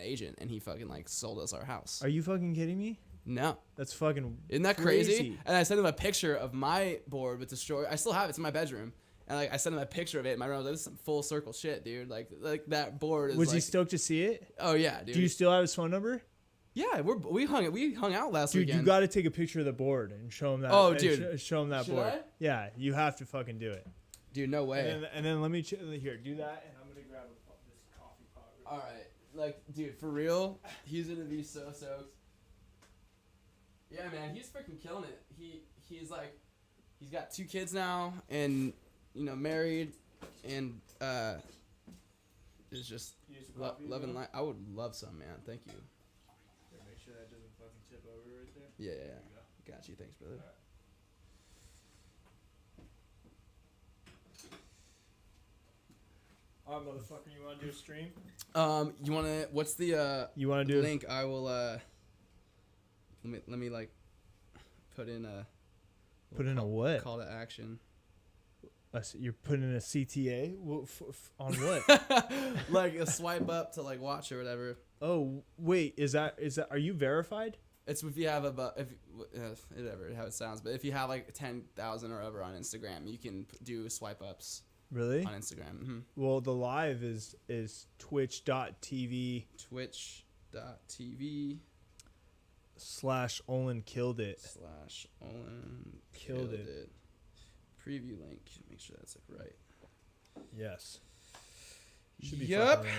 agent, and he fucking like sold us our house. Are you fucking kidding me? No. That's fucking Isn't that crazy? And I sent him a picture of my board with destroyed. I still have it. It's in my bedroom. And like I sent him a picture of it. And my room was like, this is some full circle shit, dude. Like that board is. Was like, he stoked to see it? Oh yeah, dude. Do you still have his phone number? Yeah, we hung out last dude, weekend. you got to take a picture of the board and show him that. Oh, dude, show him that Should board. I? Yeah, you have to fucking do it. Dude, no way. And then let me here. Do that, and I'm gonna grab this coffee pot. All right, like, dude, for real, he's gonna be so stoked. Yeah, man, he's freaking killing it. He's like, he's got 2 kids now, and married, and is just loving life. I would love some, man. Thank you. Here, make sure that doesn't fucking tip over right there. Yeah. Got you. Thanks, brother. Alright, motherfucker, you want to do a stream? You wanna? What's the You want to do link? I will. Let me like put in a. a what? Call to action. You're putting in a CTA on what? Like a swipe up to like watch or whatever. Oh wait, is that? Are you verified? It's if you have whatever how it sounds, but if you have like 10,000 or whatever on Instagram, you can do swipe ups. Really? On Instagram. Mm-hmm. Well, the live is twitch.tv. Twitch.tv /ollenkilledit. /ollenkilledit. Preview link. Make sure that's like right. Yes. Should be yep. fucking right.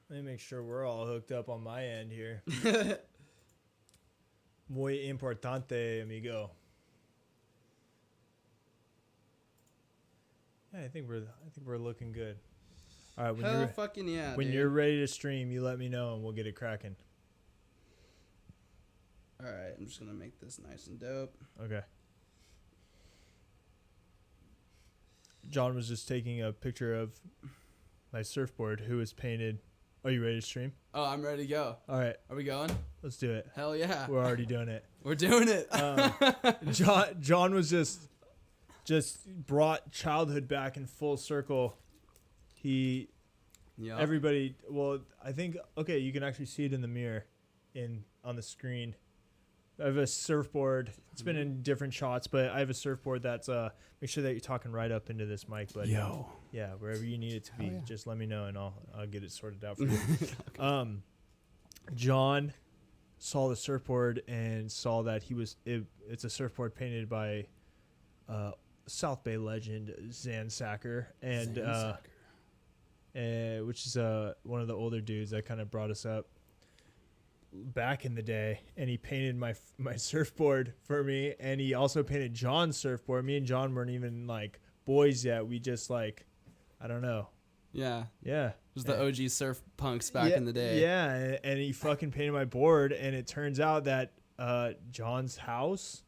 Let me make sure we're all hooked up on my end here. Muy importante, amigo. Yeah, I think we're looking good. All right, when you're ready to stream, you let me know and we'll get it cracking. All right, I'm just gonna make this nice and dope. Okay. John was just taking a picture of my surfboard, who was painted. Are you ready to stream? Oh, I'm ready to go. All right, Are we going? let's do it. Hell yeah. We're already doing it. We're doing it. John was just brought childhood back in full circle. Everybody, well, I think, okay, you can actually see it in the mirror on the screen. I have a surfboard. It's been in different shots, but I have a surfboard that's, make sure that you're talking right up into this mic, buddy. Yo. Yeah, wherever you need it to be, yeah. just let me know and I'll get it sorted out for you. Okay. John saw the surfboard and saw that it's a surfboard painted by, South Bay legend Zan Sacker, and which is one of the older dudes that kind of brought us up back in the day, and he painted my surfboard for me, and he also painted John's surfboard. Me and John weren't even like boys yet. We just like, I don't know. Yeah. It was the OG surf punks back in the day. Yeah, and he fucking painted my board, and it turns out that John's house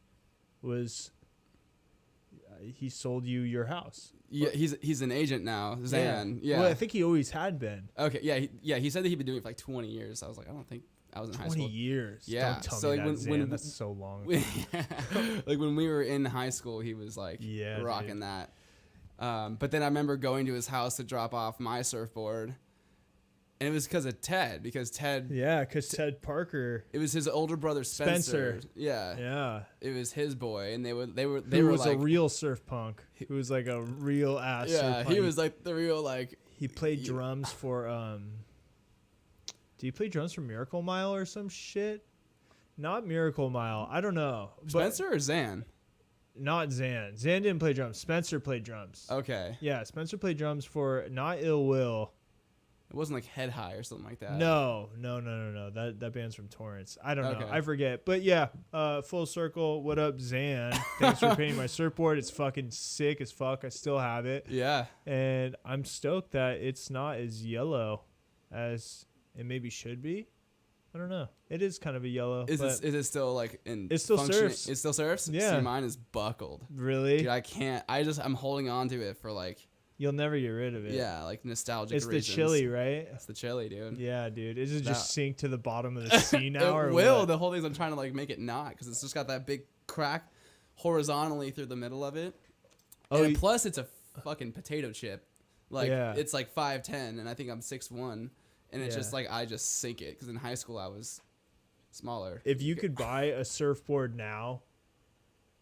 was. He sold you your house. Yeah, he's an agent now, Zan. Yeah. Well, I think he always had been. Okay. Yeah. He said that he'd been doing it for like 20 years. I was like, I don't think I was in high school. 20 years. Yeah. Don't tell so me like that, Zan. That's so long. Like when we were in high school, he was like rocking that. But then I remember going to his house to drop off my surfboard. And it was because of Ted. Because Ted Parker. It was his older brother Spencer. Yeah. It was his boy, and they were like a like real surf punk. Who was like a real ass. surf punk. He was like the real like. He played drums for Did he play drums for Miracle Mile or some shit? Not Miracle Mile. I don't know. Spencer or Zan? Not Zan. Zan didn't play drums. Spencer played drums. Okay. Yeah, Spencer played drums for not Ill Will. It wasn't like Head High or something like that. No. That band's from Torrance. I don't know. I forget. But yeah, full circle. What up, Zan? Thanks for painting my surfboard. It's fucking sick as fuck. I still have it. Yeah. And I'm stoked that it's not as yellow as it maybe should be. I don't know. It is kind of a yellow. Is it still like in? It still surfs. It still surfs. Yeah. See, mine is buckled. Really? Dude, I can't. I'm holding on to it for like. You'll never get rid of it. Yeah, like nostalgic reasons. It's the chili, right? It's the chili, dude. Yeah, dude. Is it just sink to the bottom of the sea now? It will. What? The whole thing's I'm trying to like make it not, because it's just got that big crack horizontally through the middle of it. Oh, and plus it's a fucking potato chip. Like it's like 5'10", and I think I'm 6'1", and it's just like I just sink it because in high school I was smaller. If you could buy a surfboard now,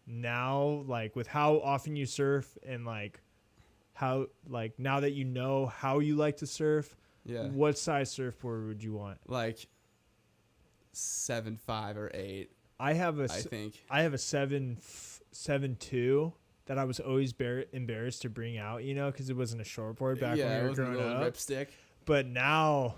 like with how often you surf and like how like now that you know how you like to surf, what size surfboard would you want? Like 7.5 or 8. I have a 7.2 that I was always embarrassed to bring out, you know, because it wasn't a shortboard back when we were growing up. Ripstick. But now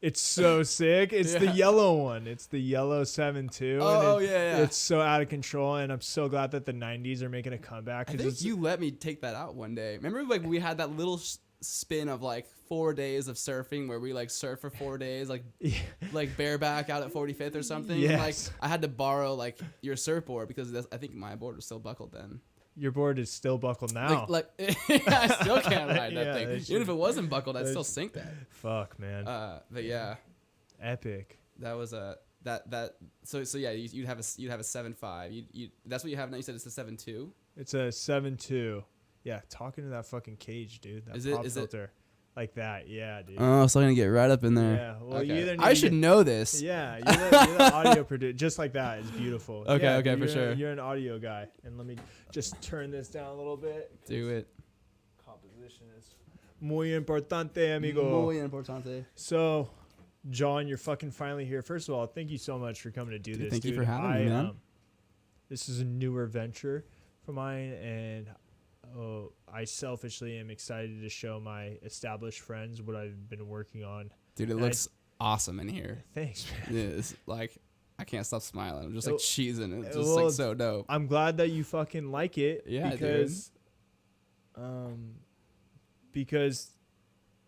it's so sick. It's the yellow one. It's the yellow 7.2. Oh, It's so out of control, and I'm so glad that the 90s are making a comeback. I think you let me take that out one day. Remember, like we had that little spin of like 4 days of surfing where we like surf for 4 days, like like bareback out at 45th or something. Yes. And, like I had to borrow like your surfboard because I think my board was still buckled then. Your board is still buckled now. Like I still can't ride that thing. Even if it wasn't buckled, I'd still sink that. Fuck, man. But yeah, epic. That was a So yeah, you'd have a 7.5. You that's what you have now. You said it's a 7.2. It's a 7.2. Yeah, talking to that fucking cage, dude. That pop filter. Like that, yeah, dude. Oh, so I'm gonna get right up in there. Yeah, well, okay. I should know this. Yeah, you're the audio producer. Just like that is beautiful. Okay, for sure. You're an audio guy, and let me just turn this down a little bit. Do it. Composition is muy importante, amigo. Muy importante. So, John, you're fucking finally here. First of all, thank you so much for coming to do this. Thank you for having me, man. This is a newer venture for mine, and I selfishly am excited to show my established friends what I've been working on. Dude, it looks awesome in here. Thanks, man. It's like I can't stop smiling. I'm just like cheesing. It's just like so dope. I'm glad that you fucking like it. Yeah, because, because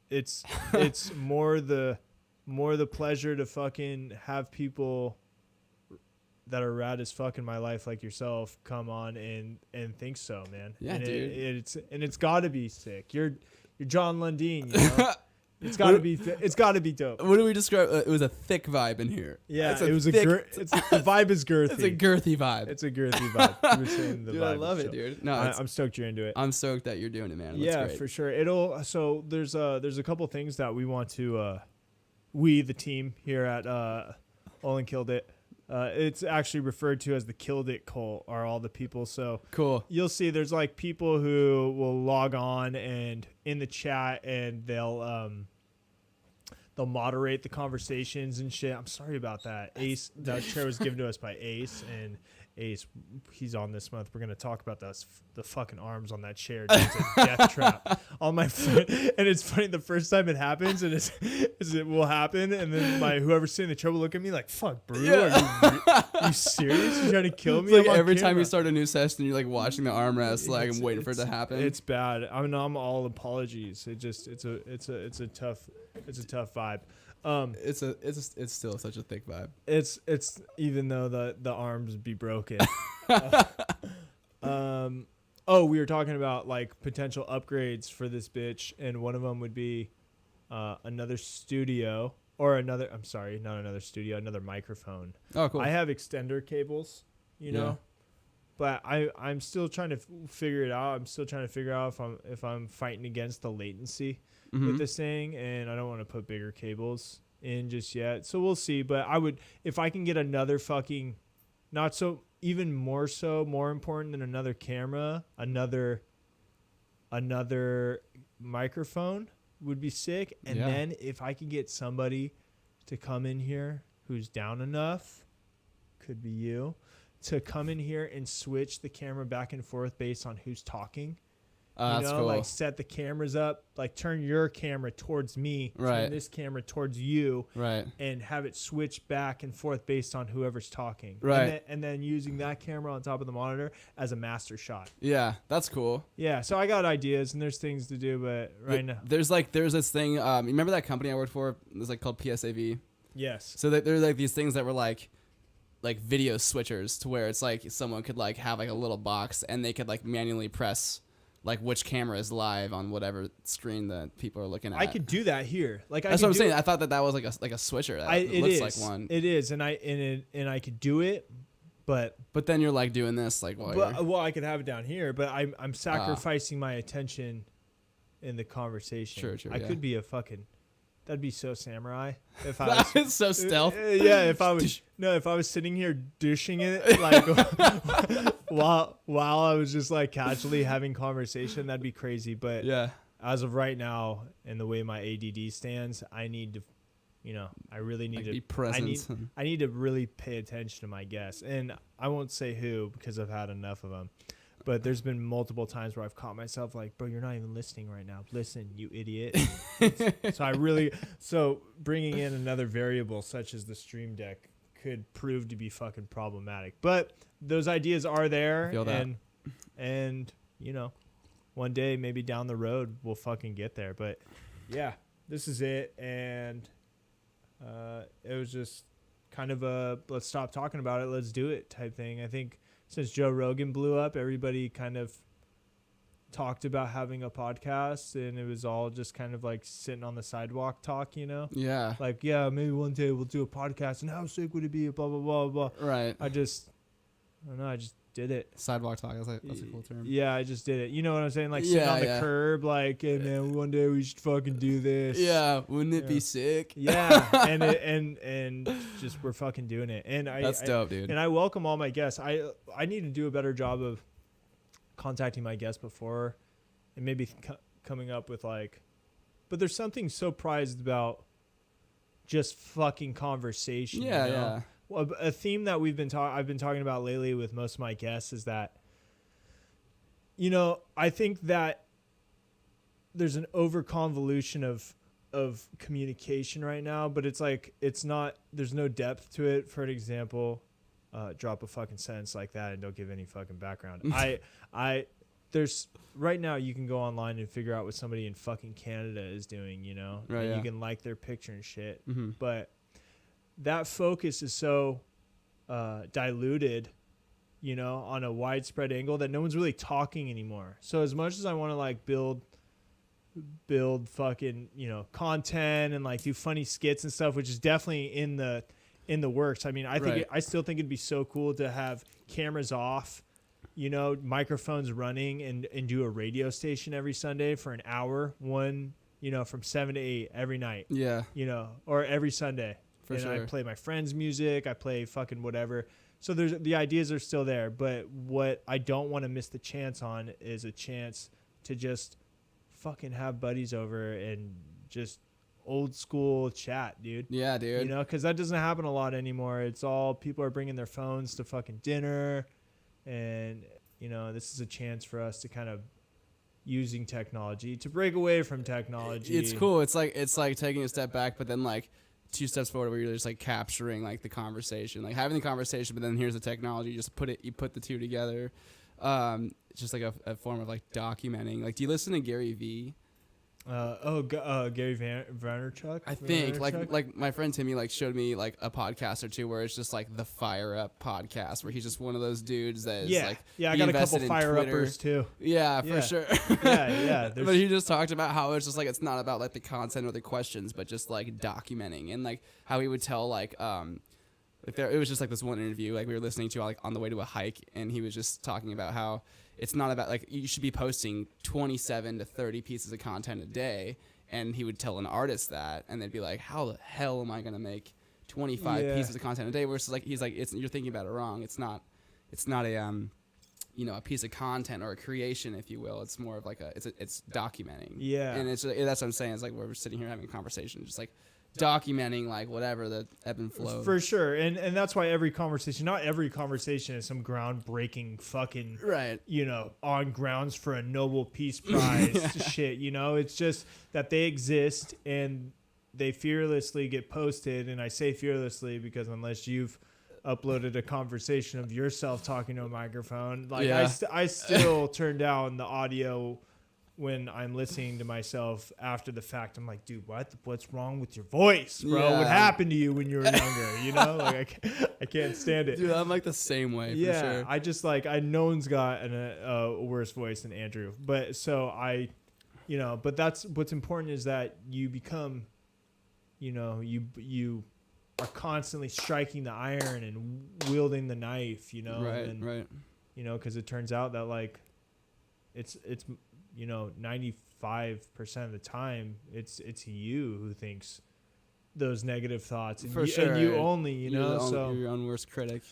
it's more the pleasure to fucking have people that are rad as fuck in my life like yourself come on and think so, man. Yeah, and dude. It's got to be sick. You're Jon Lundin, you know? It's got to be dope. What do we describe? It was a thick vibe in here. Yeah, the vibe is girthy. It's a girthy vibe. It's a girthy vibe. You were saying the dude, vibe. I love it, dude. No, I'm stoked you're into it. I'm stoked that you're doing it, man. Yeah, for sure. So there's a couple things that we want to we the team here at ollenkilledit. It's actually referred to as the Killed It cult, are all the people. So cool. You'll see there's like people who will log on and in the chat and they'll moderate the conversations and shit. I'm sorry about that. Ace, that chair was given to us by Ace, and Ace, he's on this month. We're gonna talk about the fucking arms on that chair. Dude. It's a death trap on my foot, and it's funny. The first time it happens, and it will happen, and then whoever's sitting in the chair will look at me like, "Fuck, bro, are you serious? You trying to kill me?" It's like every time you start a new session, you're like watching the armrest, like I'm waiting for it to happen. It's bad. I'm all apologies. It's a tough vibe. It's still such a thick vibe. It's even though the arms be broken. We were talking about like potential upgrades for this bitch, and one of them would be another studio or another. I'm sorry, not another studio, another microphone. Oh, cool. I have extender cables, you know, but I'm still trying to figure it out. I'm still trying to figure out if I'm fighting against the latency with this thing, and I don't want to put bigger cables in just yet. So we'll see. But I would, if I can get another fucking, more important than another camera, another microphone would be sick. And then if I can get somebody to come in here who's down enough, could be you, to come in here and switch the camera back and forth based on who's talking. That's cool. Like set the cameras up, like turn your camera towards me, turn this camera towards you, and have it switch back and forth based on whoever's talking, and then using that camera on top of the monitor as a master shot. Yeah, that's cool. Yeah, so I got ideas and there's things to do, but now there's this thing. Remember that company I worked for? It was like called PSAV. Yes. So there's like these things that were like video switchers, to where it's like someone could like have like a little box and they could like manually press like which camera is live on whatever screen that people are looking at. I could do that here. Like that's what I'm saying. I thought that was like a switcher. It looks like one. It is, and I could do it, but then you're like doing this like well, I could have it down here, but I'm sacrificing my attention in the conversation. True. I could be a fucking That'd be so samurai. If I was It's so stealth. Yeah, if I was sitting here douching it like while I was just like casually having conversation, that'd be crazy. But yeah, as of right now, and the way my ADD stands, I need to, I really need like to be present. I need to really pay attention to my guests, and I won't say who because I've had enough of them. But there's been multiple times where I've caught myself like, bro, you're not even listening right now. Listen, you idiot. So bringing in another variable such as the Stream Deck could prove to be fucking problematic. But those ideas are there. And one day, maybe down the road, we'll fucking get there. But yeah, this is it. And it was just kind of a let's stop talking about it, let's do it type thing. I think since Joe Rogan blew up, everybody kind of talked about having a podcast, and it was all just kind of like sitting on the sidewalk talk, Yeah. Like, yeah, maybe one day we'll do a podcast, and how sick would it be? Blah, blah, blah, blah. Right. I don't know. I just did it. Sidewalk talk. That's a cool term. Yeah, I just did it. You know what I'm saying? Like sitting on the curb, like, hey man, one day we should fucking do this. Yeah, wouldn't it be sick? Yeah, and just we're fucking doing it. And that's dope, dude. And I welcome all my guests. I need to do a better job of contacting my guests before, and maybe coming up with like. But there's something so prized about just fucking conversation. Yeah, yeah. Well, a theme that I've been talking about lately with most of my guests is that, I think that there's an over convolution of communication right now, but it's like, there's no depth to it. For an example, drop a fucking sentence like that and don't give any fucking background. There's right now you can go online and figure out what somebody in fucking Canada is doing, Right, and yeah. you can like their picture and shit. Mm-hmm. But that focus is so diluted, on a widespread angle that no one's really talking anymore. So as much as I want to like build fucking, content and like do funny skits and stuff, which is definitely in the works. I mean, I still think it'd be so cool to have cameras off, microphones running and do a radio station every Sunday for an hour, from 7 to 8 every night. Yeah. Or every Sunday. For sure. I play my friends' music. I play fucking whatever. So the ideas are still there. But what I don't want to miss the chance on is a chance to just fucking have buddies over and just old school chat, dude. Yeah, dude. Because that doesn't happen a lot anymore. It's all people are bringing their phones to fucking dinner. And, this is a chance for us to kind of using technology to break away from technology. It's cool. It's like taking a step back, but then like 2 steps forward where you're just like capturing like the conversation, like having the conversation, but then here's the technology. You put the two together. It's just like a form of like documenting. Like, do you listen to Gary Vee? Gary Vaynerchuk. I think like my friend Timmy like showed me like a podcast or two where it's just like the Fire Up podcast where he's just one of those dudes that is like I got a couple Fire Uppers too. Yeah, for sure. yeah. But he just talked about how it's just like it's not about like the content or the questions, but just like documenting and like how he would tell like it was just like this one interview like we were listening to like on the way to a hike, and he was just talking about how it's not about like you should be posting 27 to 30 pieces of content a day, and he would tell an artist that, and they'd be like, how the hell am I gonna make 25 pieces of content a day? Versus like he's like you're thinking about it wrong. It's not a a piece of content or a creation, if you will. It's more of like it's documenting. Yeah, and that's what I'm saying. It's like we're sitting here having a conversation, just like documenting like whatever the ebb and flow. For sure. And that's why not every conversation is some groundbreaking fucking right, on grounds for a Nobel Peace Prize shit, it's just that they exist and they fearlessly get posted. And I say fearlessly because unless you've uploaded a conversation of yourself talking to a microphone, like I still turn down the audio when I'm listening to myself after the fact. I'm like, dude, what's wrong with your voice, bro? Yeah. What happened to you when you were younger? Like I can't stand it. Dude, I'm like the same way. For sure. I just like no one's got a worse voice than Andrew. But so but that's what's important is that you become, you are constantly striking the iron and wielding the knife, right. Right. Because it turns out that like it's 95% 5% of the time, it's you who thinks those negative thoughts, and For you, sure. and you only, You're your own worst critic.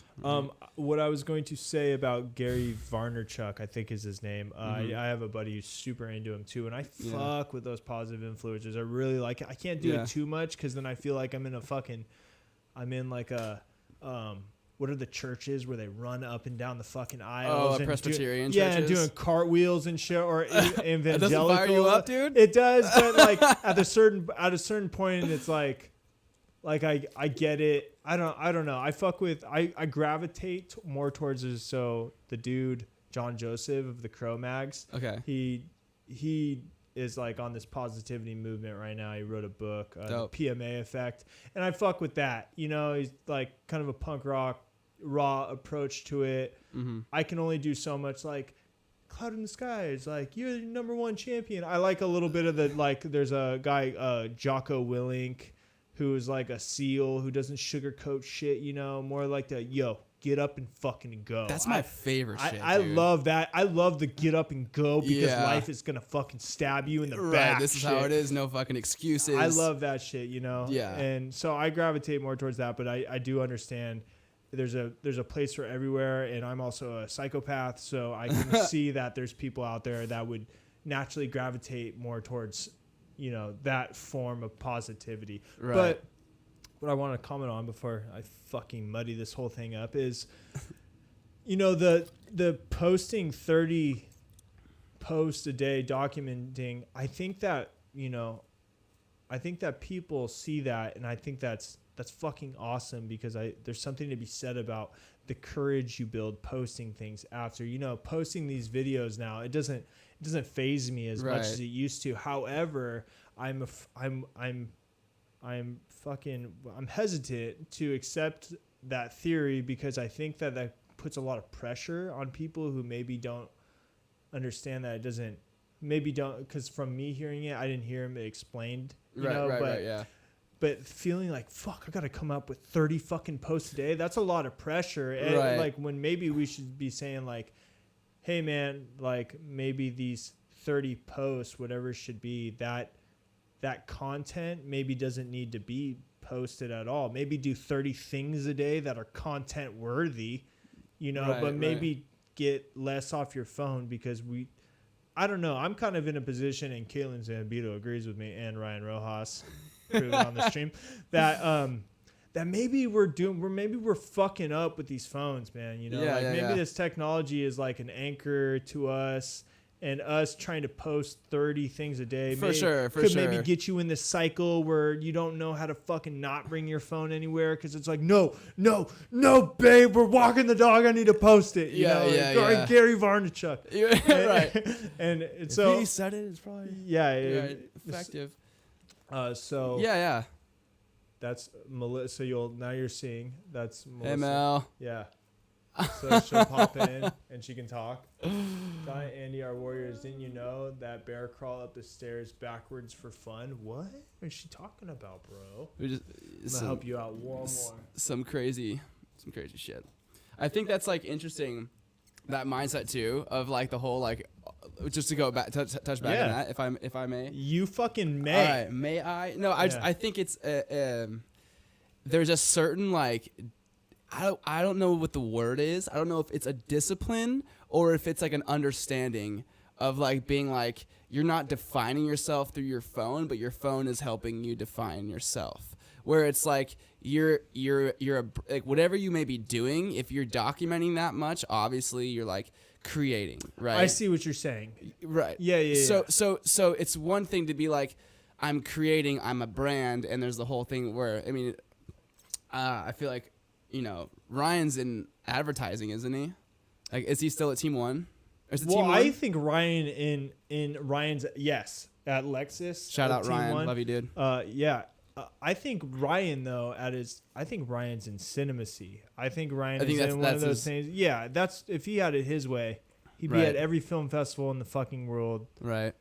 What I was going to say about Gary Vaynerchuk, I think is his name. I have a buddy who's super into him too, and I fuck with those positive influencers. I really like it. I can't do it too much because then I feel like I'm in like a what are the churches where they run up and down the fucking aisles? Oh, Presbyterian churches? Yeah, and doing cartwheels and shit, or evangelical. It doesn't fire you up, dude? It does, but like at a certain point, it's like I get it. I don't know. I gravitate more towards the dude John Joseph of the Crow Mags. Okay. He is like on this positivity movement right now. He wrote a book, the PMA Effect, and I fuck with that. You know, he's like kind of a punk rock raw approach to it. I can only do so much. Like Cloud in the Sky is like, you're the number one champion. I like a little bit of the like. There's a guy Jocko Willink, who is like a SEAL who doesn't sugarcoat shit, you know, more like the get up and fucking go. That's my favorite shit. I love that. I love the get up and go because life is gonna fucking stab you in the back. This is how it is. No fucking excuses. I love that shit, you know. Yeah. And so I gravitate more towards that, but I do understand there's a place for everywhere, and I'm also a psychopath, so I can see that there's people out there that would naturally gravitate more towards, you know, that form of positivity. Right. But what I want to comment on before I fucking muddy this whole thing up is, you know, the posting 30 posts a day documenting, I think that people see that, and I think that's fucking awesome because there's something to be said about the courage you build posting things after, you know, posting these videos now. It doesn't faze me as much as it used to. However, I'm hesitant to accept that theory because I think that puts a lot of pressure on people who maybe don't understand that it doesn't, because from me hearing it, I didn't hear him explained, but feeling like, fuck, I got to come up with 30 fucking posts a day. That's a lot of pressure. And like when maybe we should be saying like, hey man, like maybe these 30 posts, whatever it should be, that content maybe doesn't need to be posted at all. Maybe do 30 things a day that are content worthy, you know, but maybe get less off your phone because I don't know. I'm kind of in a position, and Caitlin Zambito agrees with me, and Ryan Rojas proven on the stream, that maybe we're fucking up with these phones, man. You know, maybe this technology is like an anchor to us, and us trying to post 30 things a day could maybe get you in this cycle where you don't know how to fucking not bring your phone anywhere because it's like, no, babe, we're walking the dog. I need to post it. You know? Gary Vaynerchuk. Right. And so he said it, it's probably effective. So yeah. That's Melissa. Now you're seeing that's Melissa. Hey Mel. Yeah. So she'll pop in and she can talk. Giant Andy, our warriors, didn't you know that bear crawl up the stairs backwards for fun? What is she talking about, bro? I'm gonna help you out one more. Some crazy shit. I think that's like interesting, that mindset too of like the whole like, just to go back touch back on that if I may. You fucking may. All right, may I? No, I think it's there's a certain like, I don't know what the word is. I don't know if it's a discipline or if it's like an understanding of like being like, you're not defining yourself through your phone, but your phone is helping you define yourself. Where it's like you're like whatever you may be doing, if you're documenting that much, obviously you're like creating, right? I see what you're saying. Right. Yeah. So it's one thing to be like, I'm creating, I'm a brand, and there's the whole thing where, I mean, I feel like, you know, Ryan's in advertising, isn't he? Like, is he still at Team One? Or is it Team One? I think Ryan in Ryan's at Lexus. Shout out Team Ryan, One. love you, dude. Yeah. I think Ryan though I think Ryan's in Cinemacy. I think Ryan is in one of those things. Yeah, that's if he had it his way, he'd be at every film festival in the fucking world. Right.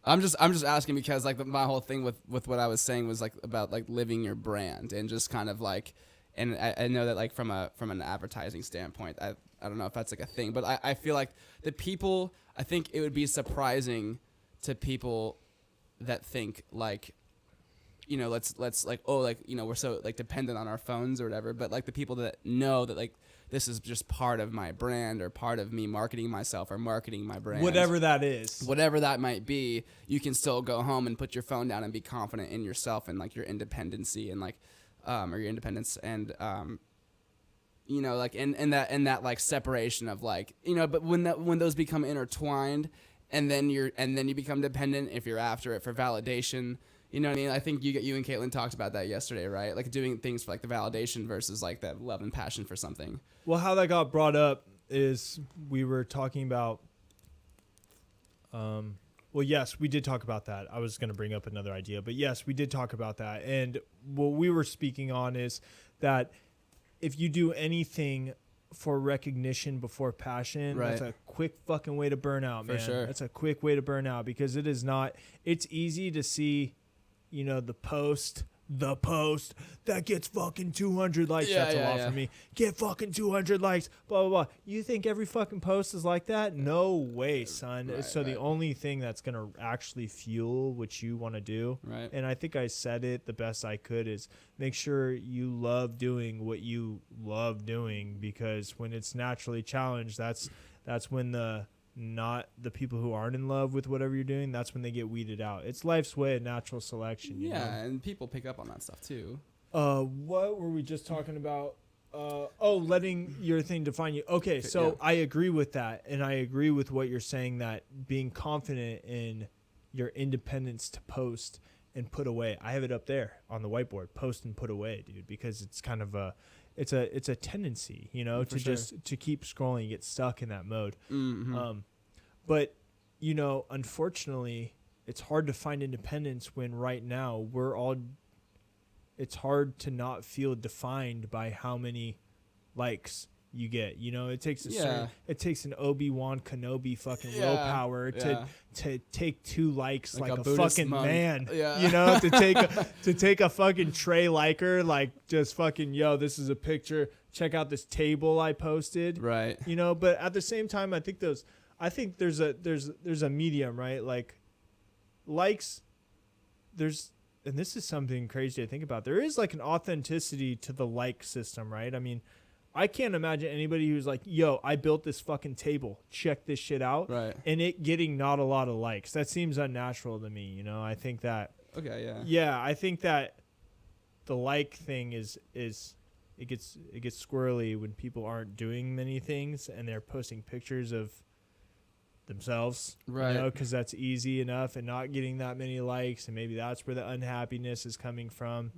I'm just asking because like my whole thing with what I was saying was like about like living your brand and just kind of like. And I know that like from an advertising standpoint, I don't know if that's like a thing, but I feel like the people, I think it would be surprising to people that think like, you know, let's like, oh, like, you know, we're so like dependent on our phones or whatever, but like the people that know that like this is just part of my brand or part of me marketing myself or marketing my brand, whatever that is, whatever that might be, you can still go home and put your phone down and be confident in yourself and like your independency and like or your independence and you know, like and that like separation of like, you know, but when those become intertwined and then you become dependent if you're after it for validation. You know what I mean? I think you and Caitlin talked about that yesterday, right? Like doing things for like the validation versus like that love and passion for something. Well, how that got brought up is we were talking about, well, yes, we did talk about that. I was going to bring up another idea, but yes, we did talk about that. And what we were speaking on is that if you do anything for recognition before passion, right, that's a quick fucking way to burn out, man. For sure. That's a quick way to burn out because it's easy to see, you know, the post that gets fucking 200 likes. That's a lot for me. Get fucking 200 likes, blah, blah, blah. You think every fucking post is like that? No way, son. Right, so the only thing that's going to actually fuel what you want to do, right, and I think I said it the best I could, is make sure you love doing what you love doing, because when it's naturally challenged, that's when the people who aren't in love with whatever you're doing, that's when they get weeded out. It's life's way of natural selection. You know? And people pick up on that stuff too. What were we just talking about? Letting your thing define you. Okay, so I agree with that, and I agree with what you're saying, that being confident in your independence to post and put away. I have it up there on the whiteboard, post and put away, dude, because it's kind of it's a tendency, you know, to keep scrolling, you get stuck in that mode. Mm-hmm. But, you know, unfortunately, it's hard to find independence when right now it's hard to not feel defined by how many likes you get. You know, it takes an Obi-Wan Kenobi fucking willpower to take 2 likes like a fucking monk. Man. Yeah. You know, to take a fucking Trey liker, like just fucking, yo, this is a picture. Check out this table I posted. Right. You know, but at the same time, I think there's a medium, right? Like likes, and this is something crazy to think about. There is like an authenticity to the like system, right? I mean, I can't imagine anybody who's like, yo, I built this fucking table, check this shit out, right, and it getting not a lot of likes. That seems unnatural to me, you know? I think that... Okay, yeah. Yeah, I think that the like thing is it gets squirrely when people aren't doing many things and they're posting pictures of themselves, right? You know, because that's easy enough, and not getting that many likes, and maybe that's where the unhappiness is coming from.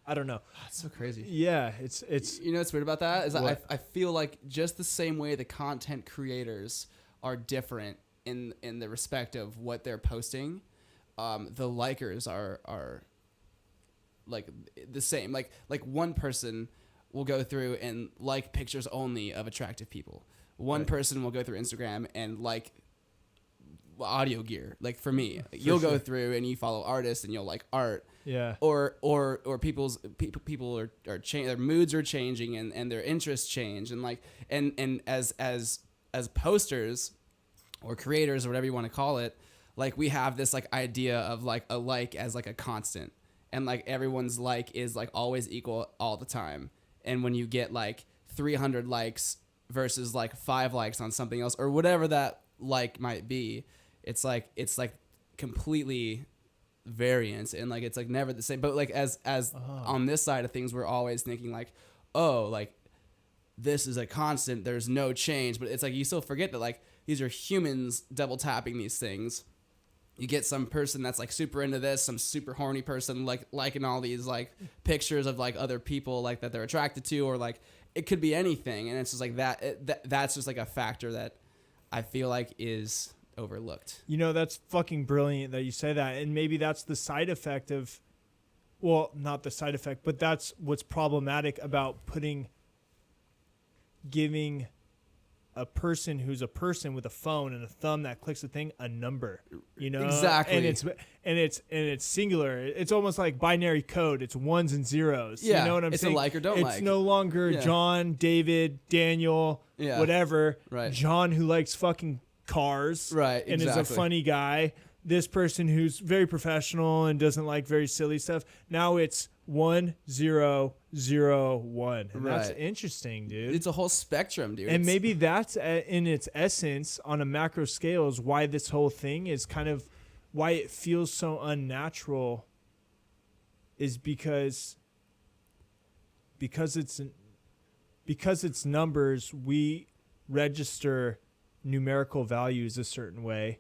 I don't know. That's so crazy. Yeah, it's. You know what's weird about that is I feel like just the same way the content creators are different in the respect of what they're posting, the likers are like the same. Like one person will go through and like pictures only of attractive people. One person will go through Instagram and like audio gear. Like for me, you'll go through and you follow artists and you'll like art. Yeah. Or people are changing, their moods are changing and their interests change, and like and as posters or creators or whatever you want to call it, like we have this like idea of like a like as like a constant, and like everyone's like is like always equal all the time. And when you get like 300 likes versus like 5 likes on something else or whatever that like might be, it's like completely variance, and like it's like never the same. But like as on this side of things, we're always thinking like, oh, like this is a constant, there's no change. But it's like you still forget that like these are humans double tapping these things. You get some person that's like super into this, some super horny person like liking all these like pictures of like other people like that they're attracted to, or like it could be anything, and it's just like that's just like a factor that I feel like is overlooked. You know, that's fucking brilliant that you say that, and maybe that's the side effect of, well, not the side effect, but that's what's problematic about giving a person who's a person with a phone and a thumb that clicks a thing a number, you know? Exactly. And it's singular. It's almost like binary code. It's ones and zeros. Yeah, you know what I'm saying? It's a like or don't like. It's no longer John, David, Daniel, whatever. Right. John who likes fucking cars. Right. And is a funny guy. this person who's very professional and doesn't like very silly stuff. Now it's 1, 0, 0, 1. And that's interesting, dude. It's a whole spectrum, dude. And maybe that's in its essence on a macro scale is why this whole thing is kind of why it feels so unnatural is because it's numbers, we register numerical values a certain way.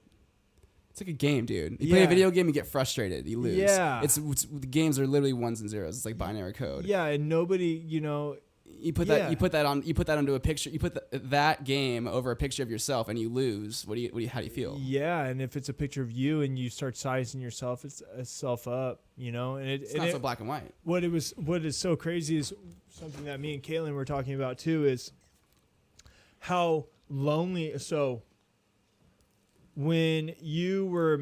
It's like a game, dude. You play a video game, you get frustrated, you lose. Yeah. The games are literally ones and zeros. It's like binary code. Yeah, and nobody, you put that onto a picture. You put that game over a picture of yourself, and you lose. How do you feel? Yeah, and if it's a picture of you and you start sizing yourself up, and it's not so black and white. What is so crazy is something that me and Caitlin were talking about too is how lonely. So when you were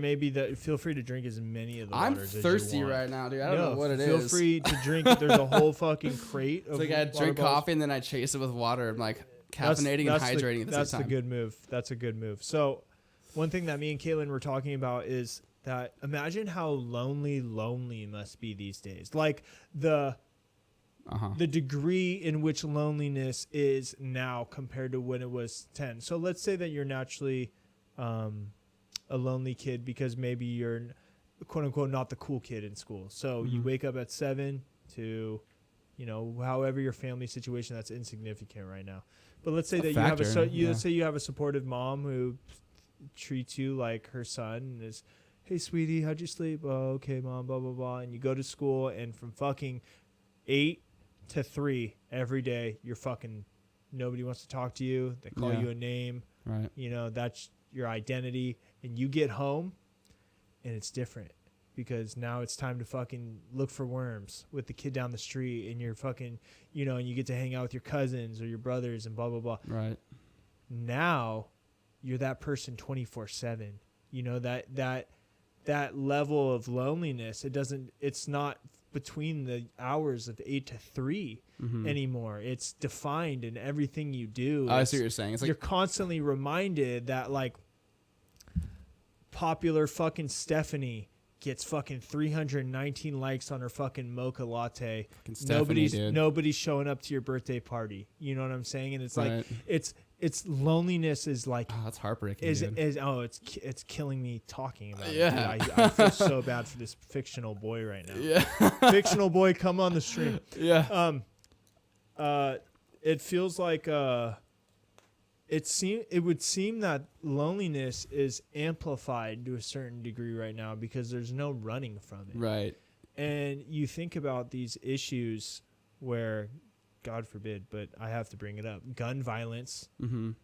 feel free to drink as many of the waters as you want. I'm thirsty right now, dude. I don't know what it is. Feel free to drink. There's a whole fucking crate. It's like I drink coffee and then I chase it with water. I'm like caffeinating and hydrating at the same time. That's a good move. That's a good move. So one thing that me and Caitlin were talking about is that imagine how lonely must be these days. Like the degree in which loneliness is now compared to when it was 10. So let's say that you're naturally a lonely kid because maybe you're quote unquote not the cool kid in school. So you wake up at 7 to, however your family situation, that's insignificant right now. But let's say that let's say you have a supportive mom who treats you like her son and is, hey sweetie, how'd you sleep? Oh, okay, mom, blah, blah, blah. And you go to school and from fucking 8 to 3 every day, you're fucking, nobody wants to talk to you. They call you a name. Right. That's your identity, and you get home and it's different because now it's time to fucking look for worms with the kid down the street and you're fucking, and you get to hang out with your cousins or your brothers and blah, blah, blah. Right. Now you're that person 24/7, that level of loneliness. It's not between the hours of 8 to 3 anymore. It's defined in everything you do. I see what you're saying. It's like you're constantly reminded that like popular fucking Stephanie gets fucking 319 likes on her fucking mocha latte. Nobody's showing up to your birthday party. You know what I'm saying? And it's like it's loneliness is like that's heartbreaking. It's killing me talking about it. I feel so bad for this fictional boy right now. Yeah. Fictional boy, come on the stream. Yeah. It feels like it would seem that loneliness is amplified to a certain degree right now because there's no running from it. Right. And you think about these issues where, God forbid, but I have to bring it up, gun violence, and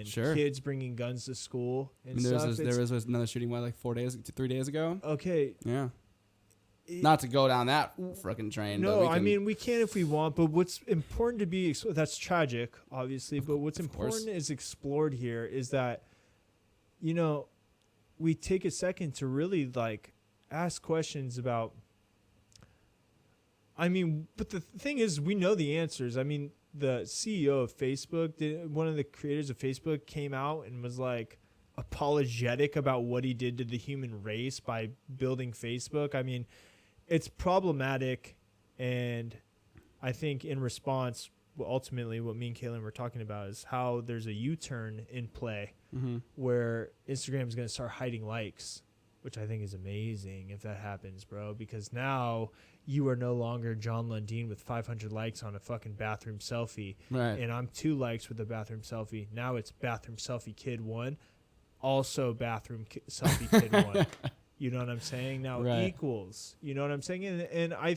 kids bringing guns to school and stuff. There was another shooting, 3 days ago? Okay. Yeah. Not to go down that fucking train. No, we can if we want, but what's important to be, that's tragic, obviously, but what's important is explored here is that, we take a second to really like ask questions about, but the thing is, we know the answers. The CEO of Facebook, one of the creators of Facebook came out and was like apologetic about what he did to the human race by building Facebook. It's problematic, and I think in response, ultimately what me and Kaylin were talking about is how there's a U-turn in play where Instagram is going to start hiding likes, which I think is amazing if that happens, bro, because now you are no longer Jon Lundin with 500 likes on a fucking bathroom selfie, right? And I'm 2 likes with a bathroom selfie. Now it's bathroom selfie kid 1, also bathroom selfie kid 1. You know what I'm saying? Now equals. You know what I'm saying? And I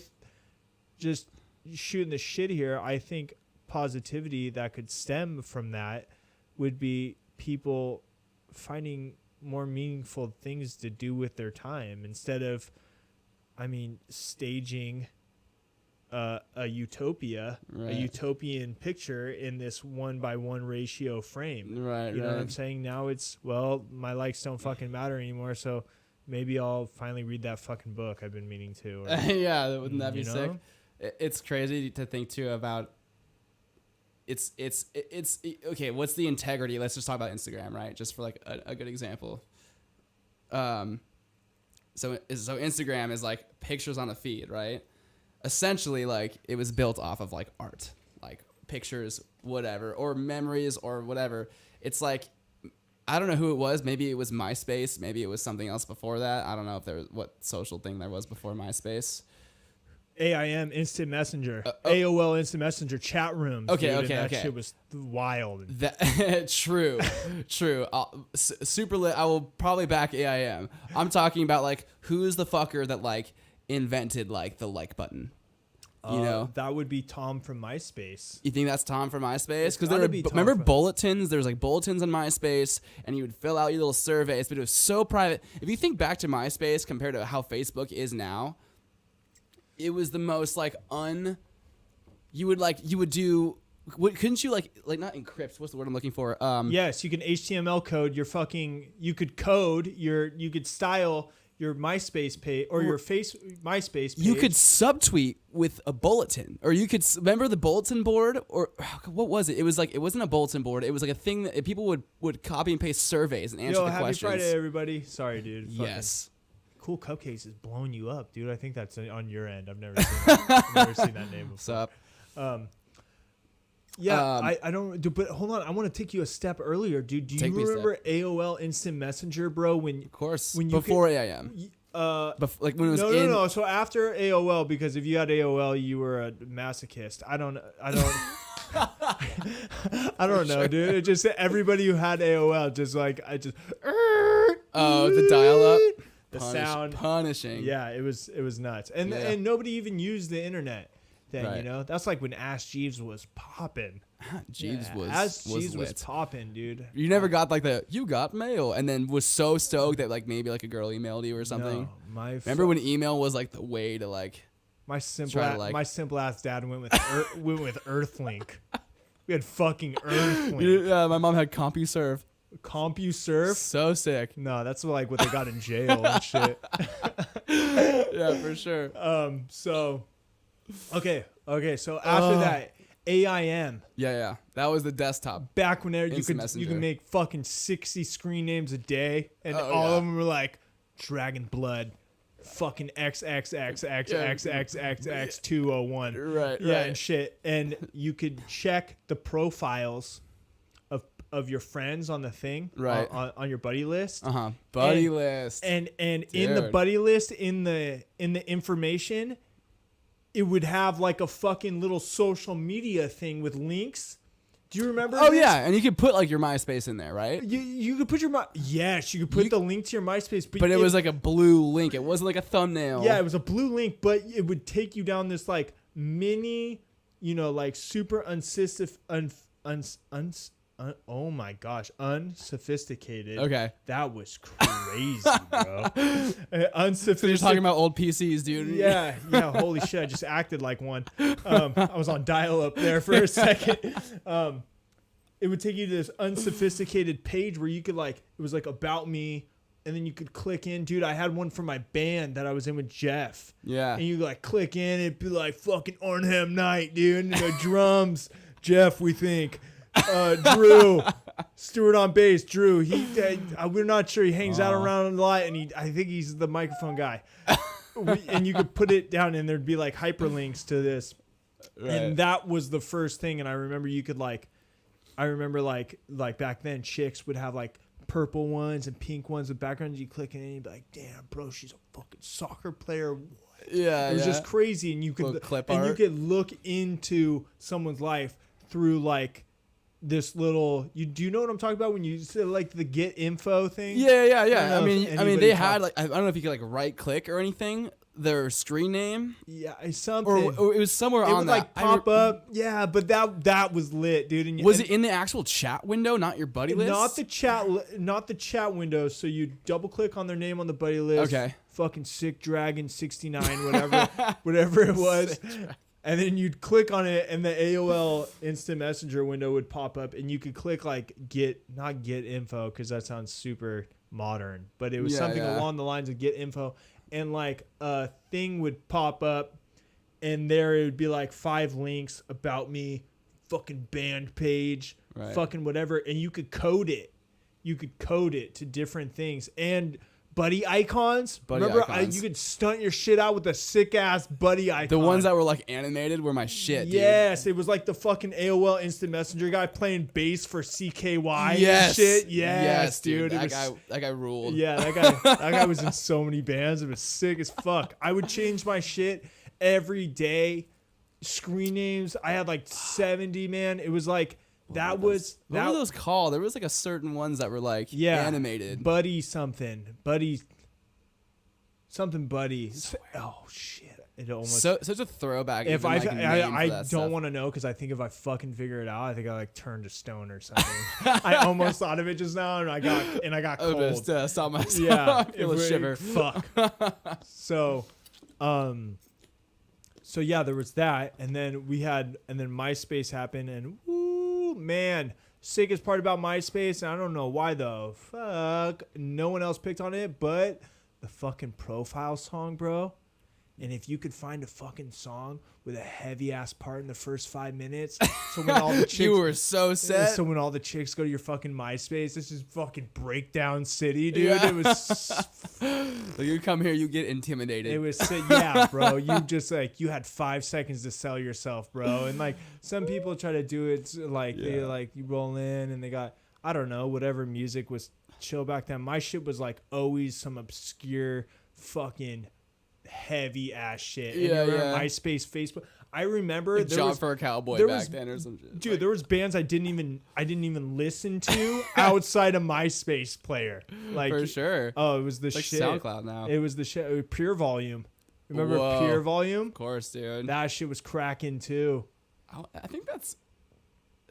just shooting the shit here, I think positivity that could stem from that would be people finding more meaningful things to do with their time instead of, staging a utopia, a utopian picture in this 1:1 ratio frame. Right. You know what I'm saying? Now it's, my likes don't fucking matter anymore, so maybe I'll finally read that fucking book I've been meaning to. Or, yeah, wouldn't that be sick? It's crazy to think too about. It's okay. What's the integrity? Let's just talk about Instagram, right? Just for like a good example. So Instagram is like pictures on a feed, right? Essentially, like it was built off of like art, like pictures, whatever, or memories or whatever. It's like, I don't know who it was. Maybe it was MySpace. Maybe it was something else before that. I don't know if there was what social thing there was before MySpace. AIM, Instant Messenger, AOL Instant Messenger, chat rooms. Okay. That shit was wild. True. Super lit. I will probably back AIM. I'm talking about like who's the fucker that like invented like the like button. You know, that would be Tom from MySpace. You think that's Tom from MySpace? Because remember bulletins? There was like bulletins on MySpace, and you would fill out your little surveys, but it was so private. If you think back to MySpace compared to how Facebook is now, it was the most like you would do. Couldn't you like not encrypt? What's the word I'm looking for? Yes, you can HTML code your fucking. You could style your MySpace page or your MySpace page. You could subtweet with a bulletin, or you could remember the bulletin board, or what was it? It was like, it wasn't a bulletin board. It was like a thing that people would copy and paste surveys and answer the questions. Happy Friday, everybody. Sorry, dude. Yes. Cool Cupcakes is blowing you up, dude. I think that's on your end. I've never seen that. I've never seen that name before. What's up? I don't do, but hold on. I want to take you a step earlier, dude. Do you remember AOL Instant Messenger, bro? Of course. Before AIM. Like when it was No. So after AOL, because if you had AOL, you were a masochist. I don't know, dude. It just everybody who had AOL just like the dial up, the sound punishing. Yeah, it was nuts, and nobody even used the internet. Then, right. You know, that's like when Ask Jeeves was popping. Jeeves was popping, dude. You never got like you got mail, and then was so stoked that like maybe like a girl emailed you or something. No, remember when email was like the way to like my simple ass dad went with Earthlink. We had fucking Earthlink. Yeah, my mom had CompuServe. CompuServe? So sick. No, that's like what they got in jail and shit. Yeah, for sure. Okay. So after that, AIM. Yeah. That was the desktop. Back when you can make fucking 60 screen names a day, and all of them were like Dragon Blood, fucking XXXXXXX201. Right. Yeah, and shit. And you could check the profiles of your friends on the thing, right, on your buddy list. Buddy list. And in the buddy list, in the information, it would have like a fucking little social media thing with links. Do you remember? Oh, yeah. And you could put like your MySpace in there, right? You could put yes, you could put the link to your MySpace. But it was like a blue link. It wasn't like a thumbnail. Yeah, it was a blue link, but it would take you down this like mini, like super oh my gosh, unsophisticated. Okay. That was crazy, bro. Unsophisticated. So you're talking about old PCs, dude. Yeah. Holy shit, I just acted like one. I was on dial-up there for a second. It would take you to this unsophisticated page where you could it was like about me, and then you could click in. Dude, I had one for my band that I was in with Jeff. Yeah. And you click in, it'd be like fucking Arnhem Night, dude. And the drums, Jeff, we think. Drew, Stewart on bass. Drew, we're not sure. He hangs out around a lot, and I think he's the microphone guy. And you could put it down, and there'd be like hyperlinks to this, right. And that was the first thing. And I remember you could like back then, chicks would have like purple ones and pink ones with backgrounds. You click in, and you'd be like, "Damn, bro, she's a fucking soccer player." What? Yeah, it was just crazy, and you could look into someone's life through like. This little, do you know what I'm talking about when you say like the get info thing? Yeah. I mean, they had like, I don't know if you could like right click or anything, their screen name. Yeah, something. Or it was somewhere on would like pop up. Yeah, but that was lit, dude. And was it in the actual chat window, not your buddy list? Not the chat window. So you double click on their name on the buddy list. Okay. Fucking Sick Dragon 69, whatever it was. And then you'd click on it, and the AOL Instant Messenger window would pop up, and you could click like not get info, because that sounds super modern, but it was something along the lines of get info, and like a thing would pop up, and there it would be like 5 links about me, fucking band page, right. Fucking whatever, and you could code it. You could code it to different things, and buddy icons. You could stunt your shit out with a sick ass buddy icon. The ones that were like animated were my shit, yes, dude. It was like the fucking AOL Instant Messenger guy playing bass for CKY yes. and shit. Yes, dude. That guy ruled. Yeah, that guy was in so many bands. It was sick as fuck. I would change my shit every day. Screen names. I had like 70, man. It was like what were those called? There was like a certain ones that were like animated. Buddy. Oh shit! It almost such a throwback. If I don't want to know because I think if I fucking figure it out, I think I like turned to stone or something. I almost thought of it just now, and I got cold. Just stop myself. Yeah, feel a shiver. Fuck. So yeah, there was that, and then MySpace happened, and woo, man, sickest part about MySpace, and I don't know why though. Fuck, no one else picked on it, but the fucking profile song, bro. And if you could find a fucking song with a heavy ass part in the first 5 minutes, so when all the chicks, you were so set. So when all the chicks go to your fucking MySpace, this is fucking breakdown city, dude. Yeah. It was. So you come here, you get intimidated. It was, yeah, bro. You just like you had 5 seconds to sell yourself, bro. And like some people try to do it, like they like you roll in and they got I don't know whatever music was chill back then. My shit was like always some obscure fucking heavy ass shit. And MySpace, Facebook. I remember there was for a cowboy back then or some shit. Dude, like, there was bands I didn't even listen to outside of MySpace player. Like for sure. Oh, it was the it's like shit. SoundCloud now. It was the shit. Pure Volume. Remember Pure Volume? Of course, dude. That shit was cracking too. I think that's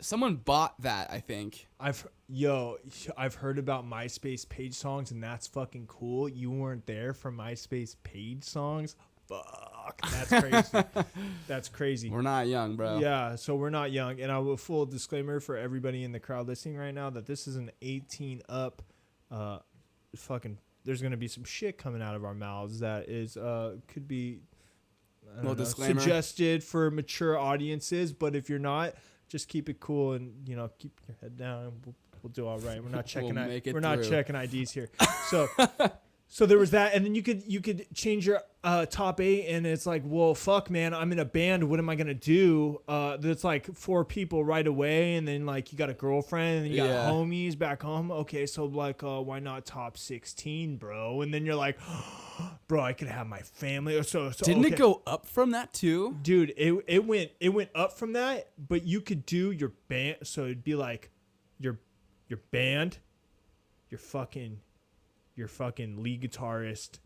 someone bought that. I think I've heard about MySpace page songs, and that's fucking cool. You weren't there for MySpace page songs. Fuck, that's crazy. That's crazy. We're not young, bro. Yeah, so we're not young. And I will full disclaimer for everybody in the crowd listening right now that this is an 18 up. Fucking, there's gonna be some shit coming out of our mouths that is could be suggested for mature audiences. But if you're not, just keep it cool and keep your head down. We'll do all right. We're not checking. We're not checking IDs here. So there was that, and then you could change your top 8, and it's like, well, fuck, man, I'm in a band. What am I gonna do? That's like 4 people right away, and then like you got a girlfriend, and you got homies back home. Okay, so like, why not top 16, bro? And then you're like, bro, I could have my family. So didn't it go up from that too, dude? It went up from that, but you could do your band. So it'd be like your band, your fucking lead guitarist,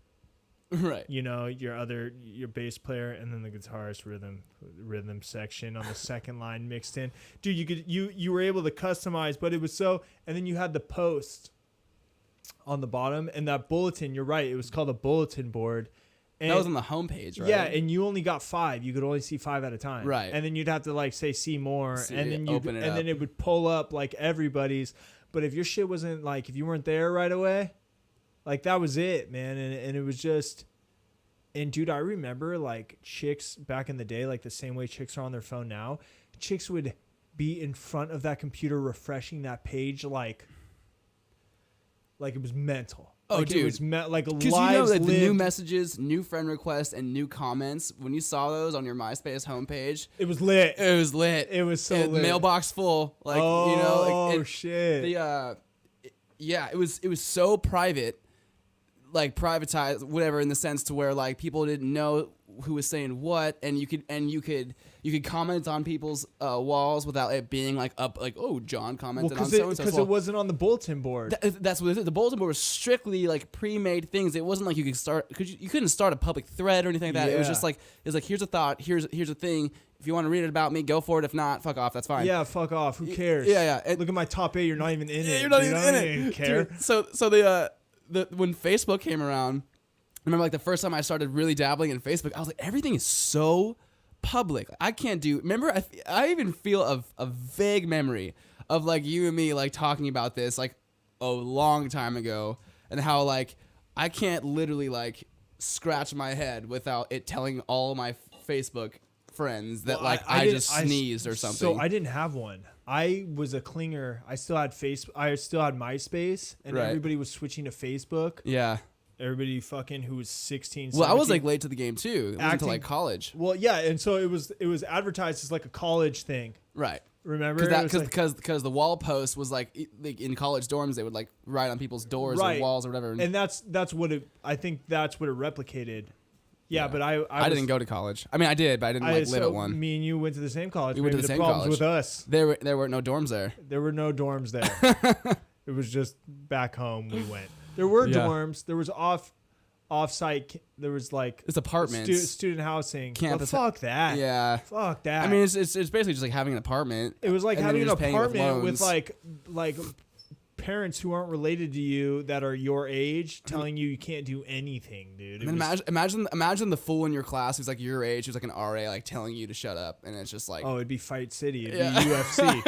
right? Your bass player, and then the guitarist rhythm section on the second line mixed in. Dude, you were able to customize, but it was so. And then you had the post on the bottom and that bulletin. You're right. It was called a bulletin board. And that was on the homepage, right? Yeah, and you only got 5. You could only see 5 at a time. Right. And then you'd have to like say see more, and then then it would pull up like everybody's. But if your shit wasn't like if you weren't there right away. Like, that was it, man. And it was just... And, dude, I remember, like, chicks back in the day, like, the same way chicks are on their phone now, chicks would be in front of that computer refreshing that page like it was mental. Oh, like dude. It was like lives that the new lived. messages, new friend requests, and new comments, when you saw those on your MySpace homepage... It was lit. It was lit. It was so lit. Mailbox full. Like, shit. It was so private... like privatized, whatever, in the sense to where like people didn't know who was saying what, and you could comment on people's walls without it being like up, like, oh, John commented on so and so. Because it wasn't on the bulletin board. That's what it is. The bulletin board was strictly like pre-made things. It wasn't like you could start, because you couldn't start a public thread or anything like that. Yeah. It was just like here's a thought, here's a thing. If you want to read it about me, go for it. If not, fuck off. That's fine. Yeah, fuck off. Who cares? Yeah. Look at my top 8. You're not even in it. You're not even in it. You care. Dude, so when Facebook came around, I remember like the first time I started really dabbling in Facebook, I was like, everything is so public. I can't do. Remember, I even feel a vague memory of like you and me like talking about this like a long time ago, and how like I can't literally like scratch my head without it telling all my Facebook friends that I just sneezed or something. So I didn't have one. I was a clinger. I still had I still had MySpace, and right. Everybody was switching to Facebook. Yeah. Everybody fucking who was 16, Well, 17. I was like late to the game too. It wasn't until like college. Well, yeah, and so it was advertised as like a college thing. Right. Remember? Because the wall post was like in college dorms, they would like write on people's doors or walls or whatever. And that's what it. I think that's what it replicated. Yeah, but I didn't go to college. I mean, I did, but I didn't live at one. Me and you went to the same college. We went to the same college with us. There weren't no dorms there. There were no dorms there. It was just back home we went. There were dorms. There was off-site. There was like it's apartments, student housing. Campus. But fuck that. Yeah, fuck that. I mean, it's basically just like having an apartment. It was like having an apartment with like parents who aren't related to you that are your age telling you can't do anything, dude. Imagine the fool in your class who's like your age, who's like an RA, like telling you to shut up, and it's just like, oh, it'd be Fight City, it'd be UFC,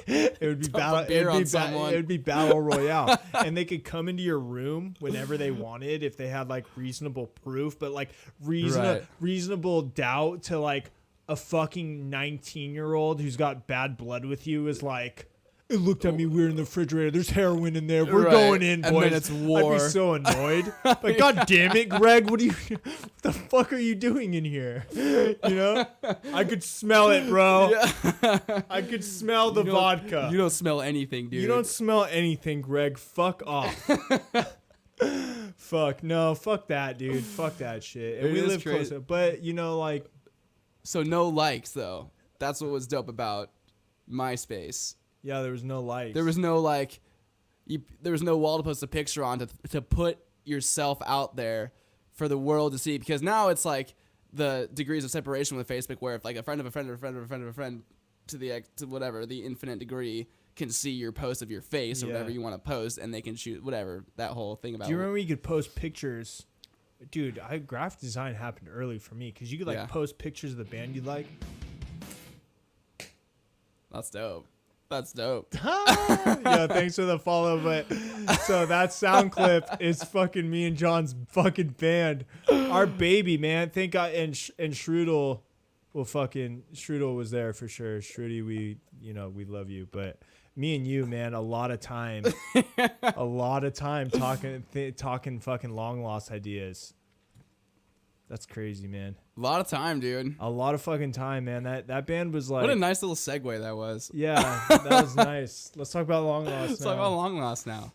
it would be it would be battle royale, and they could come into your room whenever they wanted if they had like reasonable proof, but like reasonable doubt to like a fucking 19-year-old who's got bad blood with you is like. It looked at me weird in the refrigerator. There's heroin in there. We're going in, boys. And then it's war. I'd be so annoyed. Like, God damn it, Greg. What the fuck are you doing in here? You know? I could smell it, bro. Yeah. I could smell the vodka. You don't smell anything, dude. You don't smell anything, Greg. Fuck off. Fuck. No, fuck that, dude. Fuck that shit. And we live closer. But, you know, like. So no likes, though. That's what was dope about MySpace. Yeah, there was no likes. There was no there was no wall to post a picture on to put yourself out there for the world to see. Because now it's like the degrees of separation with Facebook, where if like a friend of a friend of a friend of a friend of a friend to whatever the infinite degree can see your post of your face or whatever you want to post, and they can shoot whatever that whole thing about. Do you remember you could post pictures? Dude, graphic design happened early for me because you could post pictures of the band you like. That's dope. That's dope. Yeah, thanks for the follow. But so that sound clip is fucking me and John's fucking band. Our baby, man. Thank God. And Strudel, Strudel was there for sure. Strudy, we love you. But me and you, man, a lot of time talking fucking long lost ideas. That's crazy, man. A lot of time, dude. A lot of fucking time, man. That band was like... What a nice little segue that was. Yeah, that was nice. Let's talk about Long Lost now. Let's talk about Long Lost now.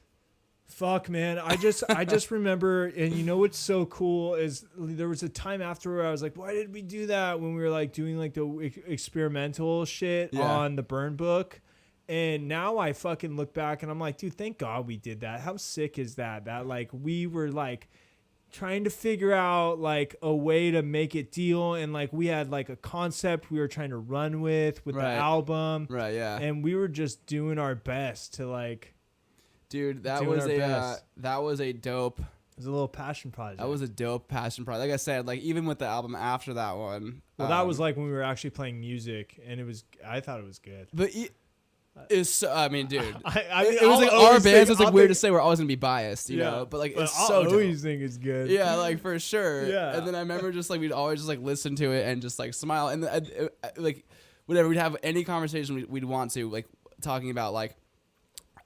Fuck, man. I just remember, and you know what's so cool is there was a time after where I was like, why did we do that when we were like doing like the experimental shit on the Burn Book? And now I fucking look back and I'm like, dude, thank God we did that. How sick is that? That like we were like... trying to figure out like a way to make it deal, and like we had like a concept we were trying to run with the album, right? Yeah, and we were just doing our best to like, dude, that was a dope. It was a little passion project. That was a dope passion project. Like I said, like even with the album after that one, that was like when we were actually playing music, and I thought it was good, but. I mean, dude, it was like our bands. It's like weird to say we're always gonna be biased, you know. But like, it's so dope. Always think it's good. Yeah, like for sure. Yeah. And then I remember just like we'd always just like listen to it and just like smile and like whatever, we'd have any conversation we'd want to, like talking about like,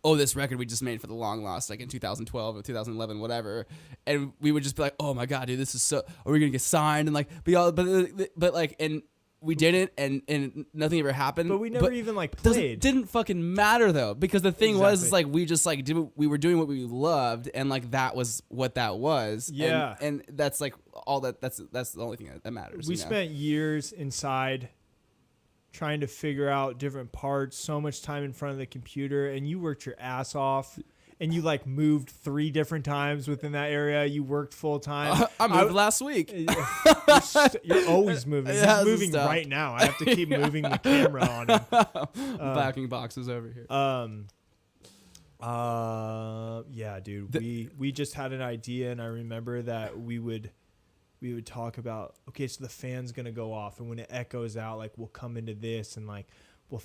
oh, this record we just made for the Long Lost, like in 2012 or 2011, whatever, and we would just be like, oh my god, dude, this is so. Are we gonna get signed and like be all? But like and. We didn't, and nothing ever happened. But we never even like played. Didn't fucking matter though, because the thing was, like we just like we were doing what we loved, and like that was what that was. Yeah, and that's like all that. That's the only thing that matters. We spent years inside trying to figure out different parts. So much time in front of the computer, and you worked your ass off. And you like moved 3 different times within that area. You worked full time. I moved last week. You're always moving. He's moving right now. I have to keep moving the camera on him. Backing boxes over here. Yeah, dude. We just had an idea, and I remember that we would talk about, okay, so the fan's gonna go off, and when it echoes out, like we'll come into this, and like we'll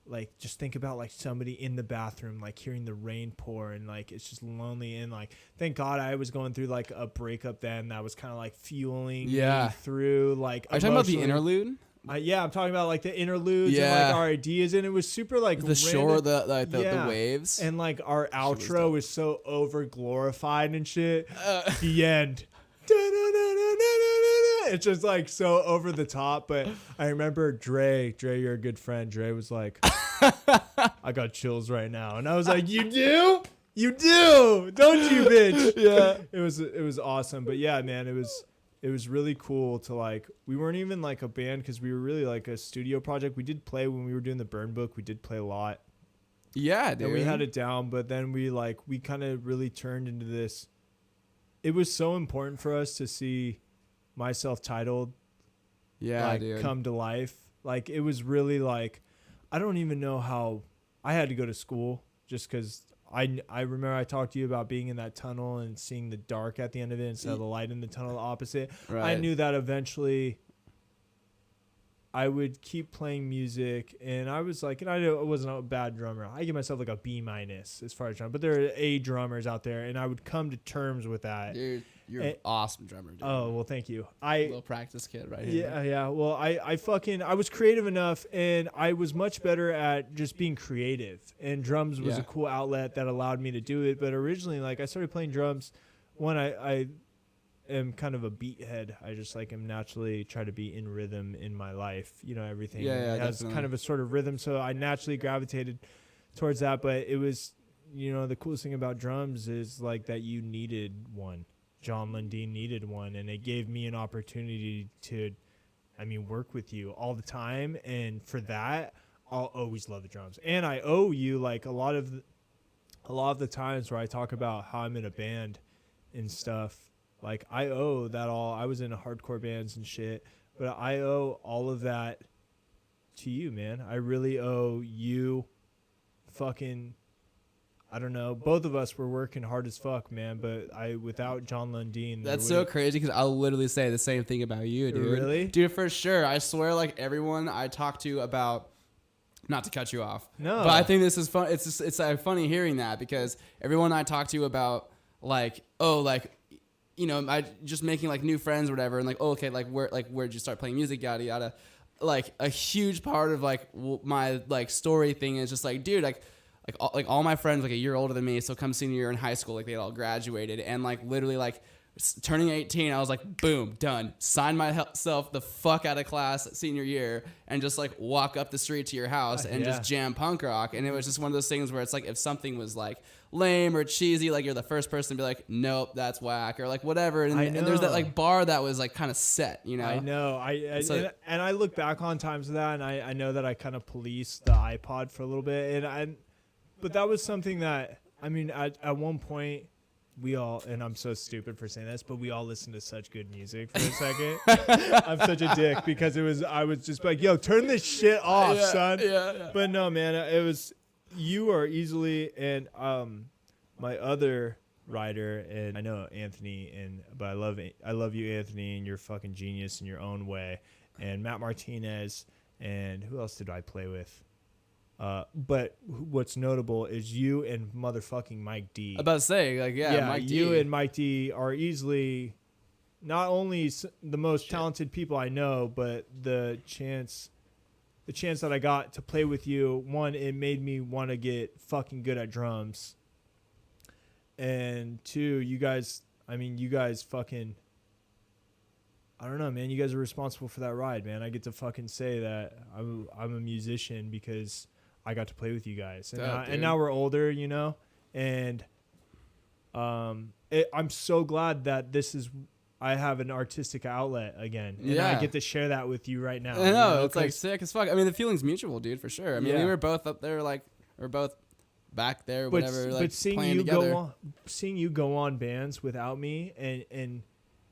like just think about like somebody in the bathroom, like hearing the rain pour, and like it's just lonely, and like thank God I was going through like a breakup then that was kind of like fueling me through like. Are you talking about the interlude? Yeah, I'm talking about like the interludes and like our ideas, and it was super like the shore, the waves, and like our outro was so over glorified and shit. The end. It's just like so over the top. But I remember Dre, you're a good friend. Dre was like, I got chills right now, and I was like, you do, don't you, bitch? Yeah, it was awesome. But yeah, man, it was really cool to like, we weren't even like a band because we were really like a studio project. We did play when we were doing the Burn Book. We did play a lot. Yeah, dude. And we had it down, but then we kind of really turned into this. It was so important for us to see my self-titled come to life. Like, it was really like, I don't even know how I had to go to school just because I remember I talked to you about being in that tunnel and seeing the dark at the end of it instead of the light in the tunnel opposite. Right. I knew that eventually I would keep playing music, and I was like, and I wasn't a bad drummer. I give myself like a B- as far as drum, but there are A drummers out there, and I would come to terms with that. Dude, you're an awesome drummer, dude. Oh, well, thank you. Little practice kid right here. Yeah. Well, I was creative enough, and I was much better at just being creative, and drums was a cool outlet that allowed me to do it. But originally, like, I started playing drums when I am kind of a beat head. I just like am naturally try to be in rhythm in my life. You know, everything has definitely kind of a sort of rhythm. So I naturally gravitated towards that. But it was, you know, the coolest thing about drums is like that you needed one. Jon Lundin needed one, and it gave me an opportunity to, work with you all the time. And for that, I'll always love the drums. And I owe you like a lot of the times where I talk about how I'm in a band and stuff. Like, I owe that all. I was in hardcore bands and shit, but I owe all of that to you, man. I really owe you fucking, I don't know. Both of us were working hard as fuck, man, but without Jon Lundin. That's so crazy because I'll literally say the same thing about you, dude. Really? Dude, for sure. I swear, like, everyone I talk to about, not to cut you off. No. But I think this is fun. It's funny hearing that because everyone I talk to about, like, you know, I just making like new friends or whatever, and like, oh, okay, where'd you start playing music, yada yada. Like, a huge part of like my like story thing is just like, dude, like all my friends like a year older than me, so come senior year in high school, like they all graduated, and like literally like turning 18, I was like, boom, done. Sign myself the fuck out of class senior year and just like walk up the street to your house and just jam punk rock. And it was just one of those things where it's like if something was like lame or cheesy, like you're the first person to be like, nope, that's whack, or like whatever. And there's that like bar that was like kind of set, you know? I know. And I look back on times of that, and I know that I kind of policed the iPod for a little bit, but that was something that, at one point, we all, and I'm so stupid for saying this, but we all listened to such good music for a second. I'm such a dick because I was just like, yo, turn this shit off, son. Yeah. But no, man, you are easily, and my other writer, and I know Anthony, but I love you, Anthony, and you're a fucking genius in your own way. And Matt Martinez, and who else did I play with? But what's notable is you and motherfucking Mike D. About to say, like, Mike D. You and Mike D are easily not only the most talented people I know, but the chance that I got to play with you, one, it made me want to get fucking good at drums. And two, you guys fucking, I don't know, man. You guys are responsible for that ride, man. I get to fucking say that I'm a musician because I got to play with you guys, and now we're older, you know, and I'm so glad that I have an artistic outlet again, and I get to share that with you right now. I know, it's like sick as fuck. The feeling's mutual, dude, for sure. We were both up there, like we're both back there, whatever. But seeing you go on bands without me,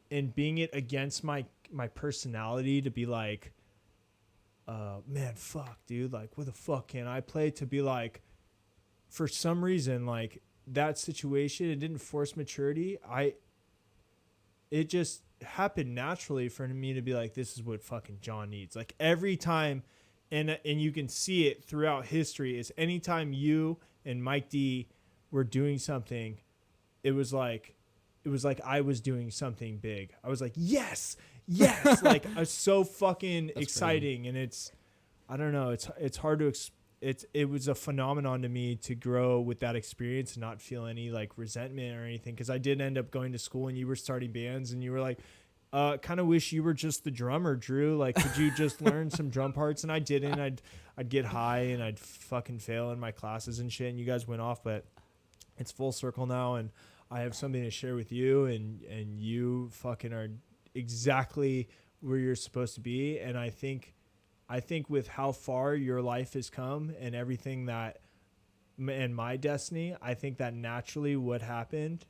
and being it against my personality to be like, man, fuck, dude, like, what the fuck can I play? To be like, for some reason, like, that situation, it didn't force maturity. It just happened naturally for me to be like, this is what fucking Jon needs. Like, every time, and you can see it throughout history, is anytime you and Mike D were doing something, it was like I was doing something big. I was like, yes, Yes, like it's so fucking exciting, crazy. And it's, I don't know, it's hard to it was a phenomenon to me to grow with that experience and not feel any like resentment or anything, because I did end up going to school and you were starting bands and you were like, kind of wish you were just the drummer, Drew. Like, could you just learn some drum parts? And I didn't. I'd get high and I'd fucking fail in my classes and shit. And you guys went off, but it's full circle now, and I have something to share with you, and you fucking are exactly where you're supposed to be. And I think with how far your life has come and everything that, and my destiny, I think that naturally what happened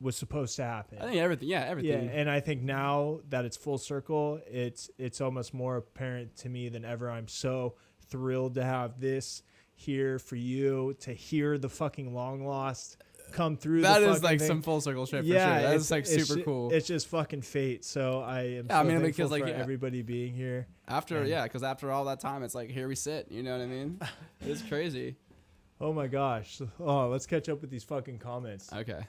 was supposed to happen. I think everything. Yeah. And I think now that it's full circle, it's almost more apparent to me than ever. I'm so thrilled to have this here for you, to hear the fucking long lost come through. That is like thing. Some full circle shit for sure. That is like super cool. It's just fucking fate. So I am so thankful because like for everybody being here. Because after all that time, it's like here we sit. You know what I mean? It's crazy. Oh my gosh. Oh, let's catch up with these fucking comments. Okay.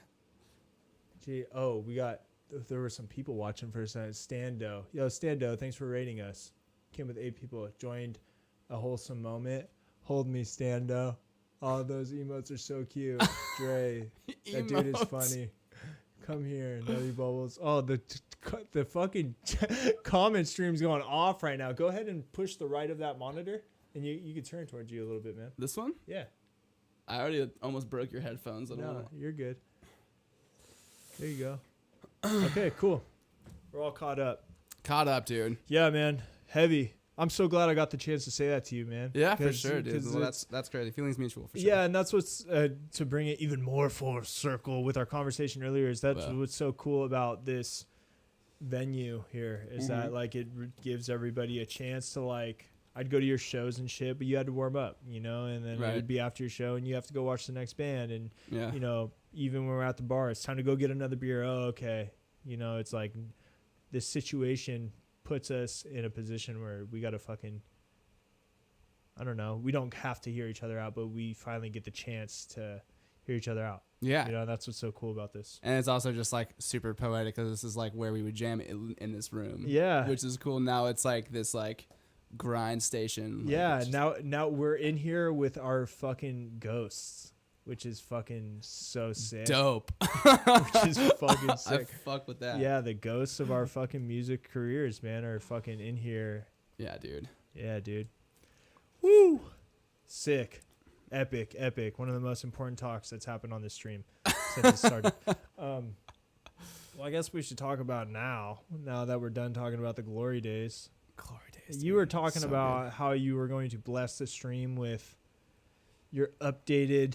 Gee, there were some people watching for a second. Stando. Yo, Stando, thanks for rating us. Came with 8 people. Joined a wholesome moment. Hold me, Stando. Oh, those emotes are so cute. Dre, that dude is funny. Come here, Nutty Bubbles. Oh, the fucking comment stream's going off right now. Go ahead and push the right of that monitor, and you can turn towards you a little bit, man. This one? Yeah. I already almost broke your headphones. No, you're good. There you go. Okay, cool. We're all caught up. Caught up, dude. Yeah, man. Heavy. I'm so glad I got the chance to say that to you, man. Yeah, for sure, dude. Well, that's crazy. Feelings mutual, for sure. Yeah, and that's what's to bring it even more full circle with our conversation earlier, is that's what's so cool about this venue here, is that like it gives everybody a chance to like, I'd go to your shows and shit, but you had to warm up, you know, and then it would be after your show and you have to go watch the next band, and you know, even when we're at the bar, it's time to go get another beer. Oh, okay. You know, it's like this situation puts us in a position where we got to fucking, I don't know, we don't have to hear each other out, but we finally get the chance to hear each other out. Yeah. You know, that's what's so cool about this. And it's also just like super poetic, because this is like where we would jam in this room. Yeah. Which is cool. Now it's like this like grind station. Yeah. Now we're in here with our fucking ghosts, which is fucking so sick. Dope. Which is fucking sick. I fuck with that. Yeah, the ghosts of our fucking music careers, man, are fucking in here. Yeah, dude. Yeah, dude. Woo! Sick. Epic. One of the most important talks that's happened on this stream since it started. Well, I guess we should talk about now that we're done talking about the glory days. Glory days. You were talking about how you were going to bless the stream with your updated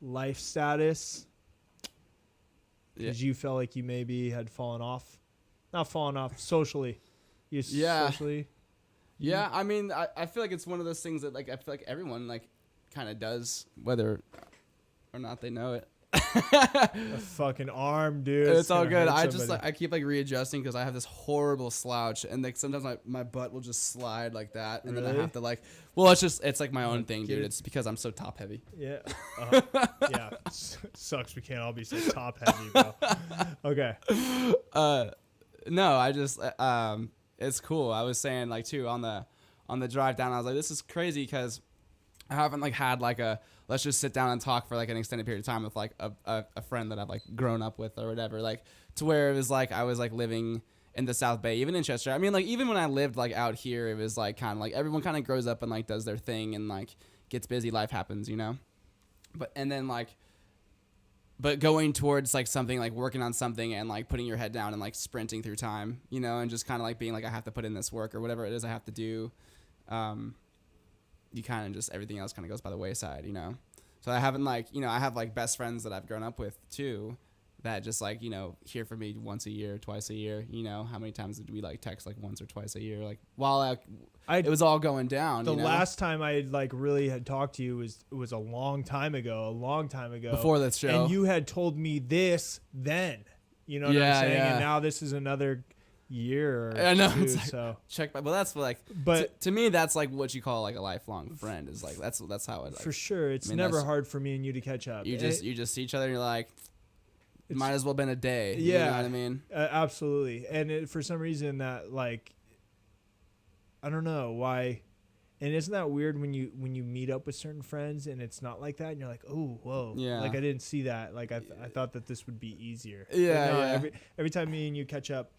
life status, because you felt like you maybe had not fallen off socially. Socially. Yeah, I mean, I feel like it's one of those things that like I feel like everyone like kind of does, whether or not they know it. A fucking arm, dude. It's all good. I just like, I keep like readjusting because I have this horrible slouch, and like sometimes my butt will just slide like that, and then I have to like, well, it's like my own thing, dude. It's because I'm so top heavy. Yeah. Yeah. Sucks. We can't all be so top heavy, bro. Okay. No, I just it's cool. I was saying like too on the drive down, I was like, this is crazy because I haven't like had like a let's just sit down and talk for like an extended period of time with like a friend that I've like grown up with or whatever, like to where it was like I was like living in the South Bay, even in Chester. I mean, like even when I lived like out here, it was like kind of like everyone kind of grows up and like does their thing and like gets busy, life happens, you know. But going towards like something, like working on something and like putting your head down and like sprinting through time, you know, and just kind of like being like I have to put in this work or whatever it is I have to do. You kind of just, everything else kind of goes by the wayside, you know? So I haven't like, you know, I have like best friends that I've grown up with too, that just like, you know, hear from me once a year, twice a year, you know, how many times did we like text like once or twice a year? Like while it was all going down. The last time I like really had talked to you was a long time ago. Before this show. And you had told me this then, you know what I'm saying? Yeah. And now this is another year or I know, two, it's like, so check, but that's like, but to me, that's like what you call like a lifelong friend, is like, that's how it, like, for sure. It's never hard for me and you to catch up. You just see each other and you're like, might as well have been a day. Yeah. You know what I mean? Absolutely. And for some reason that like, I don't know why. And isn't that weird when you meet up with certain friends and it's not like that and you're like, oh, whoa, yeah, like I didn't see that. Like I thought that this would be easier. Yeah, no, yeah. Every time me and you catch up.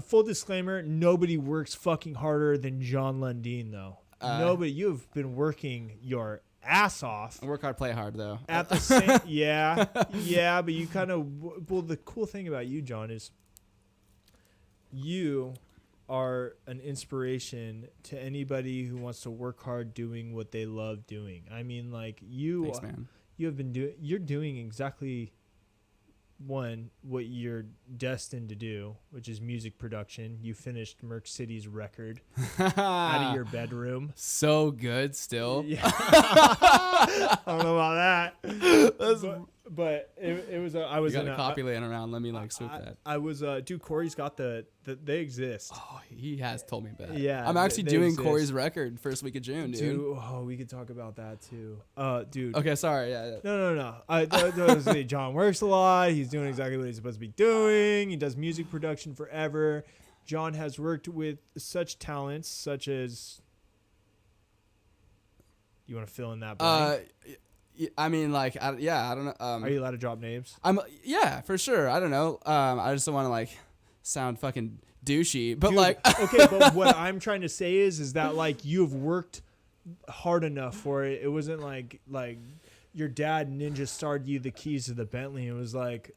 Full disclaimer: nobody works fucking harder than Jon Lundin, though. Nobody. You've been working your ass off. I work hard, play hard, though. At the same, yeah, but you kind of. Well, the cool thing about you, John, is you are an inspiration to anybody who wants to work hard doing what they love doing. I mean, like Thanks, man. You have been doing. You're doing exactly what you're destined to do, which is music production. You finished Merc City's record out of your bedroom. So good, still. Yeah. I don't know about that. But it was. I was. You got a copy laying around. Let me like swoop that. I was. Dude, Corey's got the. They exist. Oh, he has told me about it. Yeah, I'm actually doing exist. Corey's record first week of June, dude. We could talk about that too. Dude. Okay, sorry. Yeah. No. John works a lot. He's doing exactly what he's supposed to be doing. He does music production forever. John has worked with such talents, such as. You want to fill in that blank? I mean, like, I don't know. Are you allowed to drop names? Yeah, for sure. I don't know. I just don't want to like sound fucking douchey, but Dude, like, okay. But what I'm trying to say is that like you've worked hard enough for it. It wasn't like your dad ninja starred you the keys to the Bentley. It was like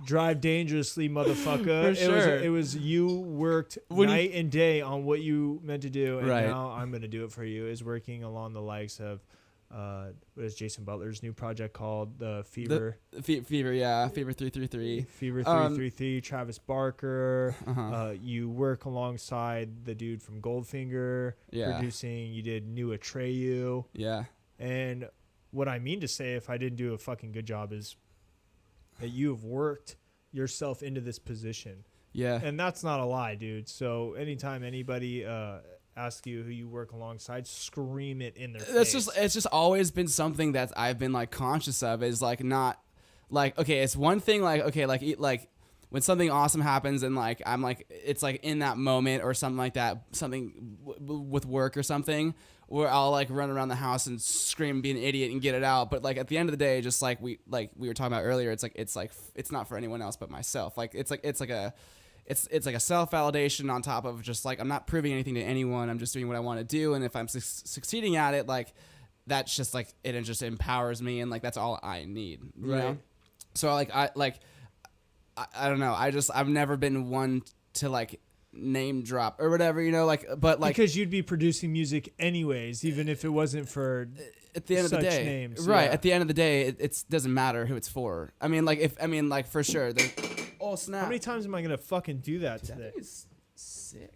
drive dangerously, motherfucker. For sure. It was you worked night and day on what you meant to do, and now I'm gonna do it for you. Is working along the likes of. What is Jason Butler's new project called? The Fever. Fever, yeah. Fever 333. Fever 333. Travis Barker. Uh-huh. You work alongside the dude from Goldfinger. Yeah. Producing. You did New Atreyu. Yeah. And what I mean to say, if I didn't do a fucking good job, is that you have worked yourself into this position. Yeah. And that's not a lie, dude. So anytime anybody ask you who you work alongside, scream it in their face. It's just always been something that I've been like conscious of, is like not like, okay, it's one thing like, okay, like when something awesome happens and like I'm like, it's like in that moment or something like that, something with work or something, where I'll like run around the house and scream, be an idiot and get it out. But like at the end of the day, just like we were talking about earlier, it's not for anyone else but myself. Like it's like a self-validation on top of just like, I'm not proving anything to anyone. I'm just doing what I want to do. And if I'm succeeding at it, like that's just like, it just empowers me. And like, that's all I need. You know? So like, I don't know. I've never been one to like name drop or whatever, you know, like, but like, because you'd be producing music anyways, even if it wasn't for at the end of the day, names. Right. Yeah. At the end of the day, it doesn't matter who it's for. I mean, like for sure. Oh snap! How many times am I gonna fucking do that today? It's sick.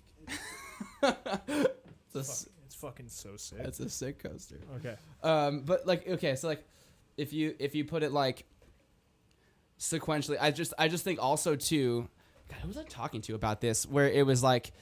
It's fucking so sick. It's a sick coaster. Okay. But like, okay, so like, if you put it like sequentially, I just think also too. God, who was I talking to about this? Where it was like,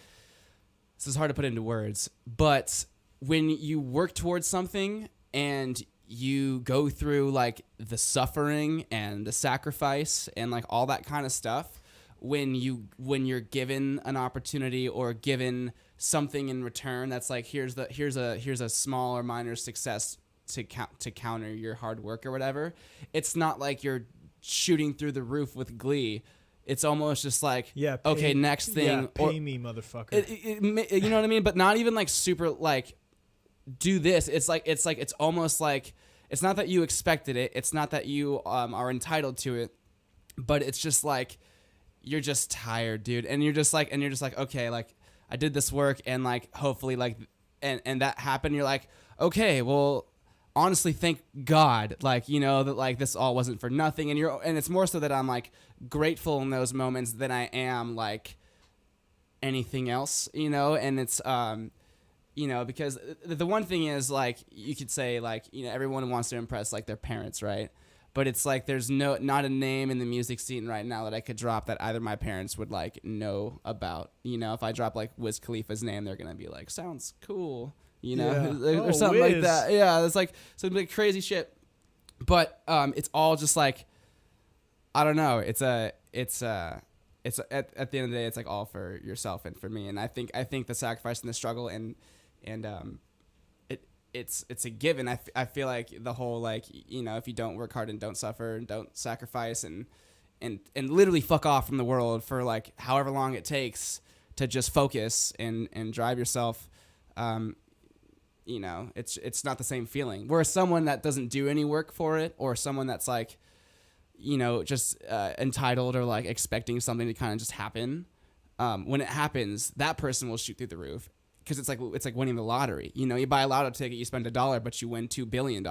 this is hard to put into words, but when you work towards something and you go through like the suffering and the sacrifice and like all that kind of stuff, when you're given an opportunity or given something in return that's like, here's a small or minor success to counter your hard work or whatever, it's not like you're shooting through the roof with glee. It's almost just like, okay, next thing. Yeah, pay me, motherfucker. You know what I mean? But not even like super like, do this. It's almost like, it's not that you expected it. It's not that you are entitled to it, but it's just like, you're just tired, dude. And you're just like, okay, like I did this work and like, hopefully like, and that happened. You're like, okay, well, honestly, thank God, like, you know, that like this all wasn't for nothing. And it's more so that I'm like grateful in those moments than I am like anything else, you know? And it's, you know, because the one thing is like, you could say like, you know, everyone wants to impress like their parents, right? But it's like, there's not a name in the music scene right now that I could drop that either my parents would like know about. You know, if I drop like Wiz Khalifa's name, they're going to be like, sounds cool, you know, or something Wiz. like that. Yeah. It's like some like crazy shit, but it's all just like I don't know. It's at the end of the day, it's like all for yourself and for me. And I think the sacrifice and the struggle and it's a given. I feel like the whole, like, you know, if you don't work hard and don't suffer and don't sacrifice and literally fuck off from the world for like however long it takes to just focus and drive yourself, you know, it's not the same feeling. Whereas someone that doesn't do any work for it, or someone that's like, you know, just entitled or like expecting something to kind of just happen, when it happens, that person will shoot through the roof. Because it's like winning the lottery. You know, you buy a lotto ticket, you spend $1, but you win $2 billion.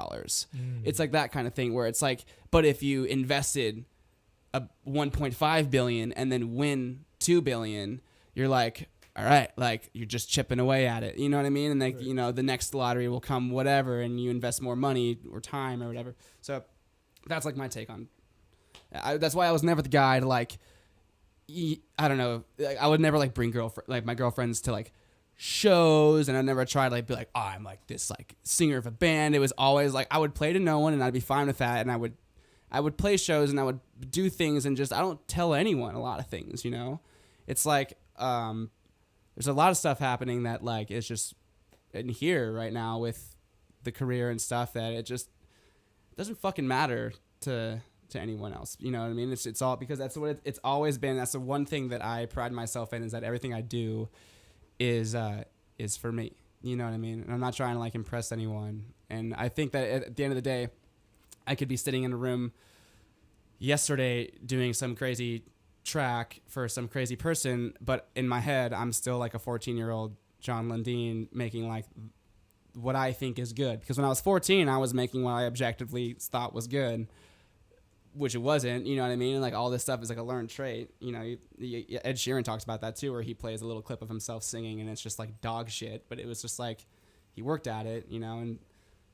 It's like that kind of thing where it's like, but if you invested a 1.5 billion and then win 2 billion, you're like, all right, like you're just chipping away at it. You know what I mean? And like, right. You know, the next lottery will come, whatever, and you invest more money or time or whatever. So that's like my take on. That's why I was never the guy to like, I don't know, I would never like bring my girlfriends to like shows, and I never tried to like be like, oh, I'm like this like singer of a band. It was always like I would play to no one and I'd be fine with that, and I would play shows and I would do things and just I don't tell anyone a lot of things, you know. It's like there's a lot of stuff happening that like is just in here right now with the career and stuff that it just doesn't fucking matter to anyone else, you know what I mean? It's all because that's what it's always been. That's the one thing that I pride myself in, is that everything I do is for me, you know what I mean? And I'm not trying to like impress anyone. And I think that at the end of the day, I could be sitting in a room yesterday doing some crazy track for some crazy person, but in my head, I'm still like a 14-year-old Jon Lundin making like what I think is good. Because when I was 14, I was making what I objectively thought was good, which it wasn't, you know what I mean? And like all this stuff is like a learned trait. You know, Ed Sheeran talks about that too, where he plays a little clip of himself singing and it's just like dog shit, but it was just like he worked at it, you know? And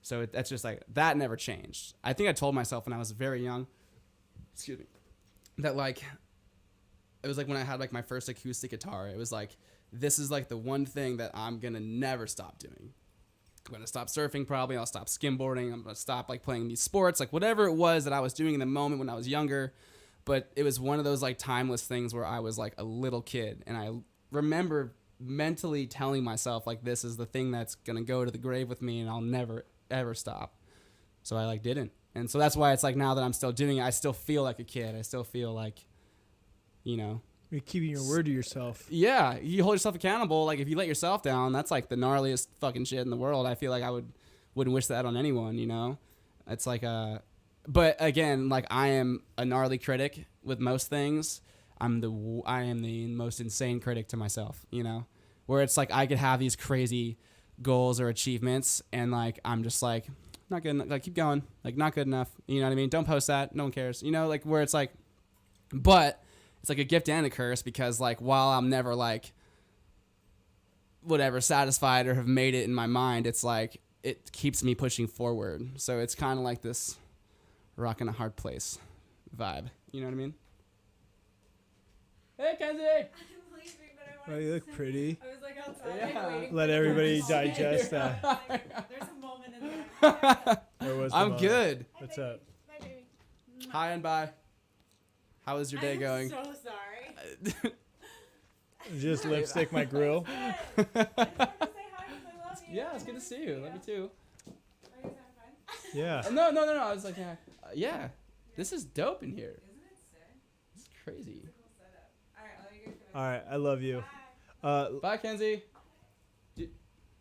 so that's just like, that never changed. I think I told myself when I was very young, excuse me, that like, it was like when I had like my first acoustic guitar, it was like, this is like the one thing that I'm going to never stop doing. I'm going to stop surfing probably. I'll stop skimboarding. I'm going to stop like playing these sports, like whatever it was that I was doing in the moment when I was younger. But it was one of those like timeless things where I was like a little kid. And I remember mentally telling myself like, this is the thing that's going to go to the grave with me and I'll never, ever stop. So I like didn't. And so that's why it's like now that I'm still doing it, I still feel like a kid. I still feel like, you know. You're keeping your word to yourself. Yeah, you hold yourself accountable. Like if you let yourself down, that's like the gnarliest fucking shit in the world. I feel like I wouldn't wish that on anyone, you know. It's like but again, like I am a gnarly critic with most things. I am the most insane critic to myself, you know. Where it's like I could have these crazy goals or achievements, and like I'm just like not good enough. Like keep going, like not good enough. You know what I mean? Don't post that. No one cares. You know, like where it's like, but. It's like a gift and a curse because like while I'm never like whatever satisfied or have made it in my mind, it's like it keeps me pushing forward. So it's kind of like this rock in a hard place vibe. You know what I mean? Hey, Kenzie! I'm leaving, but I Oh, you look pretty. I was like outside waiting. Let everybody digest that. There's a moment in there. Where was the I'm moment? good. What's up? Bye, baby. Hi and bye. How is your day going? I'm so sorry. Just lipstick my grill. I just wanted to say hi because I love you. Yeah, it's good to see you. Love you too. Are you guys having fun? Yeah. No. I was like, yeah. This is dope in here. Isn't it sick? It's crazy. It's a cool setup. All right, I'll let you guys All right. I love you. Bye. Bye, Kenzie.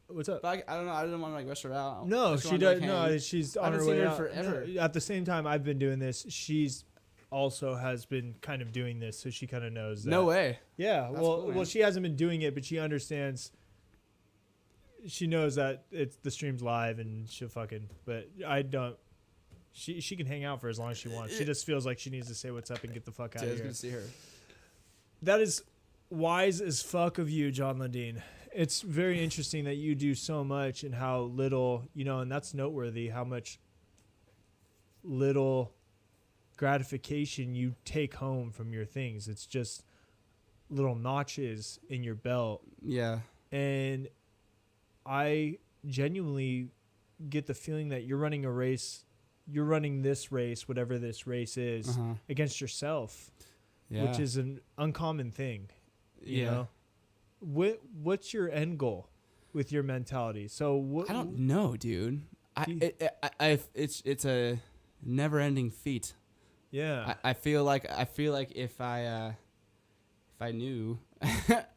What's up? Bye. I don't know. I didn't want to like rush her out. No, she does. No, she's on her way out. Forever. No, at the same time, I've been doing this. She's also has been kind of doing this, so she kind of knows that. No way. Yeah. That's Well, cool, man. well, she hasn't been doing it, but she understands. She knows that it's the stream's live, and she'll fucking. But I don't. She can hang out for as long as she wants. She just feels like she needs to say what's up and get the fuck out of It's here. good to see her. That is wise as fuck of you, Jon Lundin. It's very interesting that you do so much and how little, you know, and that's noteworthy, how much little gratification you take home from your things. It's just little notches in your belt. Yeah. And I genuinely get the feeling that you're running a race you're running this race, whatever this race is, against yourself, which is an uncommon thing. You know? What's your end goal with your mentality? So I don't know, dude. It's a never-ending feat. Yeah. I feel like if I knew,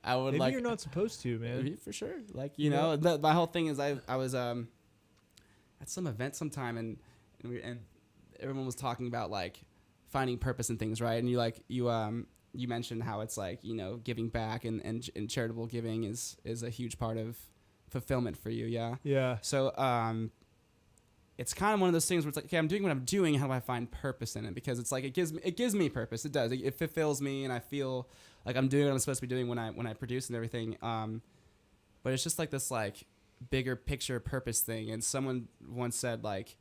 I would. Maybe like. You're not supposed to, man. For sure. Like know, my whole thing is I was at some event sometime and everyone was talking about like finding purpose in things, right? And you mentioned how it's like, giving back and charitable giving is a huge part of fulfillment for you. Yeah. Yeah. So, it's kind of one of those things where it's like, okay, I'm doing what I'm doing. How do I find purpose in it? Because it's like, it gives me purpose. It does. It fulfills me. And I feel like I'm doing what I'm supposed to be doing when I produce and everything. But it's just like this like bigger picture purpose thing. And someone once said like,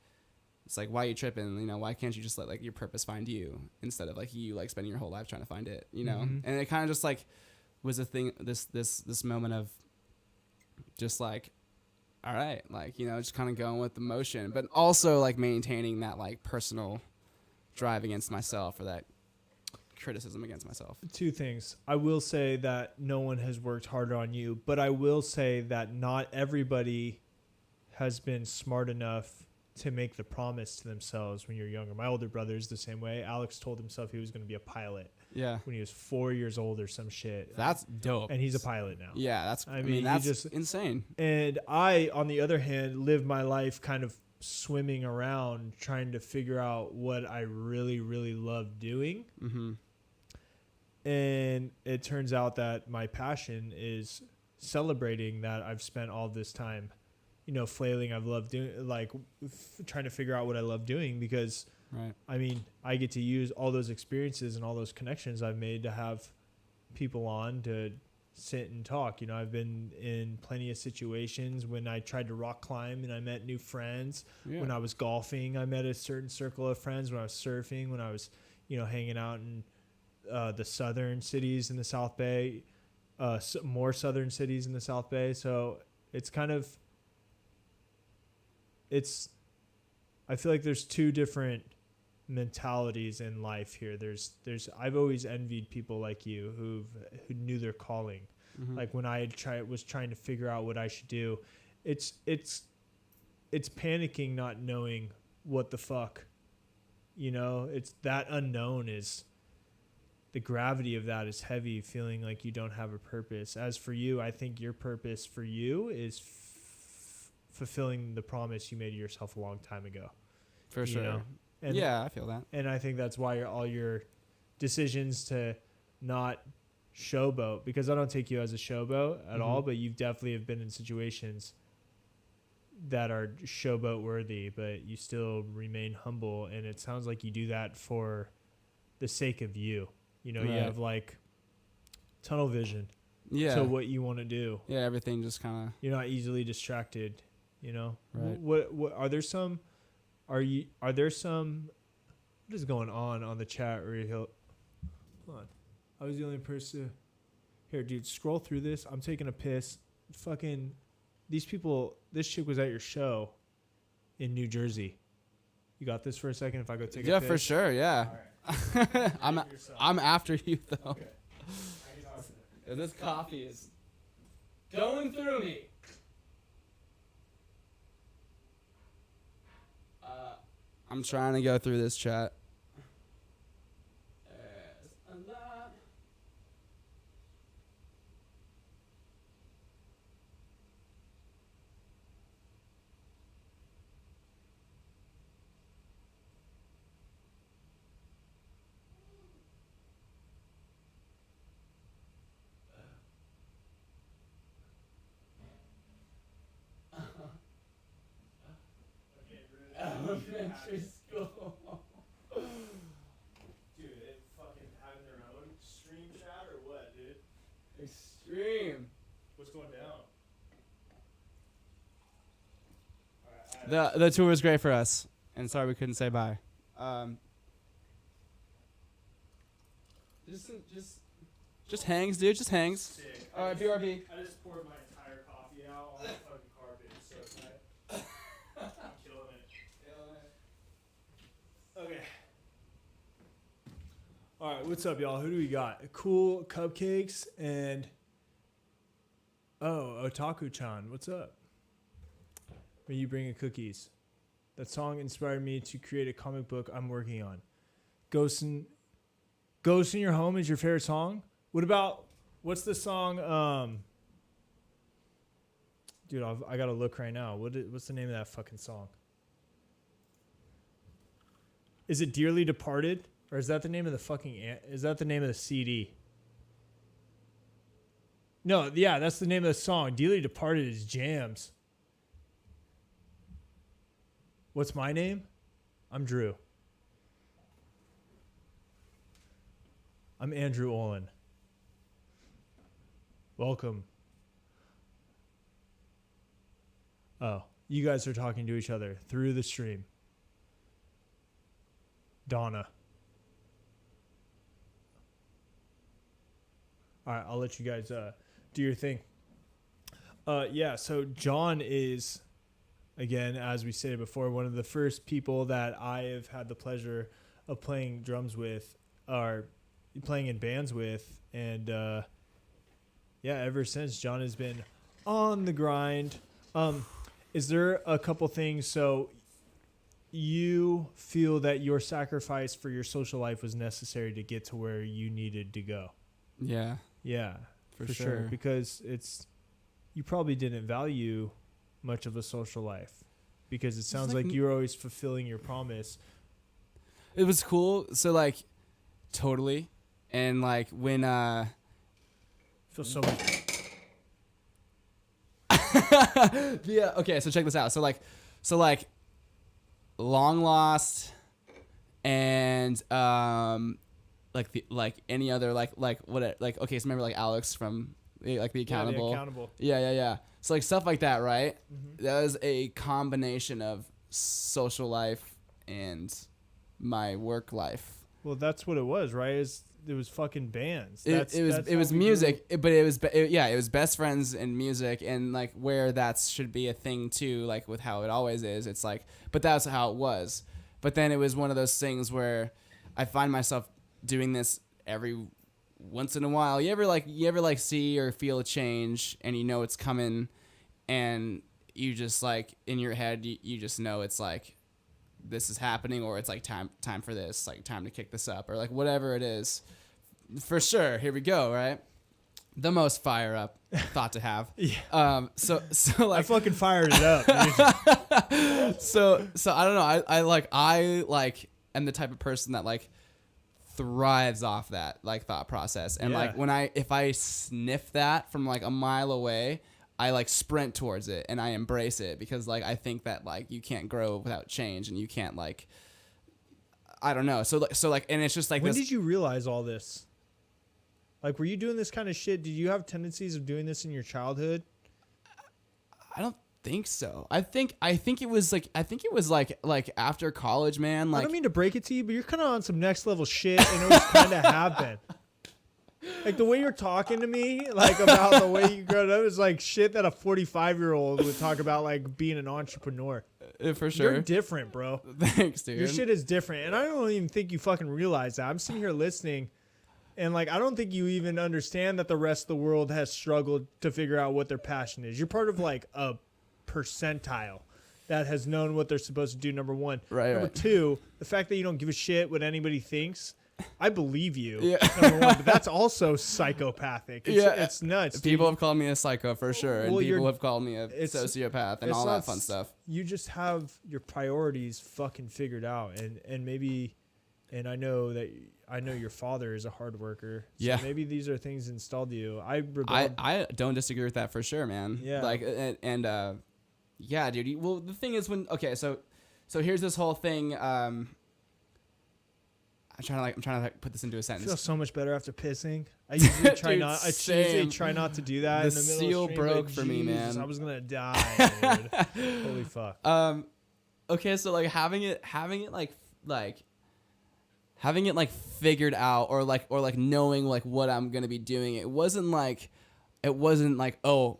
it's like, why are you tripping? Why can't you just let like your purpose find you instead of like you like spending your whole life trying to find it, And it kind of just like was a thing, this moment of just like, all right, like, just kind of going with the motion, but also like maintaining that like personal drive against myself or that criticism against myself. Two things. I will say that no one has worked harder on you, but I will say that not everybody has been smart enough to make the promise to themselves when you're younger. My older brother is the same way. Alex told himself he was going to be a pilot. Yeah. When he was 4 years old or some shit. That's dope. And he's a pilot now. Yeah, I mean that's just insane. And I, on the other hand, live my life kind of swimming around trying to figure out what I really, really love doing. Mm-hmm. And it turns out that my passion is celebrating that I've spent all this time, flailing. I've loved doing, like, trying to figure out what I love doing because, right. I mean, I get to use all those experiences and all those connections I've made to have people on to sit and talk. I've been in plenty of situations when I tried to rock climb and I met new friends. Yeah. When I was golfing, I met a certain circle of friends. When I was surfing, when I was, hanging out in the southern cities in the South Bay, more southern cities in the South Bay. So it's kind of, I feel like there's two different mentalities in life here. I've always envied people like you who knew their calling. Mm-hmm. Like when I was trying to figure out what I should do, it's panicking not knowing what the fuck, it's that unknown is the gravity of that is heavy, feeling like you don't have a purpose. As for you, I think your purpose for you is fulfilling the promise you made to yourself a long time ago. For sure. And yeah, I feel that. And I think that's why all your decisions to not showboat, because I don't take you as a showboat at all, but you definitely have been in situations that are showboat worthy, but you still remain humble. And it sounds like you do that for the sake of you. Right. You have like tunnel vision to what you want to do. Yeah, everything just kind of... You're not easily distracted, Right. What are there some... What is going on the chat? Hold on. I was the only person... Here, dude, scroll through this. I'm taking a piss. Fucking... These people... This chick was at your show in New Jersey. You got this for a second if I go take a piss? Yeah, for sure, yeah. All right. I'm after you, though. Okay. This coffee is going through me. I'm trying to go through this chat. Elementary school. Dude, they fucking having their own stream chat or what, dude? Extreme. What's going down? The tour was great for us, and sorry we couldn't say bye. Just hangs, dude. Just hangs. Sick. All right, BRB. I just poured my entire coffee out on the fucking carpet. It's so tight. I'm killing it. Okay. All right, what's up, y'all? Who do we got? Cool Cupcakes and Otaku-chan. What's up? When you bring cookies. That song inspired me to create a comic book I'm working on. Ghost in Your Home is your favorite song? What's the song? Dude, I gotta look right now. What's the name of that fucking song? Is it Dearly Departed? Or is that the name of the CD? No, yeah, that's the name of the song. Dearly Departed is jams. What's my name? I'm Drew. I'm Andrew Olin. Welcome. Oh, you guys are talking to each other through the stream. Donna. All right, I'll let you guys do your thing. Yeah, so Jon is, again, as we stated before, one of the first people that I have had the pleasure of playing drums with, or playing in bands with. And, yeah, ever since, Jon has been on the grind. Is there a couple things? So you feel that your sacrifice for your social life was necessary to get to where you needed to go? Yeah. Yeah, for sure. Because you probably didn't value much of a social life, because it sounds like you were always fulfilling your promise. It was cool. So like, totally. And like when Feel so much. yeah. Okay. So check this out. So like, Long Lost, and like any other like what, like, okay, so remember like Alex from like The Accountable. Yeah, The Accountable. Yeah. So like stuff like that, right? Mm-hmm. That was a combination of social life and my work life. Well, that's what it was, right? It was fucking bands. It was music, but it was best friends and music, and like where that should be a thing too, like with how it always is. It's like, but that's how it was. But then it was one of those things where I find myself doing this every once in a while. You ever see or feel a change, and you know it's coming, and you just like in your head you just know it's like this is happening, or it's like time for this, like time to kick this up, or like whatever it is. For sure, here we go, right? The most fire up thought to have. Yeah. So like I fucking fired it up, dude. so I don't know. I am the type of person that like thrives off that like thought process, and like if I sniff that from like a mile away, I like sprint towards it and I embrace it, because like I think that like you can't grow without change, and you can't like, I don't know. So like, and it's just like, when did you realize all this? Like, were you doing this kind of shit? Did you have tendencies of doing this in your childhood? I don't think so. I think it was like after college, man. Like, I don't mean to break it to you, but you're kind of on some next level shit, and it was kind of happened. Like the way you're talking to me, like about the way you grew up, is like shit that a 45-year-old would talk about, like being an entrepreneur. For sure. You're different, bro. Thanks, dude. Your shit is different, and I don't even think you fucking realize that. I'm sitting here listening, and like I don't think you even understand that the rest of the world has struggled to figure out what their passion is. You're part of like a percentile that has known what they're supposed to do. Number one. Number two, the fact that you don't give a shit what anybody thinks. I believe you. Yeah. Number one, but that's also psychopathic. It's nuts. People dude. have called me a psycho for sure, and people have called me a sociopath and all that fun stuff. You just have your priorities fucking figured out, and maybe, and I know your father is a hard worker. So yeah. Maybe these are things installed to you. I don't disagree with that for sure, man. Yeah. Like yeah, dude. Well, the thing is so here's this whole thing. I'm trying to put this into a I sentence. feel so much better after pissing. I usually try not. I usually try not to do that. The in the middle seal of the stream, broke but for me, Jesus, man. I was gonna die, dude. Holy fuck. Okay, so like having it figured out, or like knowing like what I'm gonna be doing. It wasn't like oh,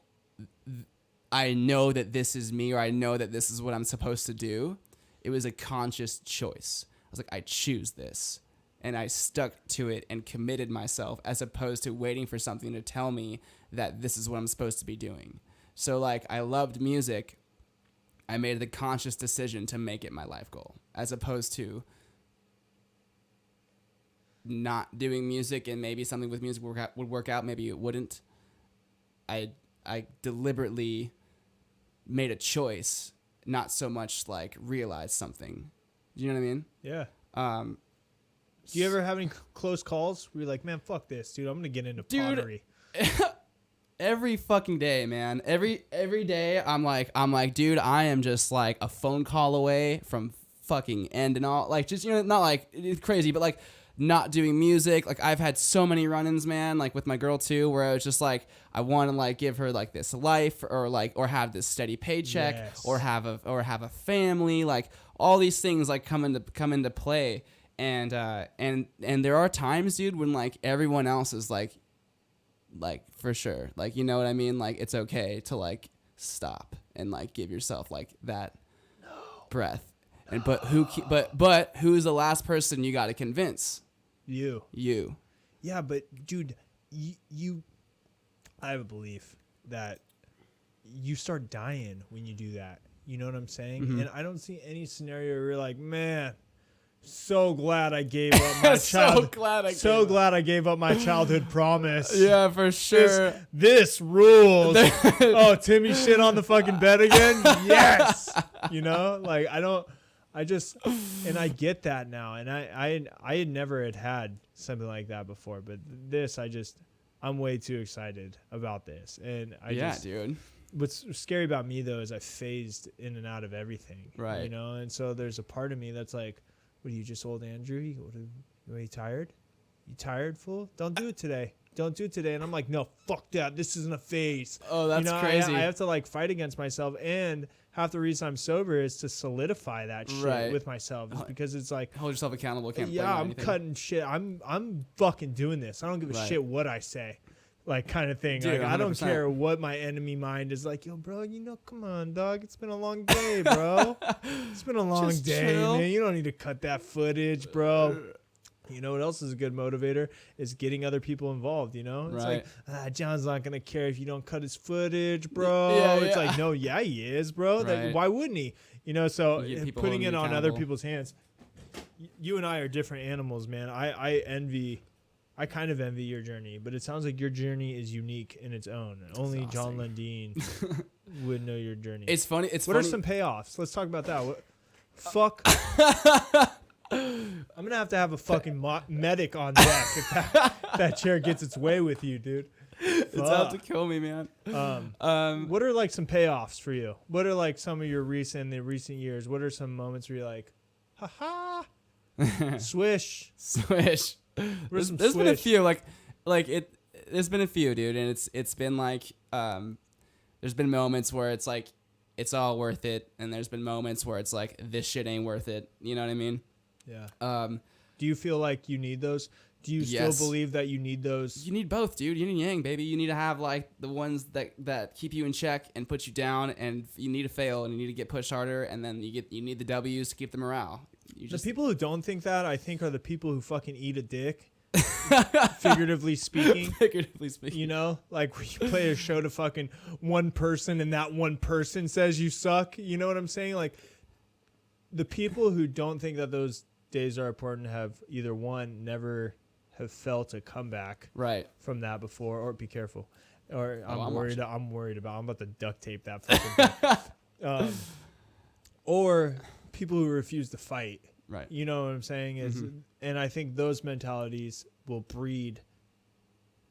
I know that this is me, or I know that this is what I'm supposed to do. It was a conscious choice. was like, I choose this. And I stuck to it and committed myself, as opposed to waiting for something to tell me that this is what I'm supposed to be doing. So like, I loved music. I made the conscious decision to make it my life goal, as opposed to not doing music, and maybe something with music would work out, maybe it wouldn't. I deliberately made a choice, not so much like realize something. Do you know what I mean? Yeah. Do you ever have any close calls where you're like, man, fuck this, dude, I'm gonna get into pottery? Every fucking day, man. Every day, I'm like, dude, I am just like a phone call away from fucking end and all. Like, just, you know, not like it's crazy, but like not doing music. Like, I've had so many run-ins, man. Like with my girl too, where I was just like, I want to like give her like this life, or have this steady paycheck, Yes. or have a family. Like all these things like come into play, and there are times, dude, when like everyone else is like for sure, like, you know what I mean, like it's okay to like stop and like give yourself like that breath. And but who's the last person you got to convince? You. Yeah, but dude, you I have a belief that you start dying when you do that. You know what I'm saying? Mm-hmm. And I don't see any scenario where you're like, man, so glad I gave up my glad I gave up my childhood promise. Yeah, for sure. This rules. Oh, Timmy shit on the fucking bed again? Yes. You know, like I get that now, and I had never had something like that before, but this I'm way too excited about this, and dude. What's scary about me though is I phased in and out of everything, right? You know, and so there's a part of me that's like, what are you, just old Andrew? Are you tired? You tired, fool? Don't do it today. Don't do it today. And I'm like, no, fuck that. This isn't a phase. Oh, that's crazy. I have to like fight against myself, and half the reason I'm sober is to solidify that shit with myself. Is because it's like, hold yourself accountable. I'm cutting shit. I'm fucking doing this. I don't give a shit what I say. Like, kind of thing. Dude, like, I don't care what my enemy mind is like. Yo, bro, you know, come on, dog. It's been a long day, bro. It's been a long day, chill. Man. You don't need to cut that footage, bro. You know what else is a good motivator? Is getting other people involved, you know? It's like, John's not going to care if you don't cut his footage, bro. Yeah, it's like, no, yeah, he is, bro. Right. Like, why wouldn't he? You know, so putting it on other people's hands. You and I are different animals, man. I kind of envy your journey, but it sounds like your journey is unique in its own. Only Jon Lundin would know your journey. It's funny. What are some payoffs? Let's talk about that. Fuck. I'm going to have a fucking medic on deck if that chair gets its way with you, dude. It's out to kill me, man. What are like some payoffs for you? What are like some of your recent years? What are some moments where you're like, ha-ha, swish. There's been a few there's been a few, dude, and it's been like there's been moments where it's like it's all worth it, and there's been moments where it's like this shit ain't worth it. You know what I mean? Yeah. Do you feel like you need those? Do you still believe that you need those? You need both, dude. Yin and yang, baby. You need to have like the ones that keep you in check and put you down, and you need to fail and you need to get pushed harder, and then you need the W's to keep the morale. The people who don't think that, I think, are the people who fucking eat a dick. Figuratively speaking. You know, like when you play a show to fucking one person and that one person says you suck. You know what I'm saying? Like, the people who don't think that those days are important have either one, never have felt a comeback from that before, or be careful. Or I'm worried about, I'm about to duct tape that fucking thing. Or people who refuse to fight. Right. You know what I'm saying? And I think those mentalities will breed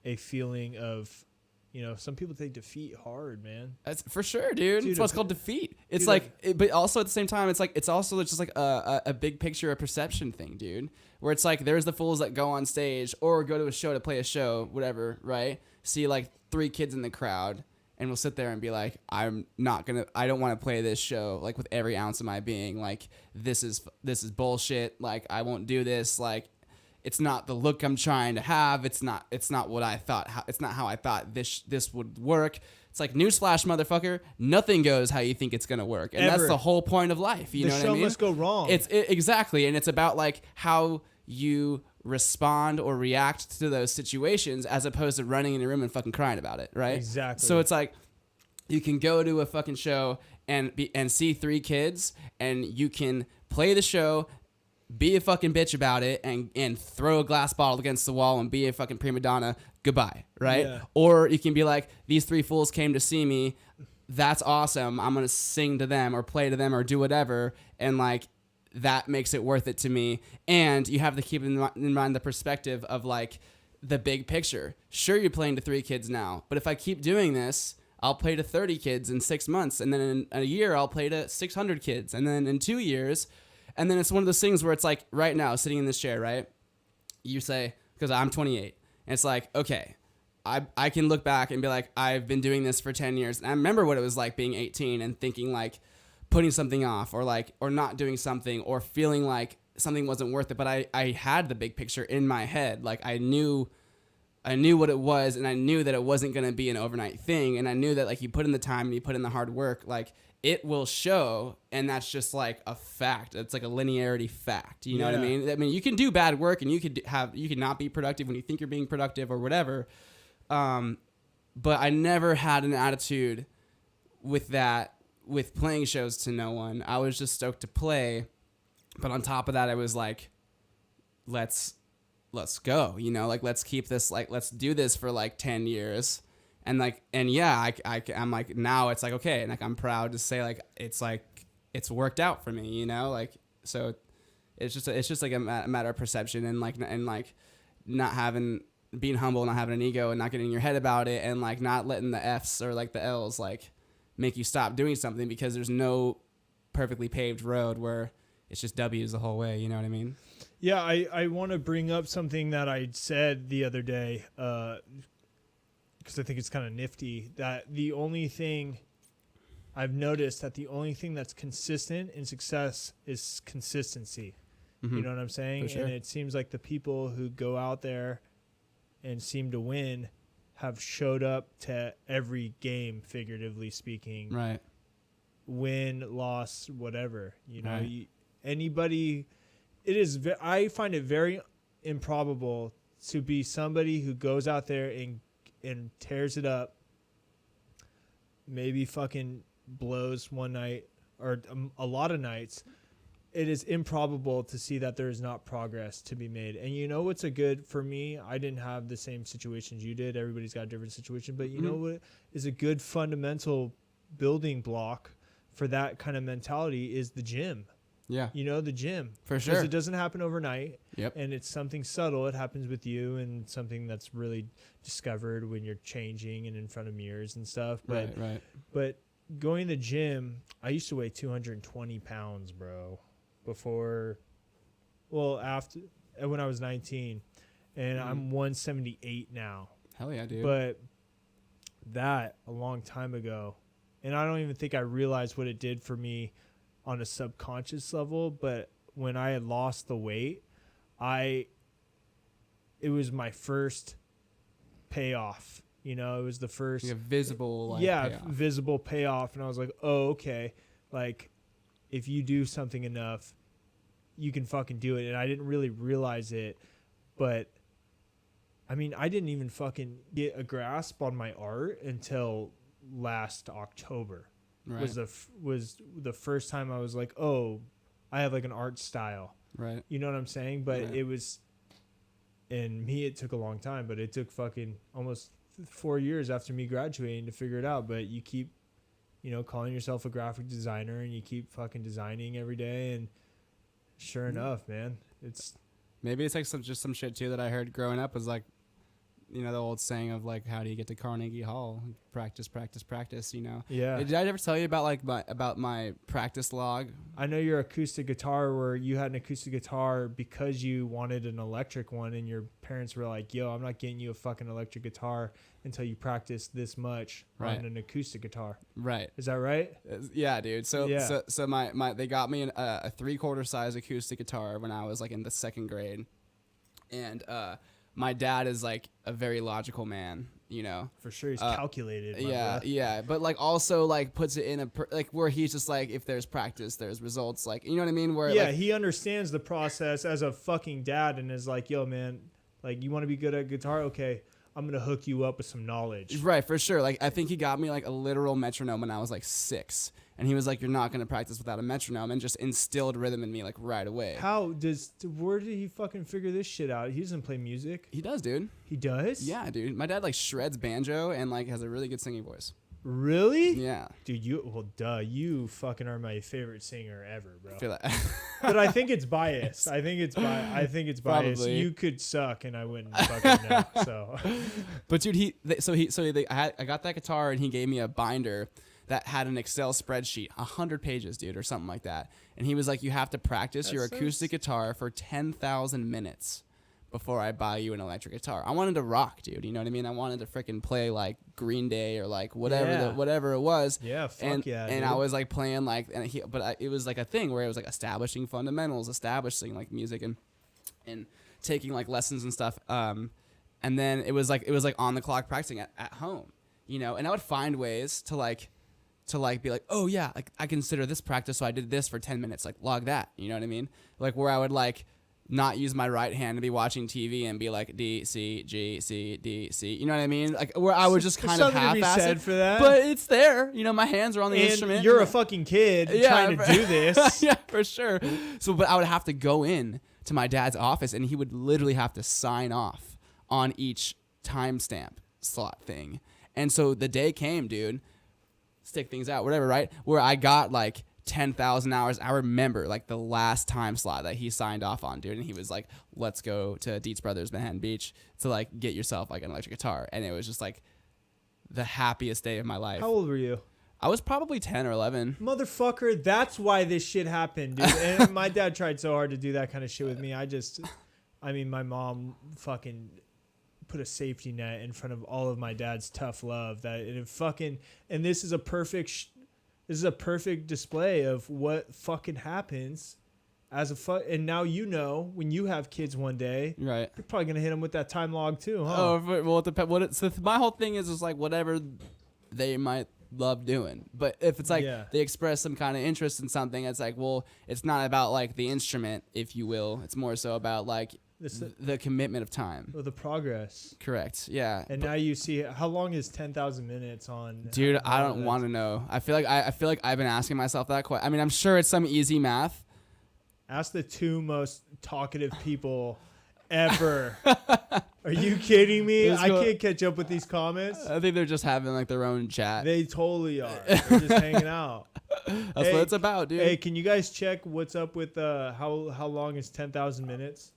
a feeling of, you know, some people take defeat hard, man. That's for sure, dude. It's what's called defeat. It's but also at the same time, it's also just like a big picture, a perception thing, dude. Where it's like there's the fools that go on stage or go to a show to play a show, whatever, right? See like 3 kids in the crowd, and we'll sit there and be like, I don't want to play this show like with every ounce of my being. Like this is bullshit. Like I won't do this. Like, it's not the look I'm trying to have. It's not what I thought. It's not how I thought this would work. It's like, newsflash, motherfucker, nothing goes how you think it's gonna work, and Ever. that's the whole point of life. You know what I mean? The show must go wrong. Exactly, and it's about like how you respond or react to those situations, as opposed to running in your room and fucking crying about it, right? Exactly. So it's like, you can go to a fucking show and see 3 kids, and you can play the show, be a fucking bitch about it, and throw a glass bottle against the wall and be a fucking prima donna. Goodbye, right? Yeah. Or you can be like, these 3 fools came to see me. That's awesome. I'm gonna sing to them or play to them or do whatever, and like, that makes it worth it to me. And you have to keep in mind the perspective of like the big picture. Sure, you're playing to 3 kids now, but if I keep doing this, I'll play to 30 kids in 6 months, and then in a year I'll play to 600 kids, and then in 2 years. And then it's one of those things where it's like, right now, sitting in this chair, right? You say, because I'm 28. And it's like, okay, I can look back and be like, I've been doing this for 10 years. And I remember what it was like being 18 and thinking like, putting something off, or not doing something, or feeling like something wasn't worth it. But I had the big picture in my head. Like, I knew what it was, and I knew that it wasn't going to be an overnight thing. And I knew that like, you put in the time and you put in the hard work, like, it will show, and that's just like a fact. It's like a linearity fact. You know what I mean? I mean, you can do bad work, and you could not be productive when you think you're being productive or whatever. But I never had an attitude with playing shows to no one. I was just stoked to play, but on top of that, I was like, let's go. You know, like, let's keep this. Like, let's do this for like 10 years. And like, and yeah, I'm like, now it's like, okay. And like, I'm proud to say like, it's worked out for me, you know, like, so it's just like a matter of perception, and like being humble, not having an ego, and not getting in your head about it, and like not letting the F's or like the L's like make you stop doing something, because there's no perfectly paved road where it's just W's the whole way. You know what I mean? Yeah. I want to bring up something that I said the other day, because I think it's kind of nifty, that the only thing I've noticed that the only thing that's consistent in success is consistency. Mm-hmm. You know what I'm saying? For sure. And it seems like the people who go out there and seem to win have showed up to every game, figuratively speaking. Right. Win, loss, whatever. You know, right. I find it very improbable to be somebody who goes out there and tears it up, maybe fucking blows one night or a lot of nights. It is improbable to see that there is not progress to be made. And you know what's for me, I didn't have the same situations you did. Everybody's got a different situation. But you know what is a good fundamental building block for that kind of mentality is the gym. Yeah. You know, the gym. For sure. Because it doesn't happen overnight. Yep. And it's something subtle. It happens with you, and something that's really discovered when you're changing and in front of mirrors and stuff. But, right. But going to the gym, I used to weigh 220 pounds, bro, after when I was 19. And I'm 178 now. Hell yeah, dude. But that a long time ago. And I don't even think I realized what it did for me on a subconscious level, but when I had lost the weight, it was my first payoff. You know, it was the first visible payoff. Visible payoff. And I was like, oh, okay. Like, if you do something enough, you can fucking do it. And I didn't really realize it, but I mean, I didn't even fucking get a grasp on my art until last October. Right. Was the first time I was like, oh, I have like an art style. Right. You know what I'm saying? But it was, and me, it took a long time, but it took fucking almost 4 years after me graduating to figure it out. But you keep, you know, calling yourself a graphic designer, and you keep fucking designing every day. And sure enough, man, maybe it's like some shit too that I heard growing up was like, you know, the old saying of like, how do you get to Carnegie Hall? Practice, practice, practice, you know? Yeah. Did I ever tell you about like my practice log? I know your acoustic guitar, where you had an acoustic guitar because you wanted an electric one, and your parents were like, yo, I'm not getting you a fucking electric guitar until you practice this much on an acoustic guitar. Right. Is that right? Yeah, dude. So my they got me a 3/4 size acoustic guitar when I was like in the second grade. And my dad is like a very logical man, you know. For sure, he's calculated. Yeah, but like also like puts it in a like where he's just like, if there's practice, there's results. Like, you know what I mean? Where like, he understands the process as a fucking dad and is like, yo, man, like you want to be good at guitar? Okay, I'm gonna hook you up with some knowledge. Right, for sure. Like I think he got me like a literal metronome when I was like 6. And he was like, you're not going to practice without a metronome, and just instilled rhythm in me like right away. Where did he fucking figure this shit out? He doesn't play music. He does, dude. He does? Yeah, dude. My dad like shreds banjo and like has a really good singing voice. Really? Yeah. Dude, you fucking are my favorite singer ever, bro. I feel that. But I think it's biased. I think it's biased. Probably. You could suck and I wouldn't fucking know. So. But dude, I got that guitar and he gave me a binder that had an Excel spreadsheet, 100 pages, dude, or something like that. And he was like, you have to practice your acoustic guitar for 10,000 minutes before I buy you an electric guitar. I wanted to rock, dude. You know what I mean? I wanted to freaking play like Green Day or like whatever it was. Yeah, and dude. I was like playing like, it was like a thing where it was like establishing fundamentals, establishing like music and taking like lessons and stuff. And then it was like on the clock practicing at home, you know. And I would find ways to be like, oh yeah, like I consider this practice, so I did this for 10 minutes, like log that, you know what I mean? Like where I would like not use my right hand to be watching TV and be like D, C, G, C, D, C, you know what I mean? Like where I would just kind of half-ass it, for that. but it's there, you know, my hands are on the instrument. You're a fucking kid trying to do this. Yeah, for sure. So, but I would have to go in to my dad's office and he would literally have to sign off on each timestamp slot thing. And so the day came, dude, stick things out, whatever, right? Where I got like 10,000 hours. I remember like the last time slot that he signed off on, dude. And he was like, let's go to Dietz Brothers, Manhattan Beach to like get yourself like an electric guitar. And it was just like the happiest day of my life. How old were you? I was probably 10 or 11. Motherfucker, that's why this shit happened, dude. And my dad tried so hard to do that kind of shit with me. My mom fucking put a safety net in front of all of my dad's tough love that it fucking, and this is a perfect display of what fucking happens as and now, you know, when you have kids one day, right, you're probably gonna hit them with that time log too, huh? Oh, well, it depends. So my whole thing is like whatever they might love doing, but if it's like they express some kind of interest in something, it's like, well, it's not about like the instrument, if you will. It's more so about like the commitment of time. Oh, the progress. Correct. Yeah. And now you see, how long is 10,000 minutes on? Dude, I don't want to know. I feel like I've been asking myself that question. I mean, I'm sure it's some easy math. Ask the 2 most talkative people ever. Are you kidding me? I can't catch up with these comments. I think they're just having like their own chat. They totally are. They're just hanging out. That's what it's about, dude. Hey, can you guys check what's up with how long is 10,000 minutes?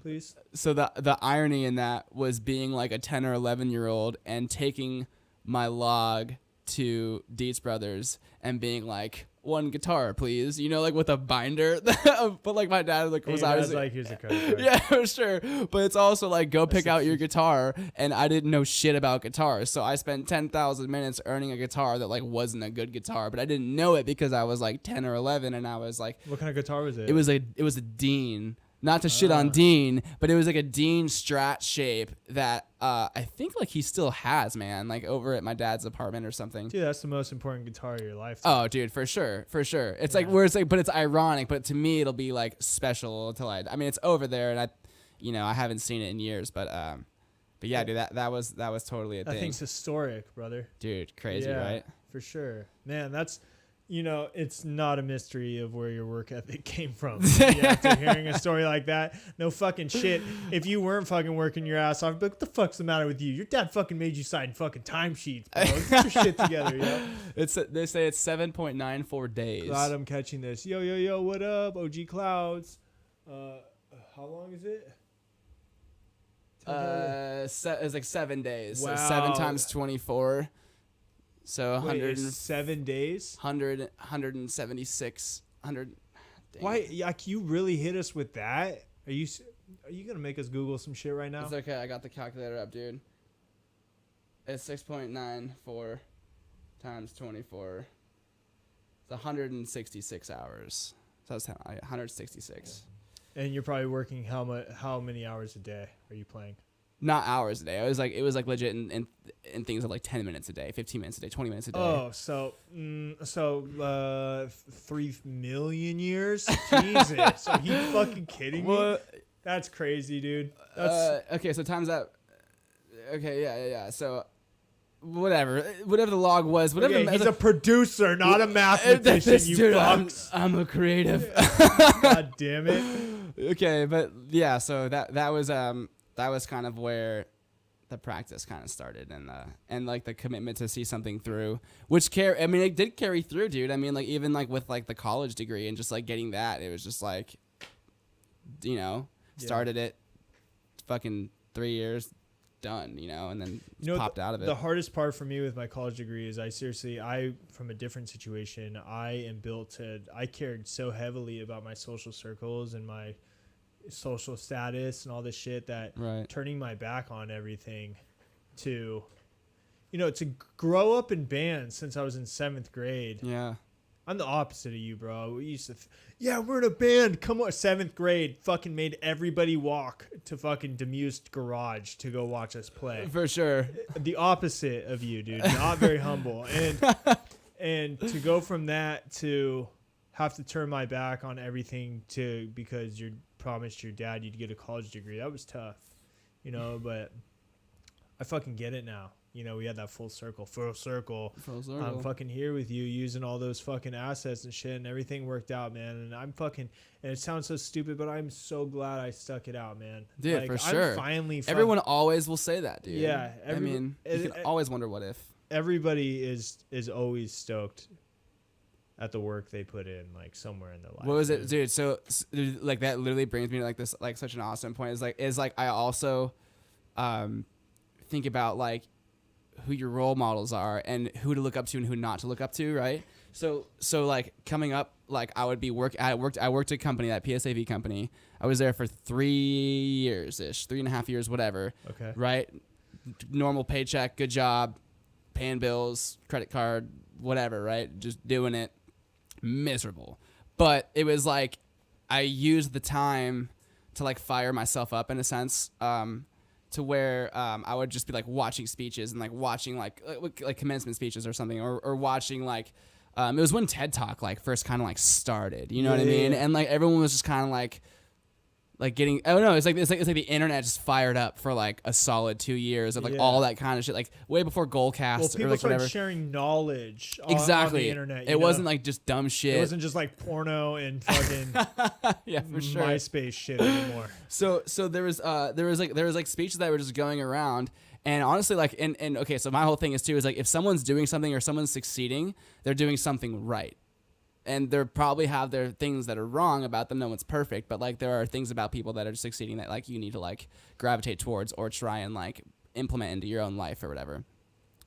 Please. So the irony in that was being like a 10 or 11-year-old and taking my log to Dietz Brothers and being like, 1 guitar, please. You know, like with a binder. But like my dad like was always like, here's a credit card. Yeah, for sure. But it's also like, go pick out your guitar, and I didn't know shit about guitars, so I spent 10,000 minutes earning a guitar that like wasn't a good guitar, but I didn't know it because I was like 10 or 11, and I was like, what kind of guitar was it? It was a Dean. Not to shit on Dean, but it was like a Dean Strat shape that I think like he still has, man, like over at my dad's apartment or something. Dude, that's the most important guitar of your life. Oh, dude, for sure. It's like where it's like, but it's ironic. But to me, it'll be like special until I mean, it's over there, and I haven't seen it in years, but yeah, dude, that was totally a thing. That thing's historic, brother. Dude, crazy, right? For sure, man. That's. You know, it's not a mystery of where your work ethic came from. After hearing a story like that, no fucking shit. If you weren't fucking working your ass off, but what the fuck's the matter with you? Your dad fucking made you sign fucking timesheets, bro. Get your shit together, yo. They say it's 7.94 days. Glad I'm catching this. Yo, what up? OG Clouds. How long is it? It's like 7 days. Wow. So 7 times 24. So 100 7 days? 176. 100. Why? Like, you really hit us with that? Are you gonna make us Google some shit right now? It's okay. I got the calculator up, dude. It's 6.94 times 24. It's 166 hours. So that's 166. And you're probably working how many hours a day are you playing? Not hours a day. It was like legit in things of like 10 minutes a day, 15 minutes a day, 20 minutes a day. Oh, so 3 million years? Jesus. Are you fucking kidding me? That's crazy, dude. That's okay, so times that. Okay, yeah. So whatever the log was, whatever. Okay, he's a producer, not a mathematician, you dude, fucks. I'm a creative. God damn it. Okay, but yeah, so that was kind of where the practice kind of started, and like the commitment to see something through, it did carry through, dude. I mean, like even like with like the college degree and just like getting that, it was just like, started it, fucking 3 years, done, and then popped out of it. The hardest part for me with my college degree is from a different situation, I cared so heavily about my social circles and my social status and all this shit that turning my back on everything to grow up in bands since I was in 7th grade. Yeah. I'm the opposite of you, bro. We used to, we're in a band. Come on, 7th grade, fucking made everybody walk to fucking Demused Garage to go watch us play. For sure. The opposite of you, dude. Not very humble. And to go from that to have to turn my back on everything because you promised your dad you'd get a college degree. That was tough, but I fucking get it now. We had that full circle. I'm fucking here with you using all those fucking assets and shit, and everything worked out, man. And and it sounds so stupid, but I'm so glad I stuck it out, man. Dude, for sure. I'm finally everyone always will say that, dude. Yeah. You can always wonder what if. Everybody is always stoked at the work they put in, like somewhere in their life. What was it, dude? So like that literally brings me to like this, like such an awesome point. Is like I also think about like who your role models are and who to look up to and who not to look up to, right? So like coming up, like I worked at a company, that PSAV company. I was there for 3 years-ish, 3.5 years, whatever. Okay. Right? Normal paycheck, good job, paying bills, credit card, whatever, right? Just doing it. Miserable. But it was like I used the time to like fire myself up in a sense. To where I would just be like watching speeches and like watching like commencement speeches or something, or watching like it was when TED Talk like first kind of like started, you know what I mean? And like everyone was just kind of like getting, I don't know, it's like the internet just fired up for like a solid 2 years of like all that kind of shit, like way before Goalcast people or like started whatever. sharing knowledge exactly on the internet. It wasn't like just dumb shit. It wasn't just like porno and fucking yeah, for sure. MySpace shit anymore. So there was like speeches that were just going around, and honestly like and okay, so my whole thing is too is like if someone's doing something or someone's succeeding, they're doing something right. And they probably have their things that are wrong about them. No one's perfect, but like there are things about people that are succeeding that like you need to like gravitate towards or try and like implement into your own life or whatever.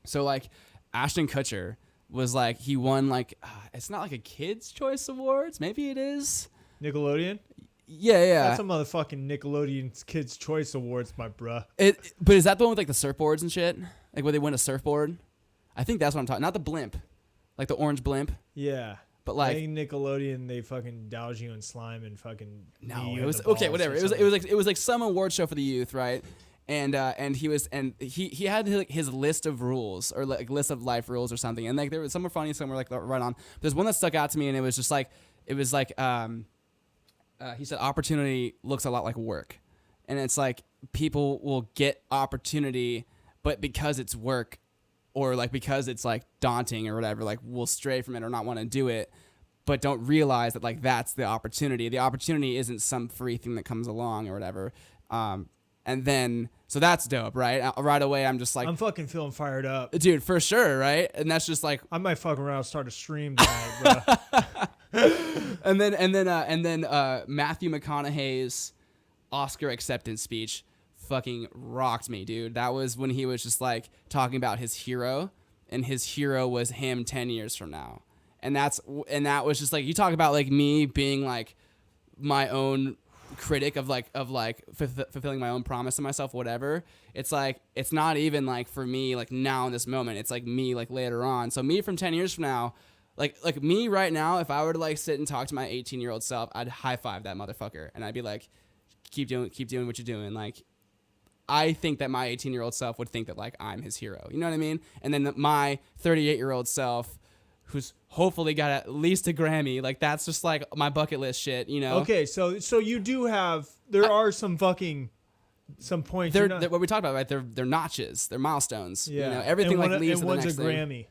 So like Ashton Kutcher was like, he won like, it's not like a Kids' Choice Awards. Maybe it is. Nickelodeon? Yeah. That's a motherfucking Nickelodeon Kids' Choice Awards, my bruh. But is that the one with like the surfboards and shit? Like where they win a surfboard? I think that's what I'm talking. Not the blimp, like the orange blimp. Yeah. But like I think Nickelodeon, they fucking douse you in slime and fucking no, it was okay, whatever. It was like some award show for the youth, right? And he had like his list of rules or like list of life rules or something. And like there was some were funny, some were like right on. There's one that stuck out to me, and it was like he said opportunity looks a lot like work, and it's like people will get opportunity, but because it's work, or like because it's like daunting or whatever, like will stray from it or not want to do it, but don't realize that like that's the opportunity. The opportunity isn't some free thing that comes along or whatever. And then, so that's dope, right? Right away, I'm just like, I'm fucking feeling fired up, dude, for sure, right? And that's just like, I might fuck around and start a stream tonight, bro. and then Matthew McConaughey's Oscar acceptance speech fucking rocked me, dude. That was when he was just like talking about his hero, and his hero was him 10 years from now. And that was just like, you talk about like me being like my own critic of fulfilling my own promise to myself, whatever. It's like, it's not even like for me like now in this moment, it's like me like later on. So me from 10 years from now, like me right now, if I were to like sit and talk to my 18-year-old self, I'd high five that motherfucker and I'd be like, keep doing what you're doing. Like, I think that my 18-year-old self would think that like I'm his hero. You know what I mean? And then my 38-year-old self, who's hopefully got at least a Grammy, like that's just like my bucket list shit. You know? Okay, so you do have. There are some points. They're what we talked about, right? They're notches. They're milestones. Yeah. You know, everything like leads to the next thing. thing. One's a Grammy.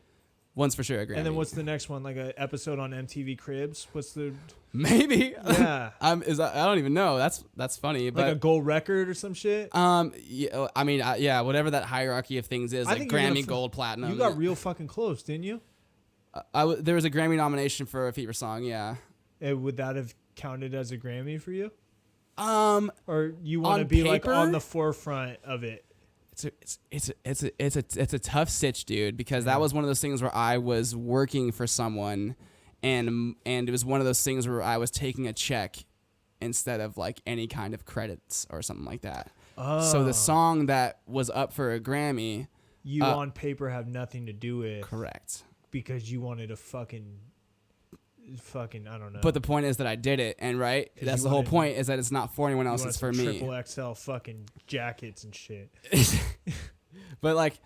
One's for sure a Grammy. And then what's the next one? Like an episode on MTV Cribs? What's the? Maybe. Yeah. I don't even know. That's funny. But like a gold record or some shit. Yeah, I mean, yeah, whatever that hierarchy of things is, like Grammy, gold, platinum. You got real fucking close, didn't you? There was a Grammy nomination for a feature song. Yeah. Would that have counted as a Grammy for you? Or you want to be like on the forefront of it? It's a tough sitch, dude, because that was one of those things where I was working for someone, and it was one of those things where I was taking a check instead of like any kind of credits or something like that. Oh. So the song that was up for a Grammy, you on paper have nothing to do with. Correct. Because you wanted a fucking I don't know. But the point is that I did it, and right, that's the whole point, is that it's not for anyone else, it's for me. Triple XL fucking jackets and shit. But like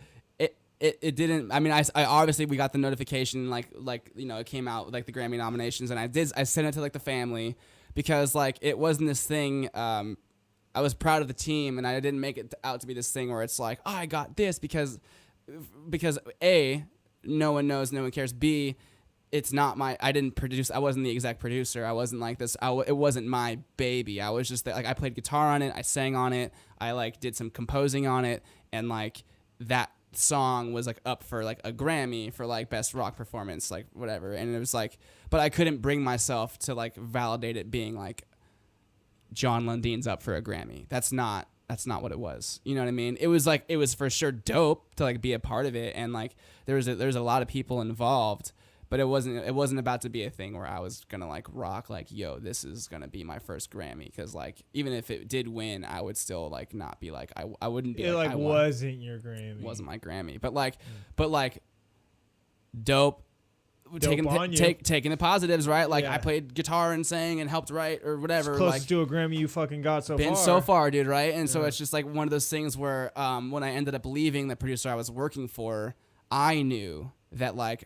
it didn't. I mean, I obviously we got the notification like you know, it came out like the Grammy nominations, and I sent it to like the family because like it wasn't this thing. I was proud of the team, and I didn't make it out to be this thing where it's like, oh, I got this because A, no one knows, no one cares. B, it's not I didn't produce. I wasn't the exec producer. I wasn't like this. It wasn't my baby. I was just like, I played guitar on it. I sang on it. I like did some composing on it, and like that song was like up for like a Grammy for like best rock performance, like whatever. And it was like, but I couldn't bring myself to like validate it being like Jon Lundin's up for a Grammy. That's not what it was. You know what I mean? It was like, it was for sure dope to like be a part of it, and like there's a lot of people involved. But it wasn't about to be a thing where I was gonna like rock like, yo, this is gonna be my first Grammy, because like even if it did win, I would still like not be like I wouldn't be it like, I wasn't your Grammy. Wasn't my Grammy, but like dope. Taking the positives, right? Like I played guitar and sang and helped write or whatever. It's closest to a Grammy you fucking got so far. Been so far, dude, right? And so it's just like one of those things where when I ended up leaving the producer I was working for, I knew that like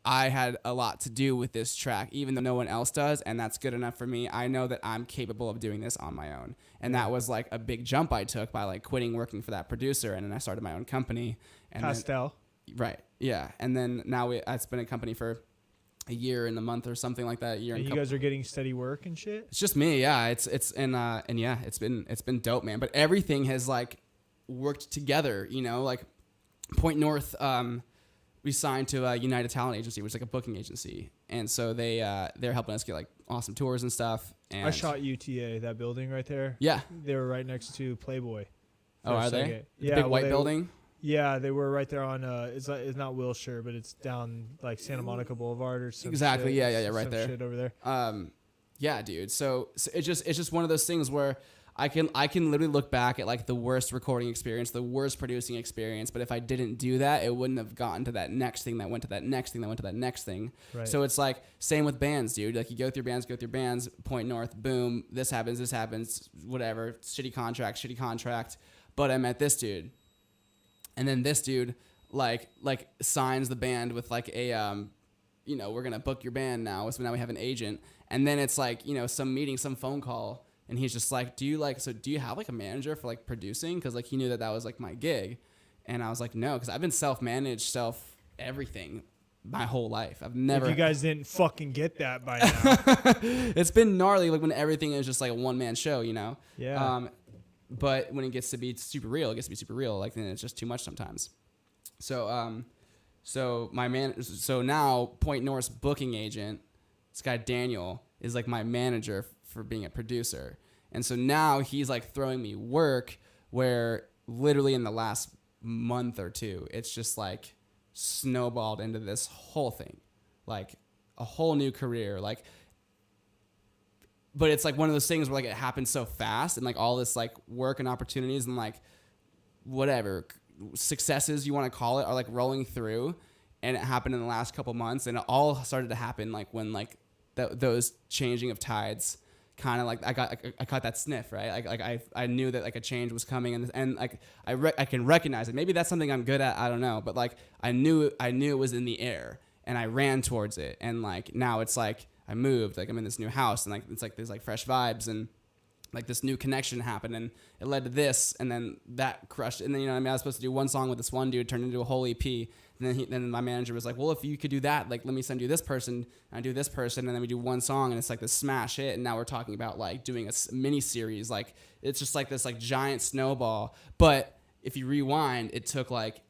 I had a lot to do with this track, even though no one else does, and that's good enough for me. I know that I'm capable of doing this on my own. And that was like a big jump I took by like quitting working for that producer, and then I started my own company. And Pastel. Right. Yeah. And then now it's been a company for a year and a month or something like that. And you guys are getting steady work and shit? It's just me. Yeah. And yeah, it's been dope, man. But everything has like worked together, you know, like Point North, we signed to a United Talent Agency, which is like a booking agency. And so they're helping us get like awesome tours and stuff. And I shot UTA, that building right there. Yeah. They were right next to Playboy. Oh, are they? Yeah. Big white building? Yeah, they were right there on it's not Wilshire, but it's down like Santa Monica Boulevard or something. Exactly. Shit, yeah, right there. Shit over there. Yeah, dude. So it's just one of those things where I can literally look back at like the worst recording experience, the worst producing experience, but if I didn't do that, it wouldn't have gotten to that next thing that went to that next thing that went to that next thing. Right. So it's like same with bands, dude. Like you go through bands, Point North, boom, this happens, whatever, shitty contract, but I met this dude. And then this dude like signs the band with like a you know, we're gonna book your band now. So now we have an agent. And then it's like, you know, some meeting, some phone call, and he's just like, do you have like a manager for like producing? Because like he knew that was like my gig. And I was like, no, because I've been self-managed, everything my whole life. I've never. If you guys didn't fucking get that by now. It's been gnarly, like when everything is just like a one-man show, you know. Yeah. But when it gets to be super real, like then it's just too much sometimes. So so now Point North's booking agent, this guy Daniel, is like my manager for being a producer. And so now he's like throwing me work where literally in the last month or two, it's just like snowballed into this whole thing, like a whole new career, like. But it's like one of those things where like it happens so fast, and like all this like work and opportunities and like whatever successes you want to call it are like rolling through, and it happened in the last couple months, and it all started to happen like when like those changing of tides kind of like I caught that sniff, right? I knew that like a change was coming, and like I can recognize it. Maybe that's something I'm good at, I don't know, but like I knew it was in the air, and I ran towards it, and like now it's like I moved, like I'm in this new house, and like it's like there's like fresh vibes, and like this new connection happened, and it led to this, and then that crushed, and then, you know what I mean, I was supposed to do one song with this one dude, turned into a whole EP, and then my manager was like, well, if you could do that, like, let me send you this person, and I do this person, and then we do one song, and it's like this smash hit, and now we're talking about like doing a mini series, like it's just like this like giant snowball. But if you rewind, it took like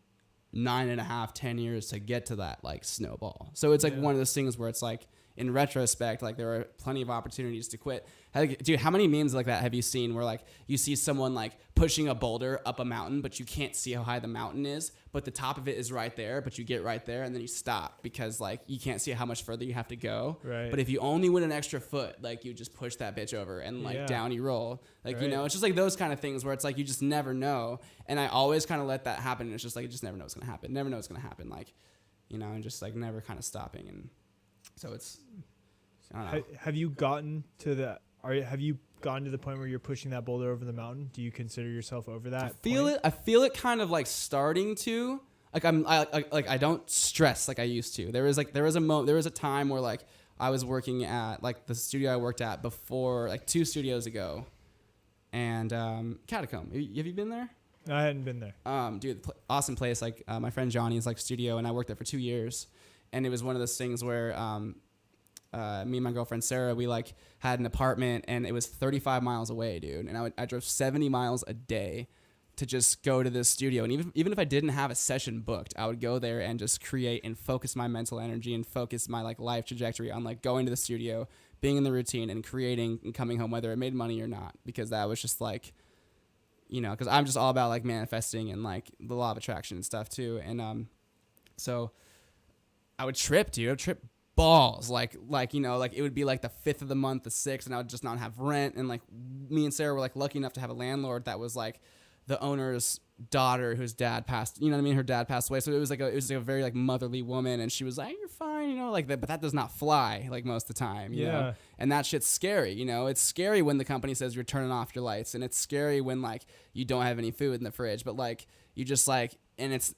9.5, 10 years to get to that like snowball. So it's like one of those things where it's like, in retrospect, like there are plenty of opportunities to quit. Dude, how many memes like that have you seen where like you see someone like pushing a boulder up a mountain, but you can't see how high the mountain is, but the top of it is right there, but you get right there and then you stop because like you can't see how much further you have to go. Right. But if you only went an extra foot, like you just push that bitch over and like down you roll. Like, you know, it's just like those kind of things where it's like you just never know. And I always kind of let that happen. And it's just like, you just never know what's going to happen. Never know what's going to happen. Like, you know, and just like never kind of stopping. And so it's, I don't know. Have you gotten to the point where you're pushing that boulder over the mountain? Do you consider yourself over that? I feel it kind of like starting to, like I don't stress like I used to. There was a time where like I was working at like the studio I worked at before, like 2 studios ago, and Catacomb. Have you been there? I hadn't been there. Dude, awesome place. Like my friend Johnny's like studio, and I worked there for 2 years. And it was one of those things where me and my girlfriend Sarah, we like had an apartment, and it was 35 miles away, dude. And I drove 70 miles a day to just go to this studio. And even if I didn't have a session booked, I would go there and just create and focus my mental energy and focus my like life trajectory on like going to the studio, being in the routine, and creating and coming home, whether it made money or not, because that was just like, you know, because I'm just all about like manifesting and like the law of attraction and stuff too. And so I would trip, dude. I would trip balls. Like, you know, like it would be like the 5th of the month, the 6th, and I would just not have rent. And like me and Sarah were like lucky enough to have a landlord that was like the owner's daughter whose dad passed, you know what I mean? Her dad passed away. So it was like a very like motherly woman. And she was like, you're fine, you know, like that, but that does not fly like most of the time, you know? And that shit's scary, you know? It's scary when the company says you're turning off your lights, and it's scary when like you don't have any food in the fridge, but like you just like, and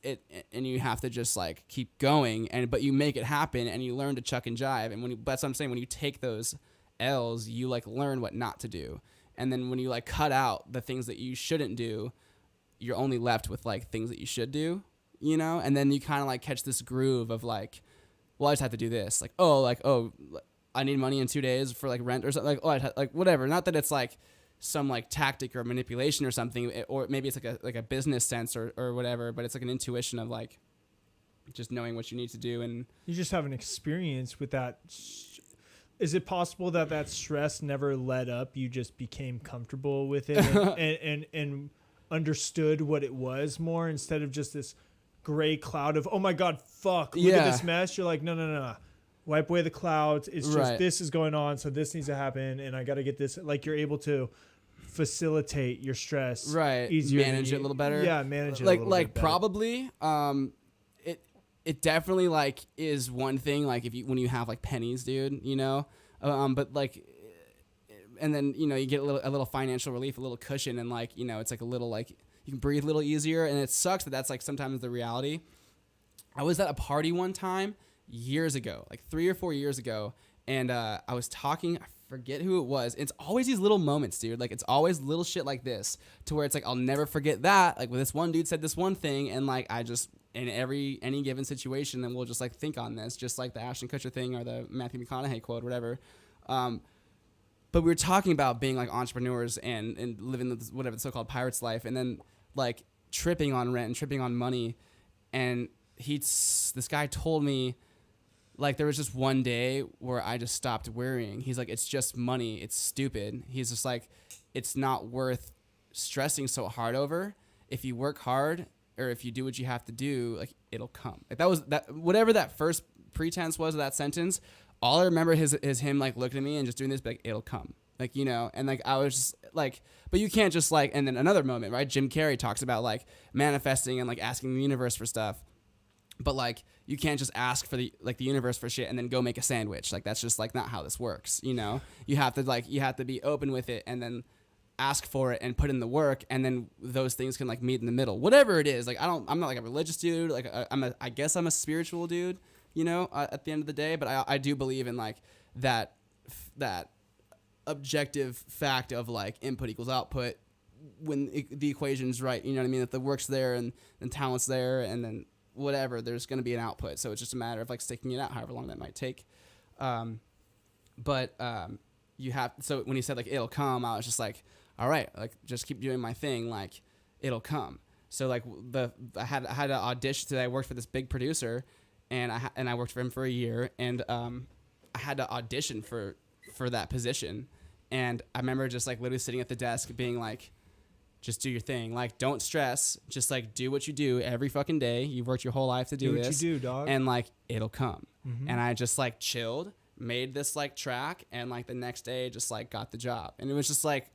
and you have to just like keep going, but you make it happen, and you learn to chuck and jive. And that's what I'm saying, when you take those L's, you like learn what not to do. And then when you like cut out the things that you shouldn't do, you're only left with like things that you should do, you know? And then you kind of like catch this groove of like, well, I just have to do this. Like, oh, I need money in 2 days for like rent or something. Like, like whatever. Not that it's like some like tactic or manipulation or something, or maybe it's like a business sense or whatever, but it's like an intuition of like just knowing what you need to do. And you just have an experience with that. Is it possible that stress never let up? You just became comfortable with it and understood what it was more, instead of just this gray cloud of, oh my God, fuck, look at this mess. You're like, no. Wipe away the clouds. It's just this is going on, so this needs to happen, and I got to get this. Like, you're able to facilitate your stress easier, manage it a little better. Yeah, manage it a little bit better. Probably it definitely like is one thing, like when you have like pennies, dude, you know, but like, and then, you know, you get a little financial relief, a little cushion, and like, you know, it's like a little like you can breathe a little easier. And it sucks that that's like sometimes the reality. I was at a party one time years ago, like 3 or 4 years ago, and I was talking, I forget who it was. It's always these little moments, dude. Like, it's always little shit like this, to where it's like, I'll never forget that. Like, when this one dude said this one thing, and like, I just, in any given situation, then we'll just like think on this, just like the Ashton Kutcher thing or the Matthew McConaughey quote, whatever. But we were talking about being like entrepreneurs and living the so-called pirate's life, and then like tripping on rent and tripping on money. And this guy told me, like, there was just one day where I just stopped worrying. He's like, it's just money. It's stupid. He's just like, it's not worth stressing so hard over. If you work hard, or if you do what you have to do, like, it'll come. Like, whatever that first pretense was of that sentence, all I remember is him like looking at me and just doing this, like, it'll come. Like, you know, and like, I was just like, but you can't just like, and then another moment, right? Jim Carrey talks about like manifesting and like asking the universe for stuff. But like you can't just ask for the universe for shit and then go make a sandwich. Like that's just like not how this works, you know? You have to be open with it and then ask for it and put in the work, and then those things can like meet in the middle. Whatever it is. Like I'm not like a religious dude. Like I guess I'm a spiritual dude, you know, at the end of the day, but I do believe in like that objective fact of like input equals output when the equation's right, you know what I mean? If the work's there and talent's there and then whatever, there's going to be an output. So it's just a matter of like sticking it out however long that might take. You have, so when he said like it'll come, I was just like, all right, like just keep doing my thing, like it'll come. So like I had to audition today. I worked for this big producer and I worked for him for a year, and I had to audition for that position. And I remember just like literally sitting at the desk being like, just do your thing. Like, don't stress. Just like do what you do every fucking day. You've worked your whole life to do this. What you do, dog. And like, it'll come. Mm-hmm. And I just like chilled, made this like track, and like the next day just like got the job. And it was just like,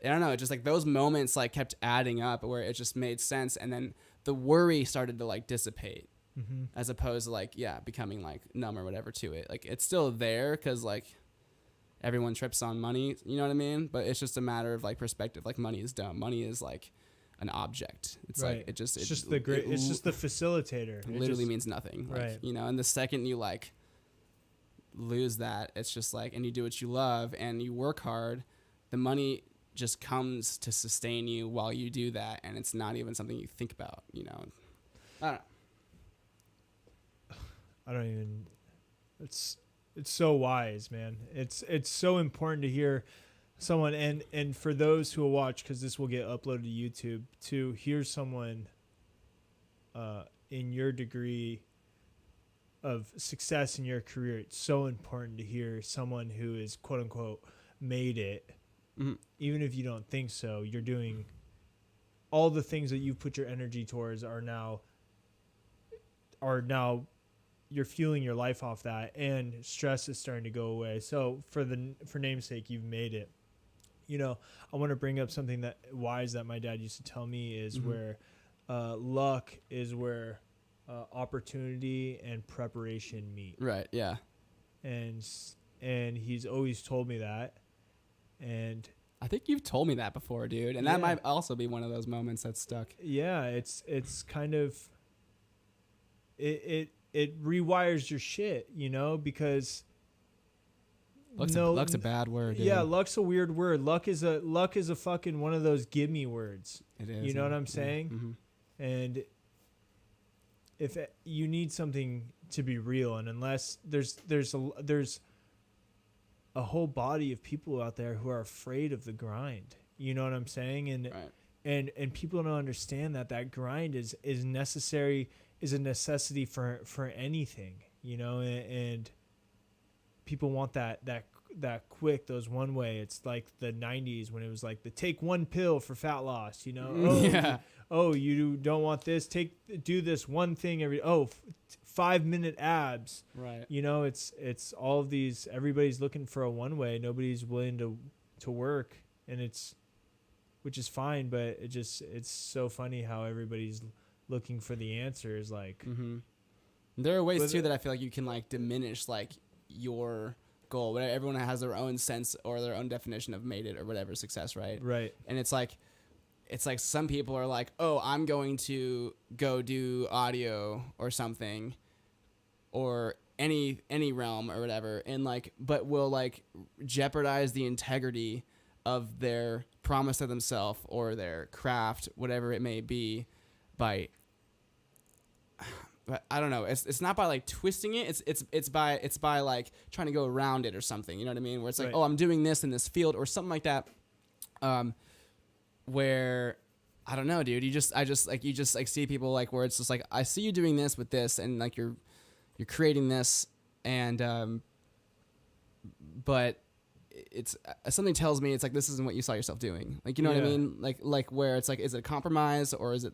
I don't know, just like those moments like kept adding up where it just made sense. And then the worry started to like dissipate, mm-hmm. as opposed to like, becoming like numb or whatever to it. Like it's still there because like everyone trips on money, you know what I mean? But it's just a matter of like perspective. Like money is dumb. Money is like an object. It's right. Like it's just the facilitator. It literally means nothing. Like, right. You know, and the second you like lose that, it's just like, and you do what you love and you work hard, the money just comes to sustain you while you do that, and it's not even something you think about, you know. I don't even. It's so wise, man. It's so important to hear someone, and for those who will watch, because this will get uploaded to YouTube, to hear someone in your degree of success in your career. It's so important to hear someone who is quote unquote made it. Mm-hmm. Even if you don't think so, you're doing all the things that you've put your energy towards are now you're fueling your life off that, and stress is starting to go away. So for namesake, you've made it. You know, I want to bring up something that wise that my dad used to tell me is mm-hmm. where luck is where opportunity and preparation meet. Right. Yeah. And he's always told me that. And I think you've told me that before, dude. And that might also be one of those moments that stuck. Yeah, it's kind of it rewires your shit, you know, because luck's a bad word, dude. Yeah, luck's a weird word. Luck is a fucking one of those give me words. It is. You know what I'm saying? Yeah. Mm-hmm. And if you need something to be real, and unless there's a whole body of people out there who are afraid of the grind. You know what I'm saying? And right. and people don't understand that grind is necessary, is a necessity for anything, you know, and people want that quick, those one way. It's like the 90s when it was like the take one pill for fat loss, you know? You don't want this, do this one thing 5-minute abs. Right. You know, it's all of these, everybody's looking for a one way. Nobody's willing to work, and which is fine, but it's so funny how everybody's looking for the answers. Like, mm-hmm. There are ways too that I feel like you can like diminish like your goal. Everyone has their own sense or their own definition of made it or whatever success, right? Right. And it's like some people are like, oh, I'm going to go do audio or something, or any realm or whatever, and like, but will like jeopardize the integrity of their promise to themselves or their craft, whatever it may be, by, I don't know. It's not by like twisting it. It's by like trying to go around it or something. You know what I mean? Where it's like, right. Oh, I'm doing this in this field or something like that. Where I don't know, dude. You just see people like where it's just like, I see you doing this with this, and like you're creating this, and but it's something tells me it's like this isn't what you saw yourself doing. Like, you know what I mean? Like where it's like, is it a compromise or is it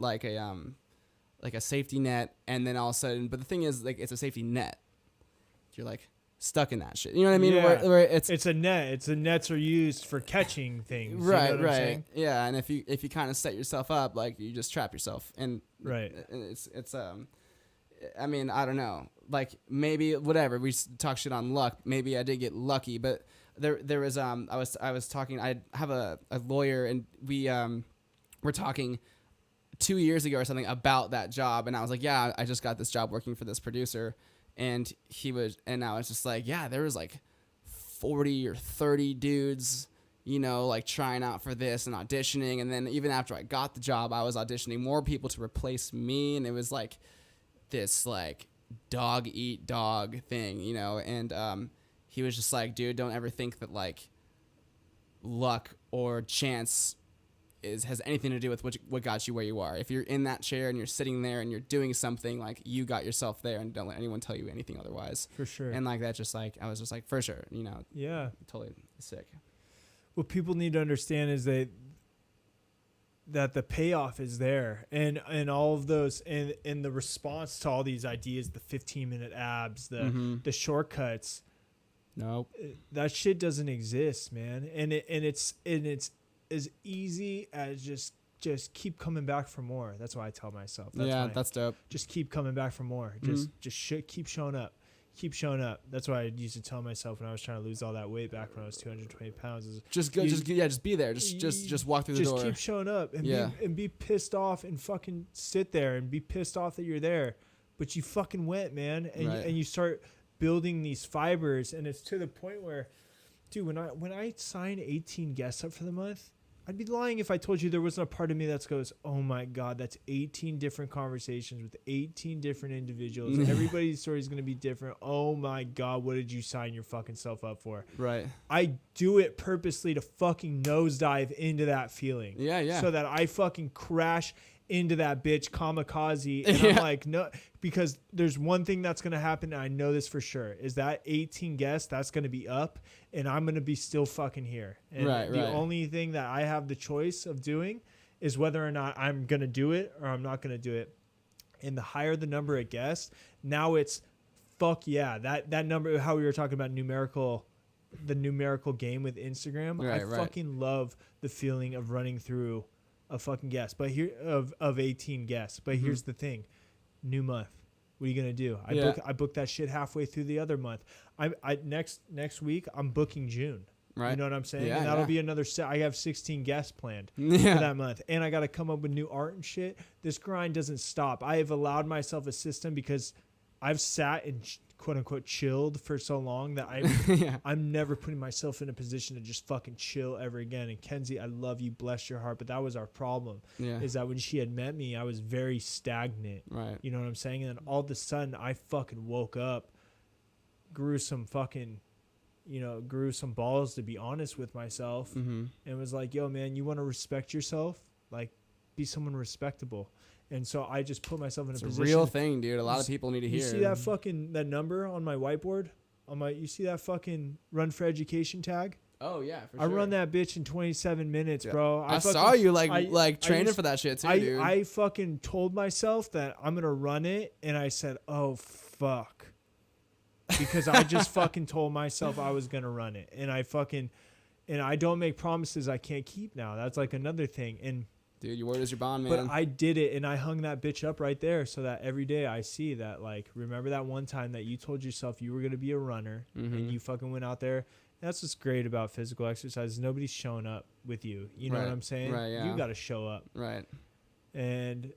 like a safety net? And then all of a sudden, but the thing is, like, it's a safety net. You're like, stuck in that shit. You know what I mean? Yeah. Where it's a net. It's the nets are used for catching things. right, You know what I'm saying? yeah. And if you kind of set yourself up, like you just trap yourself, and Right. it's I mean, I don't know. Like maybe whatever we talk shit on luck. Maybe I did get lucky, but there was I was talking. I have a lawyer, and we were talking 2 years ago or something about that job, and I was like, yeah, I just got this job working for this producer, and I was just like, yeah, there was like 40 or 30 dudes, you know, like trying out for this and auditioning, and then even after I got the job, I was auditioning more people to replace me, and it was like this like dog eat dog thing, you know, and he was just like, dude, don't ever think that like luck or chance has anything to do with what got you where you are. If you're in that chair and you're sitting there and you're doing something, like you got yourself there, and don't let anyone tell you anything otherwise. For sure. And like that, just like I was just like, for sure, you know. Yeah. Totally sick. What people need to understand is that the payoff is there, and all of those, and the response to all these ideas, the 15-minute abs, the shortcuts. Nope. That shit doesn't exist, man. And it's as easy as just keep coming back for more. That's what I tell myself. That's dope. Just keep coming back for more. Keep showing up. Keep showing up. That's what I used to tell myself when I was trying to lose all that weight back when I was 220 pounds. Is just go. Just be there. Just walk through the door. Just keep showing up and be pissed off and fucking sit there and be pissed off that you're there, but you fucking went, man, and you start building these fibers, and it's to the point where, dude, when I sign 18 guests up for the month, I'd be lying if I told you there wasn't a part of me that goes, oh my God, that's 18 different conversations with 18 different individuals. Everybody's story is going to be different. Oh my God, what did you sign your fucking self up for? Right. I do it purposely to fucking nosedive into that feeling. Yeah. So that I fucking crash into that bitch kamikaze. And I'm like, no, because there's one thing that's going to happen. And I know this for sure, is that 18 guests, that's going to be up, and I'm going to be still fucking here. And the only thing that I have the choice of doing is whether or not I'm going to do it or I'm not going to do it. And the higher the number of guests, now it's fuck yeah. That number, how we were talking about the numerical game with Instagram. I fucking love the feeling of running through a fucking guest, but here of 18 guests. But here's the thing: new month. What are you gonna do? I booked that shit halfway through the other month. I next week I'm booking June. Right. You know what I'm saying? Yeah, and that'll be another set. I have 16 guests planned for that month, and I got to come up with new art and shit. This grind doesn't stop. I have allowed myself a system because I've sat and quote unquote chilled for so long that I'm never putting myself in a position to just fucking chill ever again. And Kenzie, I love you, bless your heart, but that was our problem. Is that when she had met me, I was very stagnant. Right. You know what I'm saying? And then all of a sudden I fucking woke up, grew some balls, to be honest with myself, and was like, yo man, you want to respect yourself? Like, be someone respectable. And so I just put myself in a position. It's a real thing, dude. A lot of people need to hear. You see that number on my whiteboard? You see that fucking run for education tag? Oh yeah, for sure. I run that bitch in 27 minutes, bro. I saw you training for that shit too, dude. I fucking told myself that I'm gonna run it, and I said, oh fuck, because I just fucking told myself I was gonna run it, and I don't make promises I can't keep now. That's like another thing. And dude, your word is your bond, man. But I did it, and I hung that bitch up right there so that every day I see that, like, remember that one time that you told yourself you were going to be a runner, and you fucking went out there. That's what's great about physical exercise. Nobody's showing up with you. You know what I'm saying? Right, yeah. You got to show up. Right. And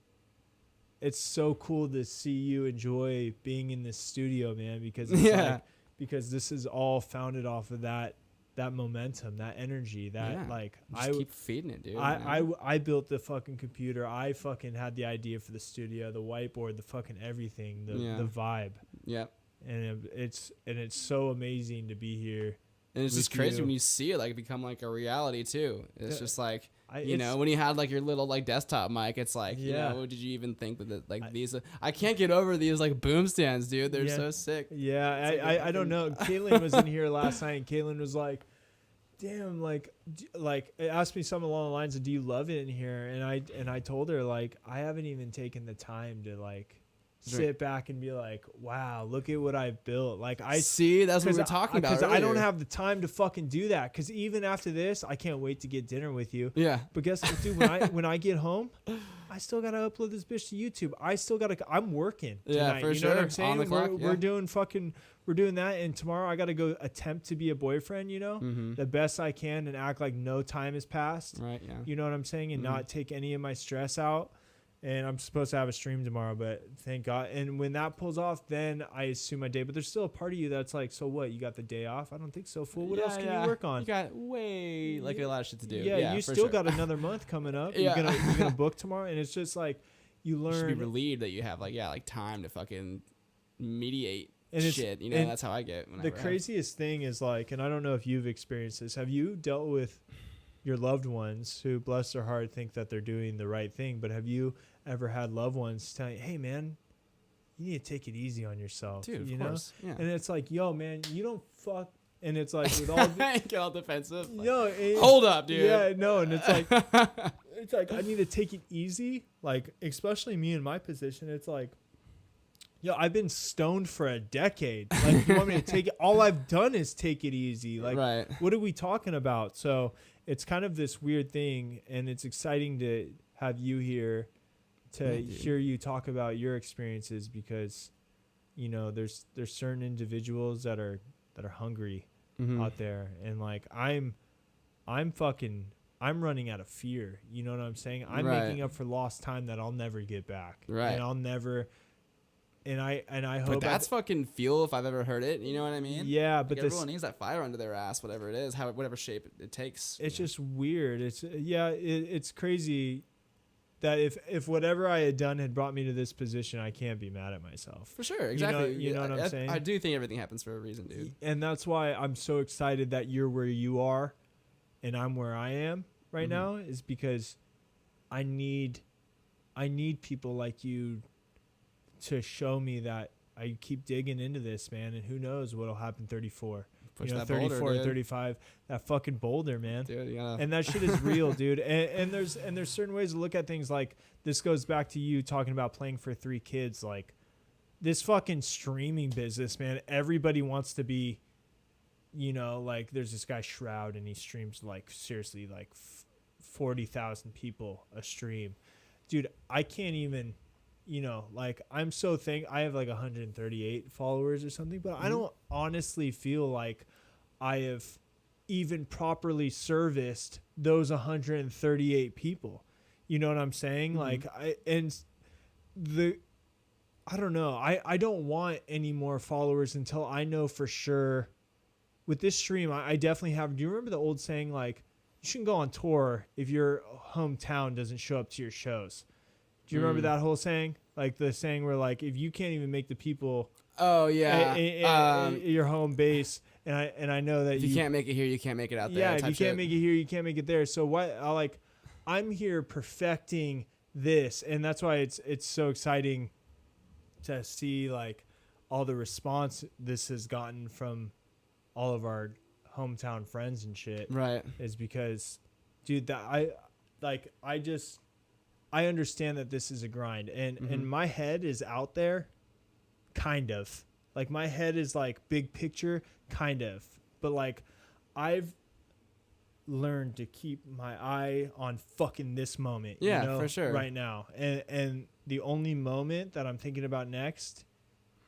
it's so cool to see you enjoy being in this studio, man, because it's because this is all founded off of that momentum, that energy, just keep feeding it, dude. I built the fucking computer. I fucking had the idea for the studio, the whiteboard, the fucking everything, the vibe. Yep. And it's so amazing to be here. And it's just crazy when you see it like become like a reality too. It's just like when you had like your little like desktop mic, it's like you know, did you even think that these? I can't get over these like boom stands, dude. They're so sick. Yeah, I don't know. Caitlin was in here last night, and Caitlin was like, damn, like it asked me something along the lines of, do you love it in here? And I told her, like, I haven't even taken the time to like sit back and be like, wow, look at what I've built. Like I see, that's what we were talking about because I don't earlier. have the time to fucking do that. Because even after this, I can't wait to get dinner with you. Yeah. But guess what, dude? When I get home, I still gotta upload this bitch to YouTube. I'm working tonight. Yeah, for you know what I'm sure. saying? On the clock, We're doing that, and tomorrow I gotta go attempt to be a boyfriend. You know, the best I can, and act like no time has passed. Right. Yeah. You know what I'm saying, and not take any of my stress out. And I'm supposed to have a stream tomorrow, but thank God. And when that pulls off, then I assume my day. But there's still a part of you that's like, so what? You got the day off? I don't think so, fool. What else can you work on? You got way a lot of shit to do. Yeah, you still got another month coming up. Yeah. You're gonna book tomorrow, and it's just like you learn. You should be relieved that you have like time to fucking mediate and shit. You know, that's how I get. The craziest thing is like, and I don't know if you've experienced this. Have you dealt with your loved ones who, bless their heart, think that they're doing the right thing? But have you ever had loved ones tell you, hey man, you need to take it easy on yourself? Dude, you of know? course. Yeah. And it's like, yo man, you don't fuck. And it's like with all get all defensive. Like, no, hold up, dude. Yeah, no, and it's like I need to take it easy. Like, especially me in my position, it's like, yo, I've been stoned for a decade. Like, you want me to take it? All I've done is take it easy. Like, right. What are we talking about? So it's kind of this weird thing, and it's exciting to have you here to hear you talk about your experiences, because, you know, there's certain individuals that are hungry out there, and like I'm running out of fear. You know what I'm saying? I'm making up for lost time that I'll never get back. Right. And I'll never. And I hope. But that's fucking fuel if I've ever heard it. You know what I mean? Yeah, but like everyone needs that fire under their ass, whatever it is, whatever shape it takes. It's just weird. It's crazy that if whatever I had done had brought me to this position, I can't be mad at myself. For sure, exactly. You know what I'm saying? I do think everything happens for a reason, dude. And that's why I'm so excited that you're where you are and I'm where I am right now, is because I need people like you to show me that I keep digging into this, man, and who knows what'll happen 34. Push you know, that 34 boulder, or 35, that fucking boulder, man. Dude, yeah. And that shit is real, dude. And there's certain ways to look at things. Like, this goes back to you talking about playing for 3 kids. Like, this fucking streaming business, man. Everybody wants to be, you know, like, there's this guy Shroud, and he streams like seriously like 40,000 people a stream. Dude, I can't even, you know, like, I'm so I have like 138 followers or something, but I don't honestly feel like I have even properly serviced those 138 people. You know what I'm saying? Like, I don't know. I don't want any more followers until I know for sure. With this stream, I definitely have. Do you remember the old saying, like, you shouldn't go on tour if your hometown doesn't show up to your shows? Do you remember that whole saying? Like, the saying where, like, if you can't even make the people your home base, and I know that if you can't make it here, you can't make it out there. Yeah, if you can't make it here, you can't make it there. So I'm here perfecting this, and that's why it's so exciting to see, like, all the response this has gotten from all of our hometown friends and shit. Right. Is because, dude, that I understand that this is a grind, and my head is out there, kind of. Like, my head is like big picture, kind of. But like, I've learned to keep my eye on fucking this moment. Yeah, you know, for sure. Right now, and the only moment that I'm thinking about next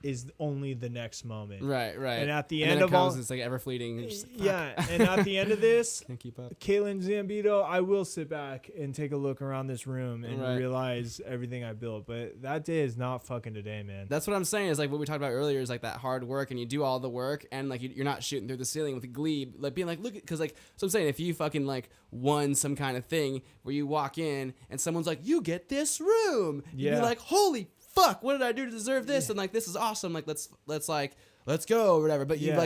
is only the next moment. Right. And at the and end then of comes, all, it's like ever fleeting. Yeah. And at the end of this, can't keep up. Caitlin Zambito, I will sit back and take a look around this room and realize everything I built. But that day is not fucking today, man. That's what I'm saying. Is like what we talked about earlier. Is like that hard work, and you do all the work, and like you're not shooting through the ceiling with glee, like being like, look, because like, so I'm saying, if you fucking like won some kind of thing where you walk in and someone's like, you get this room, you'd be like, holy fuck, what did I do to deserve this? And like, this is awesome. Like, let's go or whatever. But you've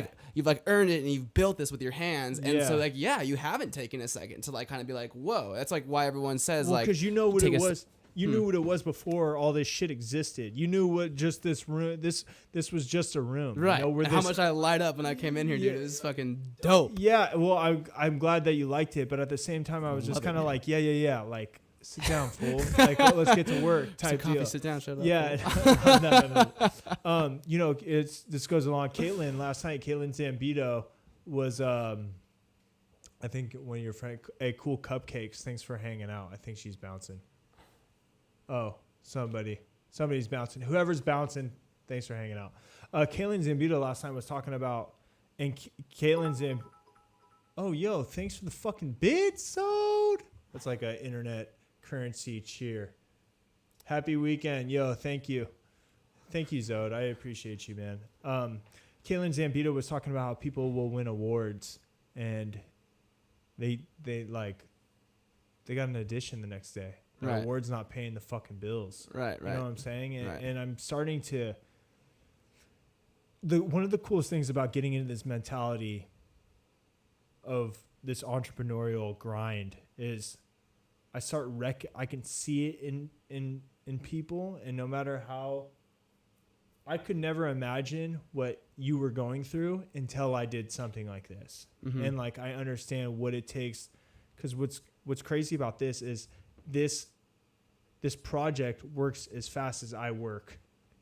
earned it, and you've built this with your hands. And so like, you haven't taken a second to like kind of be like, whoa. That's like why everyone says, like, because you know what it was. You knew what it was before all this shit existed. You knew what just this room. This was just a room, right? You know, and how much I light up when I came in here, dude. It was fucking dope. Yeah. Well, I'm glad that you liked it, but at the same time, I was just kind of like, yeah. Like, sit down, fool. Like, let's get to work type coffee, deal. sit down, shut up. Yeah. No. You know, this goes along. Last night, Caitlin Zambito was, I think one of your friends, hey, Cool Cupcakes. Thanks for hanging out. I think she's bouncing. Oh, somebody's bouncing. Whoever's bouncing, thanks for hanging out. Caitlin Zambito last night was talking about, and Caitlin oh, yo, thanks for the fucking bid, Sode. That's like an internet currency cheer. Happy weekend. Yo, thank you. Thank you, Zode. I appreciate you, man. Caitlin Zambito was talking about how people will win awards and they got an addition the next day. The Right. award's not paying the fucking bills. Right. You know what I'm saying? And, Right. and I'm starting to one of the coolest things about getting into this mentality of this entrepreneurial grind is I can see it in people, and no matter how I could never imagine what you were going through until I did something like this. Mm-hmm. And like I understand what it takes, because what's crazy about this is this project works as fast as I work.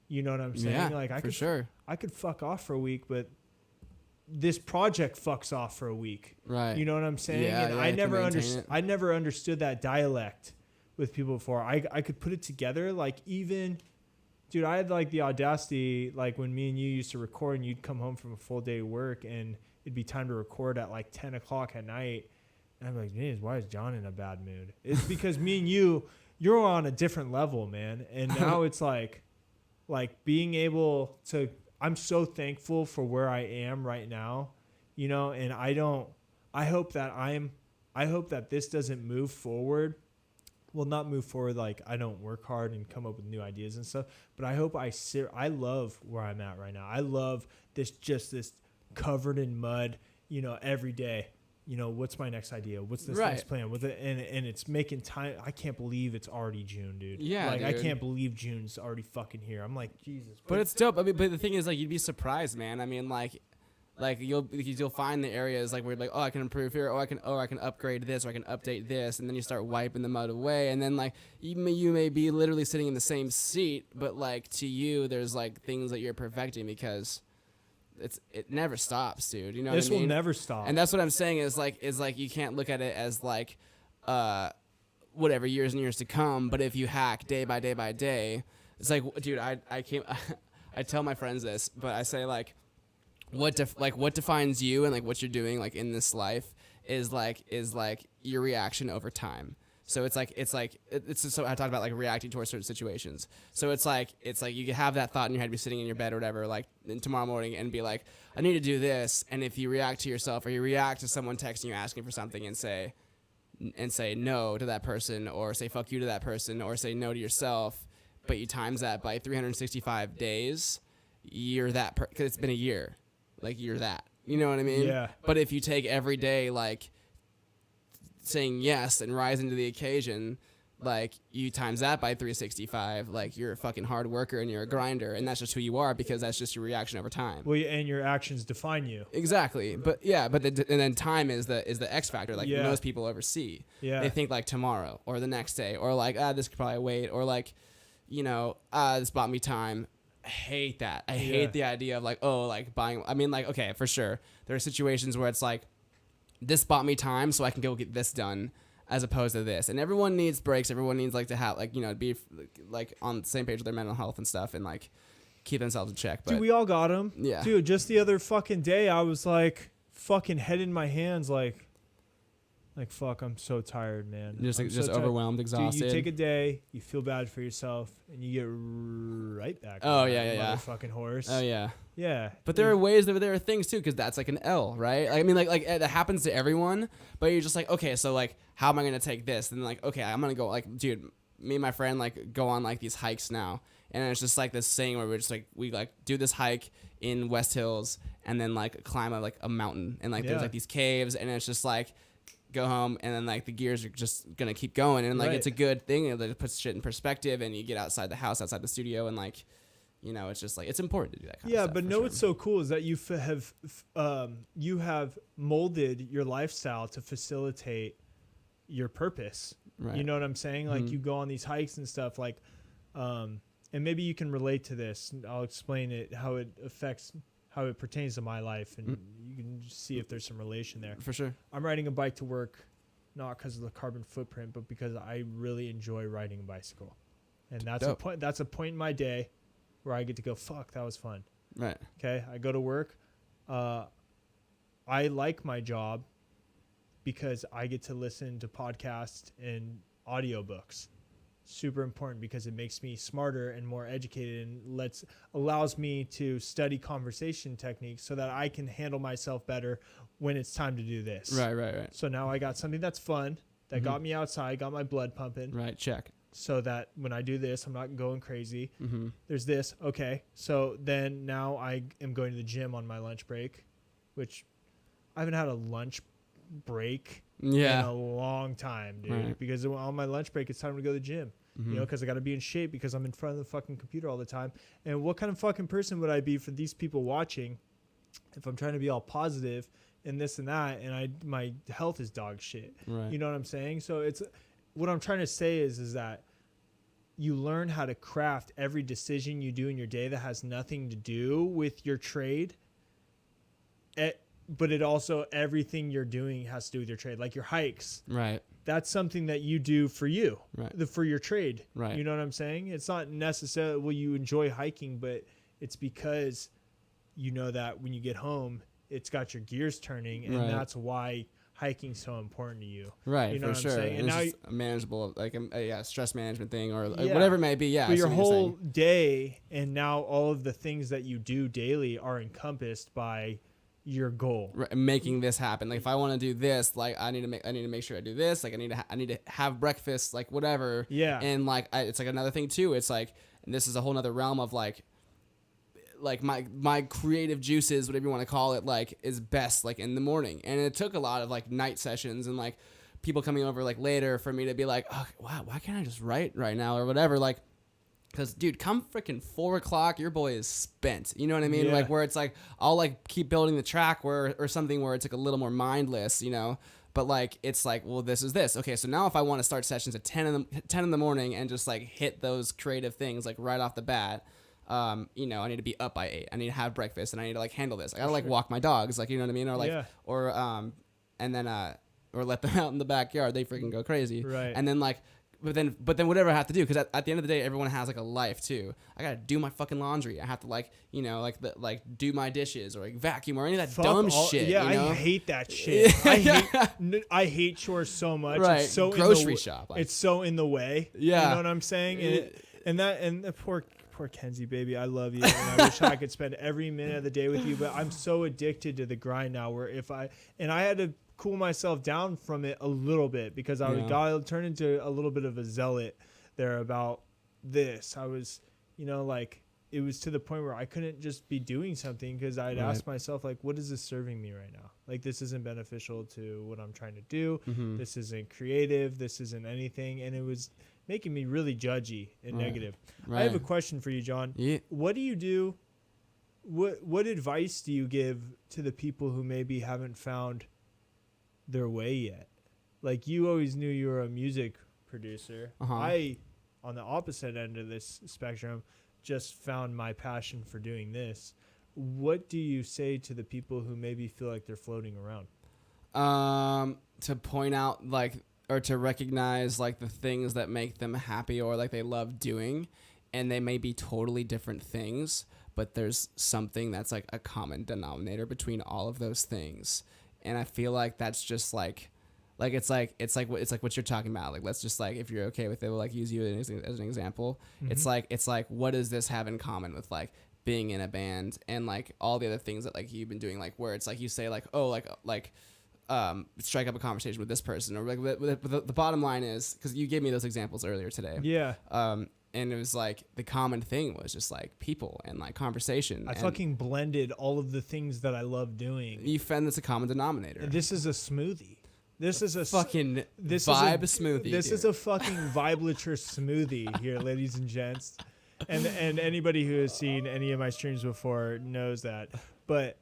You know what I'm saying? Yeah, like I could fuck off for a week, but this project fucks off for a week. Right. You know what I'm saying? Yeah, and yeah, I you can never maintain it. I never understood that dialect with people before. I could put it together. Like even, dude, I had like the audacity, like when me and you used to record and you'd come home from a full day of work and it'd be time to record at like 10 o'clock at night. And I'm like, man, why is John in a bad mood? It's because me and you're on a different level, man. And now it's like being able to, I'm so thankful for where I am right now, you know, and I hope that this doesn't move forward. Well, not move forward like I don't work hard and come up with new ideas and stuff, but I hope I love where I'm at right now. I love this covered in mud, you know, every day. You know, what's my next idea? What's this next plan? With it, and it's making time. I can't believe it's already June, dude. Yeah, like dude. I can't believe June's already fucking here. I'm like, Jesus. But it's dope. I mean, but the thing is, like, you'd be surprised, man. I mean, like you'll find the areas like where you're like, oh, I can improve here, I can upgrade this, or I can update this, and then you start wiping the mud away, and then like you may be literally sitting in the same seat, but like to you, there's like things that you're perfecting because it never stops, dude. You know this what I mean? will never stop. And that's what I'm saying is like you can't look at it as like whatever years and years to come, but if you hack day by day by day, it's like, dude, I tell my friends this, but I say like what defines you and like what you're doing like in this life is like your reaction over time. So it's so I talked about like reacting towards certain situations. So it's like you can have that thought in your head, be sitting in your bed or whatever, like tomorrow morning, and be like, I need to do this. And if you react to yourself, or you react to someone texting you asking for something, and say no to that person, or say fuck you to that person, or say no to yourself, but you times that by 365 days, you're that because it's been a year, like you're that. You know what I mean? Yeah. But if you take every day like saying yes and rising to the occasion, like you times that by 365, like you're a fucking hard worker and you're a grinder, and that's just who you are because that's just your reaction over time. Well, and your actions define you. Exactly. But yeah, and then time is the X factor, like Yeah. most people oversee. Yeah. They think like tomorrow or the next day, or like this could probably wait, or like, you know, this bought me time. I hate that. I hate the idea of like, oh, like buying. I mean, like, okay, for sure, there are situations where it's like, this bought me time so I can go get this done, as opposed to this. And everyone needs breaks. Everyone needs like to have like, you know, be like on the same page with their mental health and stuff, and like keep themselves in check. But Dude, we all got them. Yeah. Dude, just the other fucking day, I was like fucking head in my hands, like fuck, I'm so tired, man. just I'm so tired. overwhelmed, exhausted. Dude, you take a day, you feel bad for yourself, and you get right back. Oh, on yeah, that yeah. motherfucking horse. Oh yeah. Yeah. But there are ways there are things too, because that's like an L, right? I mean, like that happens to everyone. But you're just like, okay, so like, how am I gonna take this? And like, okay, I'm gonna go like, dude, me and my friend like go on like these hikes now, and it's just like this thing where we're just like we like do this hike in West Hills, and then like climb a mountain, and like there's like these caves, and it's just like go home, and then like the gears are just gonna keep going, and like it's a good thing. It puts shit in perspective, and you get outside the house, outside the studio, and like, you know, it's just like it's important to do that kind of stuff. Yeah, but what's so cool is that you have molded your lifestyle to facilitate your purpose. Right. You know what I'm saying? Like you go on these hikes and stuff like, and maybe you can relate to this. I'll explain it, how it pertains to my life, and you can see if there's some relation there. For sure. I'm riding a bike to work, not because of the carbon footprint, but because I really enjoy riding a bicycle. And that's Dope. that's a point in my day where I get to go, fuck, that was fun. Right. Okay. I go to work. I like my job because I get to listen to podcasts and audiobooks. Super important because it makes me smarter and more educated and allows me to study conversation techniques so that I can handle myself better when it's time to do this. Right. So now I got something that's fun, that got me outside, got my blood pumping. Right. Check. So that when I do this, I'm not going crazy. Mm-hmm. There's this. Okay. So then now I am going to the gym on my lunch break, which I haven't had a lunch break in a long time, dude. Right. Because on my lunch break, it's time to go to the gym. You know, because I got to be in shape because I'm in front of the fucking computer all the time. And what kind of fucking person would I be for these people watching if I'm trying to be all positive and this and that, and my health is dog shit? Right. You know what I'm saying? So it's what I'm trying to say is that you learn how to craft every decision you do in your day that has nothing to do with your trade. But it also, everything you're doing has to do with your trade, like your hikes. Right. That's something that you do for you, right. For your trade. Right. You know what I'm saying? It's not necessarily, well, you enjoy hiking, but it's because you know that when you get home, it's got your gears turning, and that's why hiking's so important to you. Right, you know for what sure. I'm saying? And now it's just a manageable, like a stress management thing or whatever it may be. Yeah. But your whole day and now all of the things that you do daily are encompassed by your goal. Right, making this happen. Like if I want to do this, like I need to make sure I do this. Like I need to have breakfast, like whatever. Yeah. And like it's like another thing too. It's like, and this is a whole nother realm of like my creative juices, whatever you want to call it, like is best like in the morning. And it took a lot of like night sessions and like people coming over like later for me to be like, oh wow, why can't I just write right now or whatever? Like, because, dude, come freaking 4 o'clock, your boy is spent. You know what I mean? Yeah. Like, where it's like, I'll, like, keep building the track or something where it's, like, a little more mindless, you know? But, like, it's like, well, this is this. Okay, so now if I want to start sessions at 10 in the morning and just, like, hit those creative things, like, right off the bat, you know, I need to be up by 8. I need to have breakfast, and I need to, like, handle this. I got to, like, walk my dogs, like, you know what I mean? Or, like, and then, or let them out in the backyard. They freaking go crazy. Right. And then, like, But then whatever I have to do, because at the end of the day, everyone has like a life too. I gotta do my fucking laundry. I have to like, you know, like do my dishes or like vacuum or any of that dumb shit. Yeah, you know? I hate that shit. I hate chores so much. Right. It's so Grocery shop. Like. It's so in the way. Yeah. You know what I'm saying? And the poor Kenzie, baby, I love you, and I wish I could spend every minute of the day with you. But I'm so addicted to the grind now, where I had to cool myself down from it a little bit because I turned into a little bit of a zealot there about this. I was, you know, like it was to the point where I couldn't just be doing something because I'd ask myself, like, what is this serving me right now? Like, this isn't beneficial to what I'm trying to do. Mm-hmm. This isn't creative. This isn't anything. And it was making me really judgy and negative. Right. I have a question for you, John. Yeah. What do you do? What advice do you give to the people who maybe haven't found their way yet? Like, you always knew you were a music producer. I, on the opposite end of this spectrum, just found my passion for doing this. What do you say to the people who maybe feel like they're floating around? To point out, like, or to recognize, like, the things that make them happy or, like, they love doing, and they may be totally different things, but there's something that's, like, a common denominator between all of those things. And I feel like that's just, like it's like what you're talking about. Like, let's just, like, if you're okay with it, we'll, like, use you as an example. Mm-hmm. It's like, what does this have in common with, like, being in a band and, like, all the other things that, like, you've been doing, like, where it's like you say, like, oh, like strike up a conversation with this person, or like the bottom line is, because you gave me those examples earlier today. Yeah. And it was like the common thing was just like people and like conversation. I fucking blended all of the things that I love doing. You found that's a common denominator. And this is a smoothie. This is a fucking vibe smoothie. This is a fucking vibelature smoothie here, ladies and gents. And anybody who has seen any of my streams before knows that. But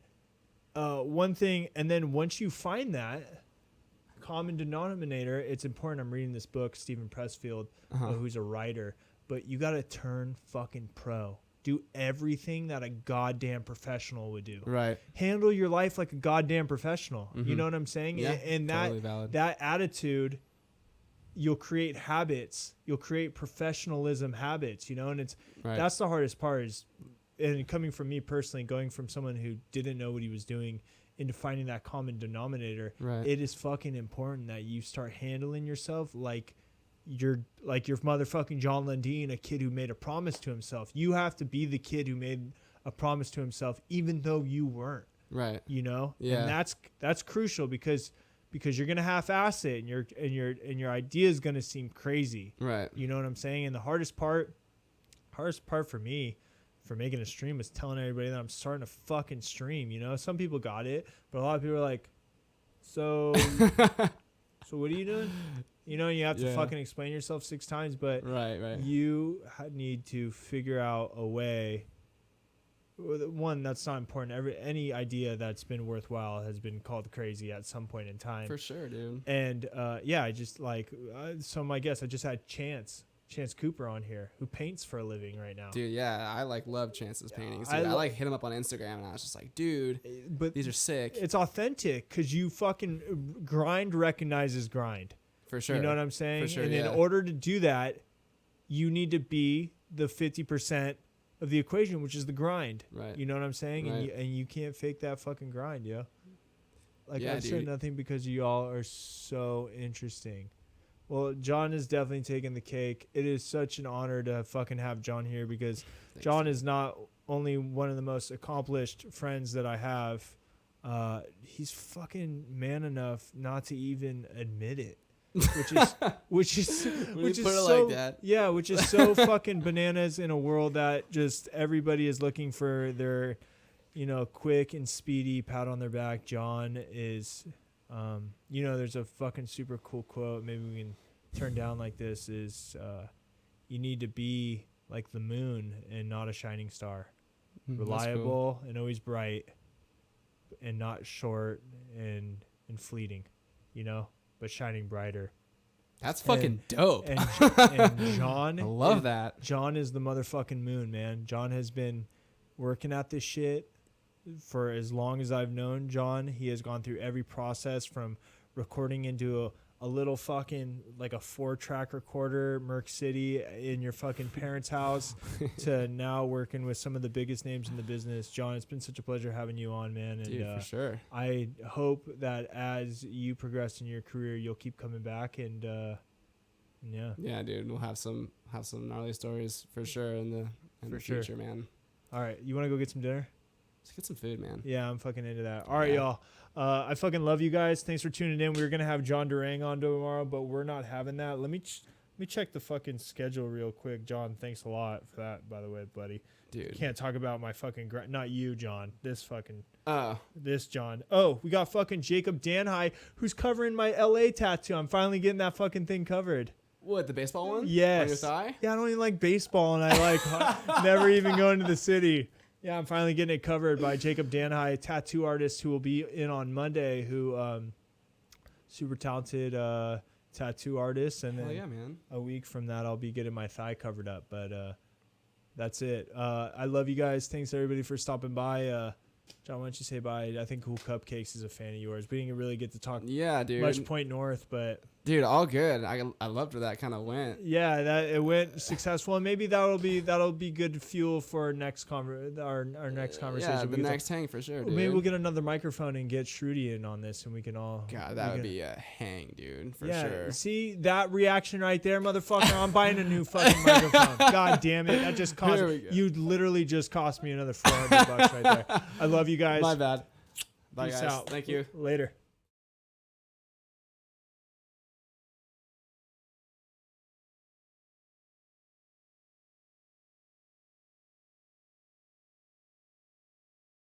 one thing, and then once you find that, common denominator, it's important. I'm reading this book, Stephen Pressfield, who's a writer, but you got to turn fucking pro. Do everything that a goddamn professional would do. Right. Handle your life like a goddamn professional. You know what I'm saying? Yeah, and totally valid. that attitude, you'll create habits. You'll create professionalism habits, you know, and that's the hardest part is, and coming from me personally, going from someone who didn't know what he was doing into finding that common denominator, it is fucking important that you start handling yourself like you're like your motherfucking Jon Lundin, a kid who made a promise to himself. You have to be the kid who made a promise to himself, even though you weren't. Right. You know? Yeah. And that's crucial because you're gonna half-ass it and your idea is gonna seem crazy. Right. You know what I'm saying? And the hardest part for me for making a stream is telling everybody that I'm starting a fucking stream. You know, some people got it, but a lot of people are like, so what are you doing? You know, you have to fucking explain yourself 6 times, but you need to figure out a way. One, that's not important. Any idea that's been worthwhile has been called crazy at some point in time. For sure, dude. And I just like so my guest. I just had Chance Cooper on here, who paints for a living right now. Dude, yeah, I like love Chance's paintings. Dude. I like hit him up on Instagram, and I was just like, dude, but these are sick. It's authentic because you fucking grind recognizes grind. For sure. You know what I'm saying? For sure, and in order to do that, you need to be the 50% of the equation, which is the grind. Right. You know what I'm saying? Right. And you can't fake that fucking grind, yo. Like, yeah, I've said nothing because you all are so interesting. Well, Jon is definitely taking the cake. It is such an honor to fucking have Jon here because Jon is not only one of the most accomplished friends that I have, he's fucking man enough not to even admit it. which is so, like that. Yeah, which is so fucking bananas in a world that just everybody is looking for their, you know, quick and speedy pat on their back. Jon is, you know, there's a fucking super cool quote. Maybe we can turn down like this is, you need to be like the moon and not a shining star. Reliable and always bright and not short and fleeting, you know? But shining brighter. That's fucking dope. And Jon, I love that. Jon is the motherfucking moon, man. Jon has been working at this shit for as long as I've known Jon. He has gone through every process from recording into a little fucking like a 4-track recorder, Merc City in your fucking parents' house to now working with some of the biggest names in the business. Jon, it's been such a pleasure having you on, man. And dude, for sure. I hope that as you progress in your career, you'll keep coming back and yeah, dude, we'll have some gnarly stories for sure in the future, man. All right, you want to go get some dinner? Let's get some food, man. Yeah, I'm fucking into that. All right, y'all. I fucking love you guys. Thanks for tuning in. We were gonna have Jon Durang on tomorrow, but we're not having that. Let me check the fucking schedule real quick. Jon, thanks a lot for that, by the way, buddy. Dude, can't talk about my fucking not you, Jon. This fucking this Jon. Oh, we got fucking Jacob Danhai, who's covering my LA tattoo. I'm finally getting that fucking thing covered. What, the baseball one? Yes. On your thigh? Yeah, I don't even like baseball, and I like never even going to the city. Yeah, I'm finally getting it covered by Jacob Danhai, a tattoo artist who will be in on Monday, who super talented tattoo artist. And then man. A week from that, I'll be getting my thigh covered up. But that's it. I love you guys. Thanks, everybody, for stopping by. Jon, why don't you say bye? I think Cool Cupcakes is a fan of yours. We didn't really get to talk much Point North, but... Dude, all good. I loved where that kind of went. Yeah, that it went successful, and maybe that'll be good fuel for our next our next conversation. Yeah, the next hang for sure, dude. Maybe we'll get another microphone and get Shruti in on this, and we can all. God, that would be a hang, dude, for sure. See that reaction right there, motherfucker? I'm buying a new fucking microphone. God damn it! That just cost you literally just cost me another $400 right there. I love you guys. My bad. Bye, Peace guys. out. Thank you. Later.